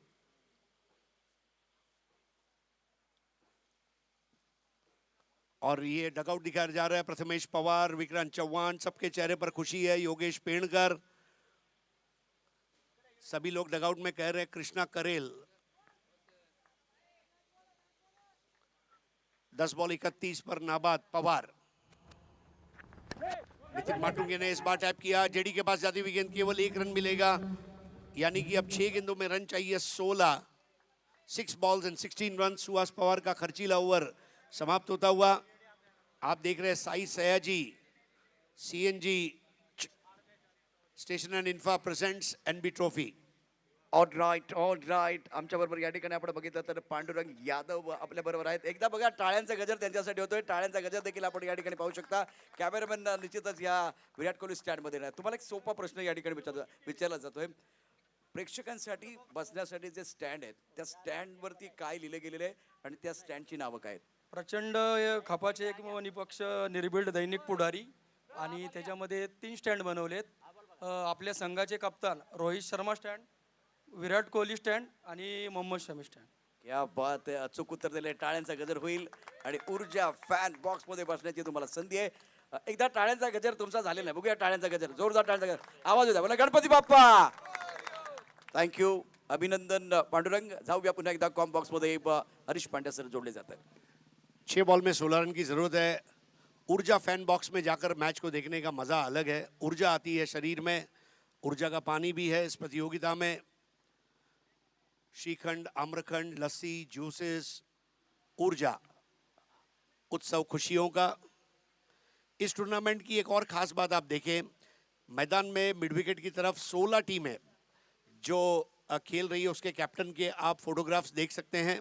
और ये डगआउट दिखाया जा रहा है। प्रथमेश पवार, विक्रांत चौहान, सबके चेहरे पर खुशी है। योगेश पेड़कर, सभी लोग डगआउट में कह रहे हैं कृष्णा करेल। 10 बॉल 31 पर नाबाद पवार। नितिन माटुंगे ने इस बार टैप किया। जेडी के पास जाती हुई गेंद, केवल 1 रन मिलेगा, यानी कि अब 6 गेंदों में रन चाहिए 16। 6 balls and 16 run. Suhas Pawar का खर्चीला ओवर समाप्त होता हुआ। आप देख रहे हैं Sai Sayaji, CNG station and infra presents NB trophy. All right आमच्या बरोबर या ठिकाणी आपण बघितलं तर पांडुरंग यादव आपल्या बरोबर आहेत. एकदा बघा टाळ्यांचा गजर त्यांच्यासाठी होतोय. टाळ्यांचा गजर देखील आपण या ठिकाणी पाहू शकता. कॅमेरामॅन निश्चितच या विराट कोहली स्टँड मध्ये नाही. तुम्हाला एक सोपा प्रश्न या ठिकाणी विचारला जातोय. प्रेक्षकांसाठी बसण्यासाठी जे स्टँड आहेत, त्या स्टँड वरती काय लिहिले गेलेले आहे आणि त्या स्टँडची नावं काय आहेत? प्रचंड खपाचे एक निपक्ष निर्भीड दैनिक पुढारी आणि त्याच्यामध्ये 3 स्टँड बनवलेत. आपल्या संघाचे कप्तान रोहित शर्मा स्टँड, विराट कोहली स्टँड आणि मोहम्मद शमी स्टँड. क्या बात आहे. अचूक उत्तर दिले. टाळ्यांचा गजर होईल आणि ऊर्जा फॅन बॉक्स मध्ये बसण्याची तुम्हाला संधी आहे. एकदा टाळ्यांचा गजर तुमचा झालेला आहे. बघूया टाळ्यांचा गजर, जोरदार टाळ्यांचा गजर, आवाज होता. बोला गणपती बाप्पा. थँक्यू, अभिनंदन पांडुरंग. जाऊया पुन्हा एकदा कॉम बॉक्स मध्ये. हरीश पांड्या सर जोड़े जाते हैं. 6 बॉल में 16 रन की जरूरत है. ऊर्जा फैन बॉक्स में जाकर मैच को देखने का मजा अलग है. ऊर्जा आती है शरीर में, ऊर्जा का पानी भी है इस प्रतियोगिता में. श्रीखंड, आम्रखंड, लस्सी, जूसेस, ऊर्जा, उत्सव खुशियों का. इस टूर्नामेंट की एक और खास बात आप देखें, मैदान में मिड विकेट की तरफ 16 टीमें जो खेल रही है, उसके कैप्टन के आप फोटोग्राफ्स देख सकते हैं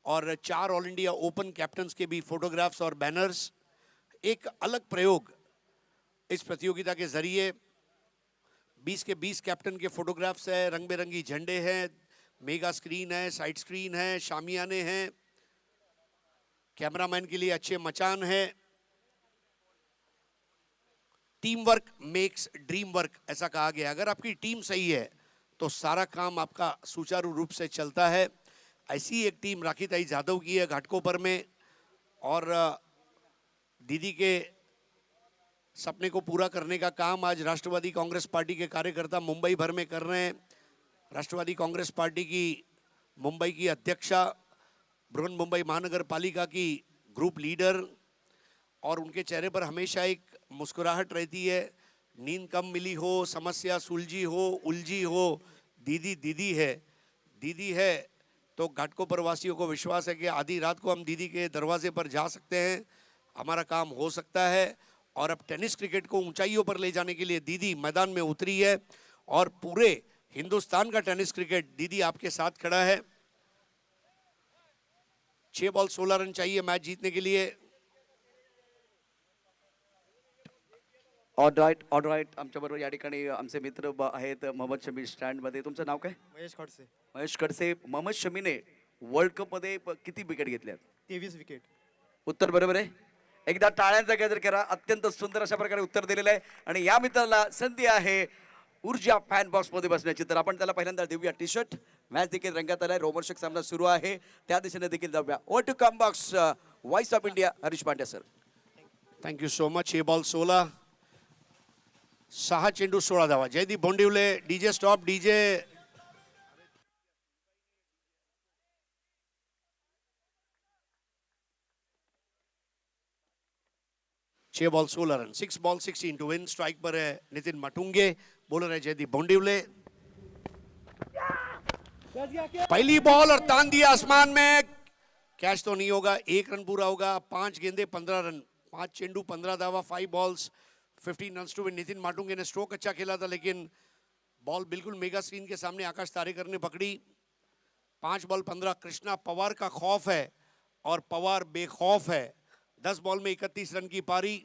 और 4 ऑल इंडिया ओपन कैप्टन्स के भी फोटोग्राफ्स और बैनर्स. एक अलग प्रयोग इस प्रतियोगिता के जरिए. 20 के 20 कैप्टन के फोटोग्राफ्स है, रंग बिरंगी झंडे हैं, मेगा स्क्रीन है, साइड स्क्रीन है, शामियाने हैं, कैमरामैन के लिए अच्छे मचान है. Team work makes dream work ऐसा कहा गया। अगर आपकी टीम सही है तो सारा काम आपका सुचारू रूप से चलता है। ऐसी एक टीम राखी ताई जाधव की है घाटकोपर में, और दीदी के सपने को पूरा करने का काम आज राष्ट्रवादी कांग्रेस पार्टी के कार्यकर्ता मुंबई भर में कर रहे हैं। राष्ट्रवादी कांग्रेस पार्टी की मुंबई की अध्यक्षा, बृहन मुंबई महानगर पालिका की ग्रुप लीडर, और उनके चेहरे पर हमेशा एक मुस्कुराहट रहती है। नींद कम मिली हो, समस्या सुलझी हो, उलझी हो, दीदी दीदी है। दीदी है तो घाटकोपर वासियों को विश्वास है कि आधी रात को हम दीदी के दरवाजे पर जा सकते हैं, हमारा काम हो सकता है। और अब टेनिस क्रिकेट को ऊंचाइयों पर ले जाने के लिए दीदी मैदान में उतरी है, और पूरे हिंदुस्तान का टेनिस क्रिकेट दीदी आपके साथ खड़ा है। 6 बॉल 16 रन चाहिए मैच जीतने के लिए। ऑलराईट ऑलराईट, आमच्याबरोबर या ठिकाणी आमचे मित्र आहेत मोहम्मद शमी स्टँडमध्ये. तुमचं नाव काय? महेश खडसे. महेश खडसे. मोहम्मद शमीने वर्ल्ड कपमध्ये किती विकेट घेतल्यात? 23 विकेट. उत्तर बरोबर आहे. एकदा टाळ्यांचा गजर करा. अत्यंत सुंदर अशा प्रकारे उत्तर दिलेलं आहे, आणि या मित्राला संधी आहे ऊर्जा फॅन बॉक्स मध्ये बसण्याची. तर आपण त्याला पहिल्यांदा देऊया टी शर्ट. मॅच देखील रंगात आलाय, रोमर्षक सामना सुरू आहे, त्या दिशेने देखील जाऊया. Over to come box, voice of India Harish Pandya sir. Thank you so much. 6 ball 16, 6 चेंडू 16 धावा. Jaydeep Bondivale, DJ stop DJ. 6 ball 16 run. 6 ball 16 to win. Strike पर है नितिन माटुंगे, बॉलर है जयदीप बोंडिवले. पहली बॉल और तान दिया आसमान में, कैच तो नहीं होगा. 1 रन पूरा होगा. 5 गेंदे 15 रन, 5 चेंडू 15 धावा. 5 balls 15 run to win. Nitin Matunge ने स्ट्रोक अच्छा खेला था, लेकिन बॉल बिल्कुल मेगा स्क्रीन के सामने आकाश तारेकर ने पकड़ी. 5 बॉल 15. कृष्णा पवार का खौफ है और पवार बेखौफ है. 10 बॉल में 31 रन की पारी,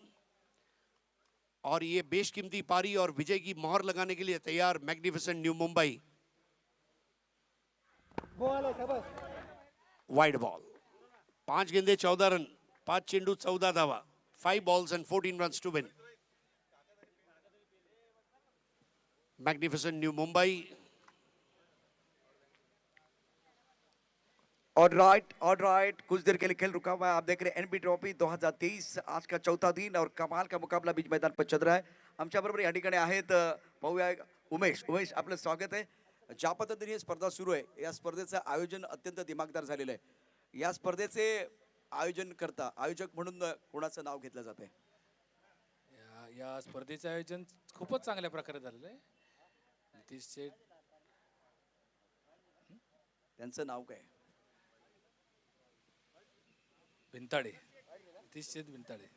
और ये बेशकीमती पारी और विजय की मोहर लगाने के लिए तैयार magnificent new Mumbai. Wide ball. 5 गेंदे 14 रन, 5 चेंडू 14 धावा. 5 balls and 14 run to win. Magnificent new Mumbai. Alright, कुछ देर के लिए खेल रुका हुआ है. आप देख रहे हैं एनबी ट्रॉफी 2023, आज का चौथा दिन और कमाल का मुकाबला बीच मैदान पर चल रहा है. आमच्या बरोबर या ठिकाणी आहेत, पाहूया उमेश आपलं स्वागत आहे. ज्या पद्धतीने ही स्पर्धा सुरू आहे, या स्पर्धेचं आयोजन अत्यंत दिमागदार झालेलं आहे. या स्पर्धेचे आयोजन करता आयोजक म्हणून कोणाचं नाव घेतलं जाते? या स्पर्धेचं आयोजन खूपच चांगल्या प्रकारे झालेलं आहे. नितीश शेठ त्यांचं नाव काय? भिंताडे, नितीश शेठ भिंताडे,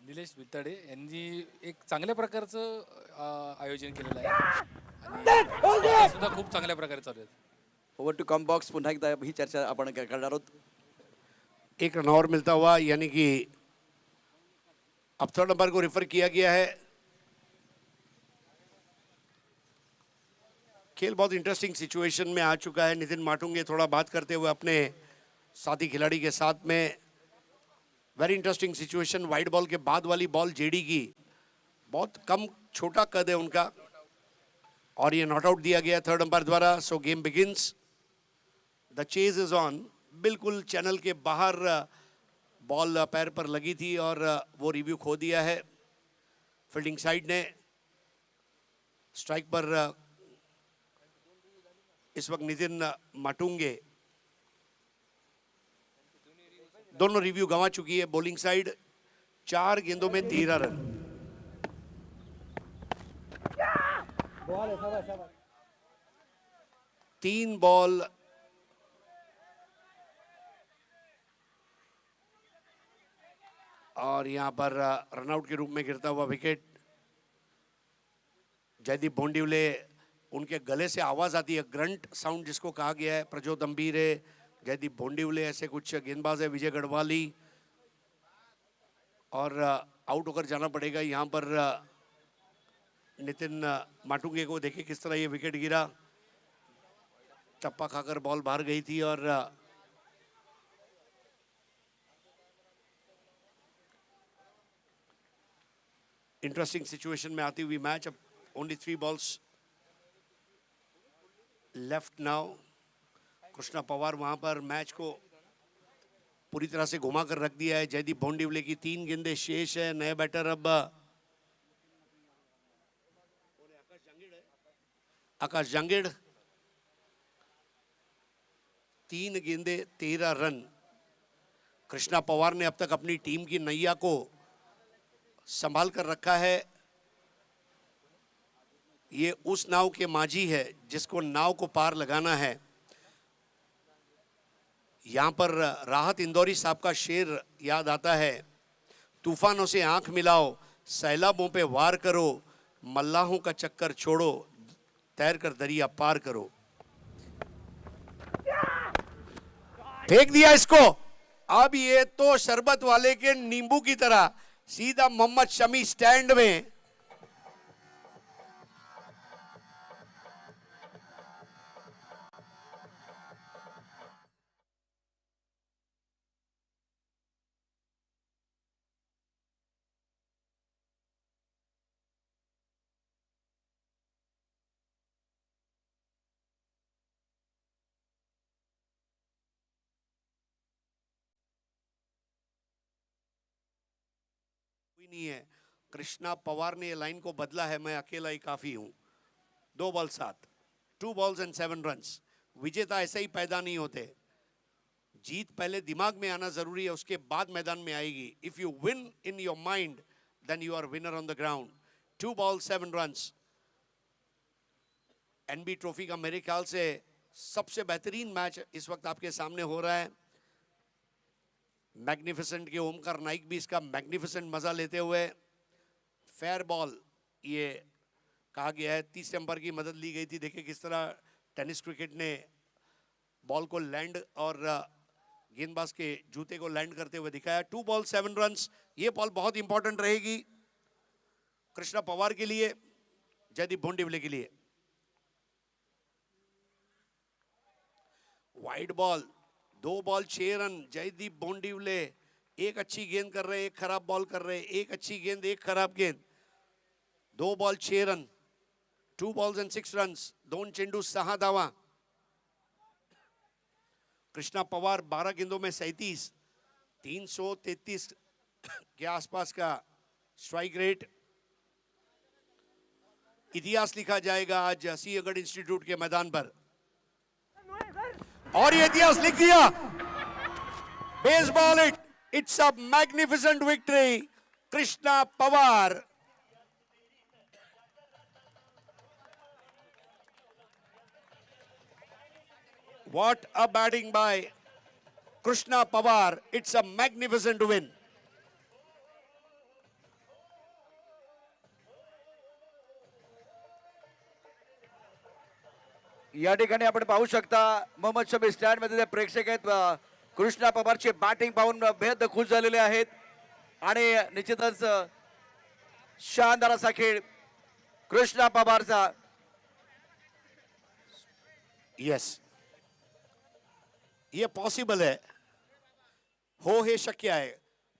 निलेश भिंताडे यांनी एक चांगल्या प्रकारचं आयोजन केलेलं आहे, आणि सुद्धा खूप चांगल्या प्रकारे चालू आहे. Over to come box. पुन्हा एकदा ही चर्चा आपण करणार आहोत. 1 रन और मिलता हुआ, यानी कि अब 3rd नंबर को रेफर किया गया है. खेल बहुत इंटरेस्टिंग सिचुएशन में आ चुका है. नितिन माटुंगे थोड़ा बात करते हुए अपने साथी खिलाड़ी के साथ में. Very interesting situation. Wide ball के बाद वाली बॉल जेडी की, बहुत कम छोटा कद है उनका, और ये नॉट आउट दिया गया 3rd अंपायर द्वारा. सो game begins. The chase is on. बिल्कुल चैनल के बाहर बॉल पैर पर लगी थी और वो रिव्यू खो दिया है फील्डिंग साइड ने. स्ट्राइक पर इस वक्त नितिन माटुंगे. दोनों रिव्यू गंवा चुकी है बॉलिंग साइड. 4 गेंदों में 13 रन. तीन बॉल और यहां पर रनआउट के रूप में गिरता हुआ विकेट. जयदीप बोंडिवले, उनके गले से आवाज आती है, ग्रंट साउंड जिसको कहा गया है. प्रज्योत अंबीरे, जयदीप बोंडिवले, ऐसे कुछ गेंदबाज है. विजय गढ़वाली, और आउट होकर जाना पड़ेगा यहाँ पर नितिन माटुंगे को. देखिए किस तरह ये विकेट गिरा. टप्पा खाकर बॉल बाहर गई थी, और इंटरेस्टिंग सिचुएशन में आती हुई मैच. अब only 3 balls left now. Krishna Pawar वहां पर मैच को पूरी तरह से घुमा कर रख दिया है. जयदीप भोंडिवले की 3 गेंदें शेष है. नए बैटर अब आकाश जांगेड़. 3 गेंदें 13 रन. कृष्णा पवार ने अब तक अपनी टीम की नैया को संभाल कर रखा है. ये उस नाव के माझी है जिसको नाव को पार लगाना है. यहां पर राहत इंदौरी साहब का शेर याद आता है. तूफानों से आंख मिलाओ, सैलाबों पे वार करो, मल्लाहों का चक्कर छोड़ो, तैर कर दरिया पार करो. फेंक दिया इसको. अब ये तो शरबत वाले के नींबू की तरह सीधा मोहम्मद शमी स्टैंड में. नहीं है. कृष्णा पवार ने ये लाइन को बदला है. मैं अकेला ही काफी हूं. 2 बॉल 7, 2 balls and 7 runs. विजेता ऐसे ही पैदा नहीं होते. जीत पहले दिमाग में आना जरूरी है, उसके बाद मैदान में आएगी. If you win in your mind then you are winner on the ground. 2 balls 7 runs. NB trophy का मेरे ख्याल से सबसे बेहतरीन मैच इस वक्त आपके सामने हो रहा है. मैग्निफिसेंट के ओमकार नाइक भी इसका मैग्निफिसेंट मजा लेते हुए. फेयर बॉल ये कहा गया है. 30 अंपायर की मदद ली गई थी. देखिए किस तरह टेनिस क्रिकेट ने बॉल को लैंड और गेंदबाज के जूते को लैंड करते हुए दिखाया. 2 balls 7 runs. ये बॉल बहुत इंपॉर्टेंट रहेगी कृष्णा पवार के लिए, जयदीप भोंडिवले के लिए. Wide ball. 2 ball 6 run. Jaydeep Bhondivale एक अच्छी गेंद कर रहे, एक खराब बॉल कर रहे. एक अच्छी गेंद, एक खराब गेंद. 2 ball 6 run. 2 balls and 6 runs. 2 चेंडू 6 धावा. कृष्णा पवार 12 गेंदों में 37, 333 के आसपास का स्ट्राइक रेट. इतिहास लिखा जाएगा आज सिंहगढ़ इंस्टीट्यूट के मैदान पर. और ये इतिहास लिख दिया. Baseball it's a magnificent victory. Krishna Pawar. What a batting by Krishna Pawar. It's a magnificent win. या ठिकाणी आपण पाहू शकता मोहम्मद शमी स्टँड मध्ये जे प्रेक्षक आहेत कृष्णा पवारची बॅटिंग पाहून बेहद खुश झालेले आहेत. आणि निश्चितच शानदार असा खेळ कृष्णा पवारचा. Yes. ये पॉसिबल है. हो हे शक्य है.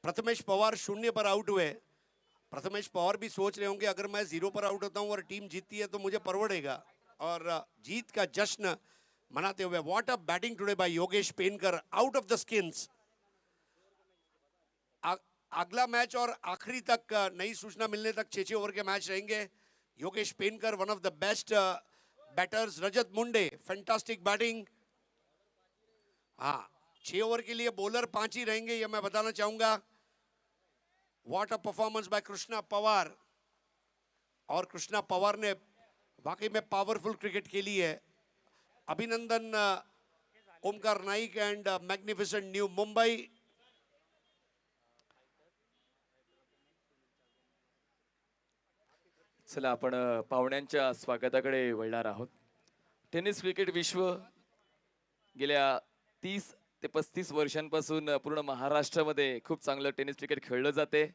प्रथमेश पवार 0 पर आउट हुए. प्रथमेश पवार भी सोच रहे होंगे अगर मैं 0 पर आउट होता हूं और टीम जीतती है तो मुझे परवड़ेगा. और जीत का जश्न मनाते हुए. What a batting today by Yogesh Penkar. Out of the skins. अगला मैच और आखिरी तक नई सूचना मिलने तक 6 ओवर के मैच रहेंगे. Yogesh Penkar one of the best batters. Rajat Munde fantastic batting. हाँ 6 ओवर के लिए बॉलर 5 ही रहेंगे, यह मैं बताना चाहूंगा. What a performance by Krishna Pawar. और कृष्णा पवार ने वाकई में पावरफुल क्रिकेट खेली है. अभिनंदन Omkar Naik and magnificent new Mumbai. चला आपण पाहुण्यांच्या स्वागताकडे वळणार आहोत. टेनिस क्रिकेट विश्व गेल्या 30 ते 35 वर्षांपासून पूर्ण महाराष्ट्रामध्ये खूप चांगलं टेनिस क्रिकेट खेळलं जाते.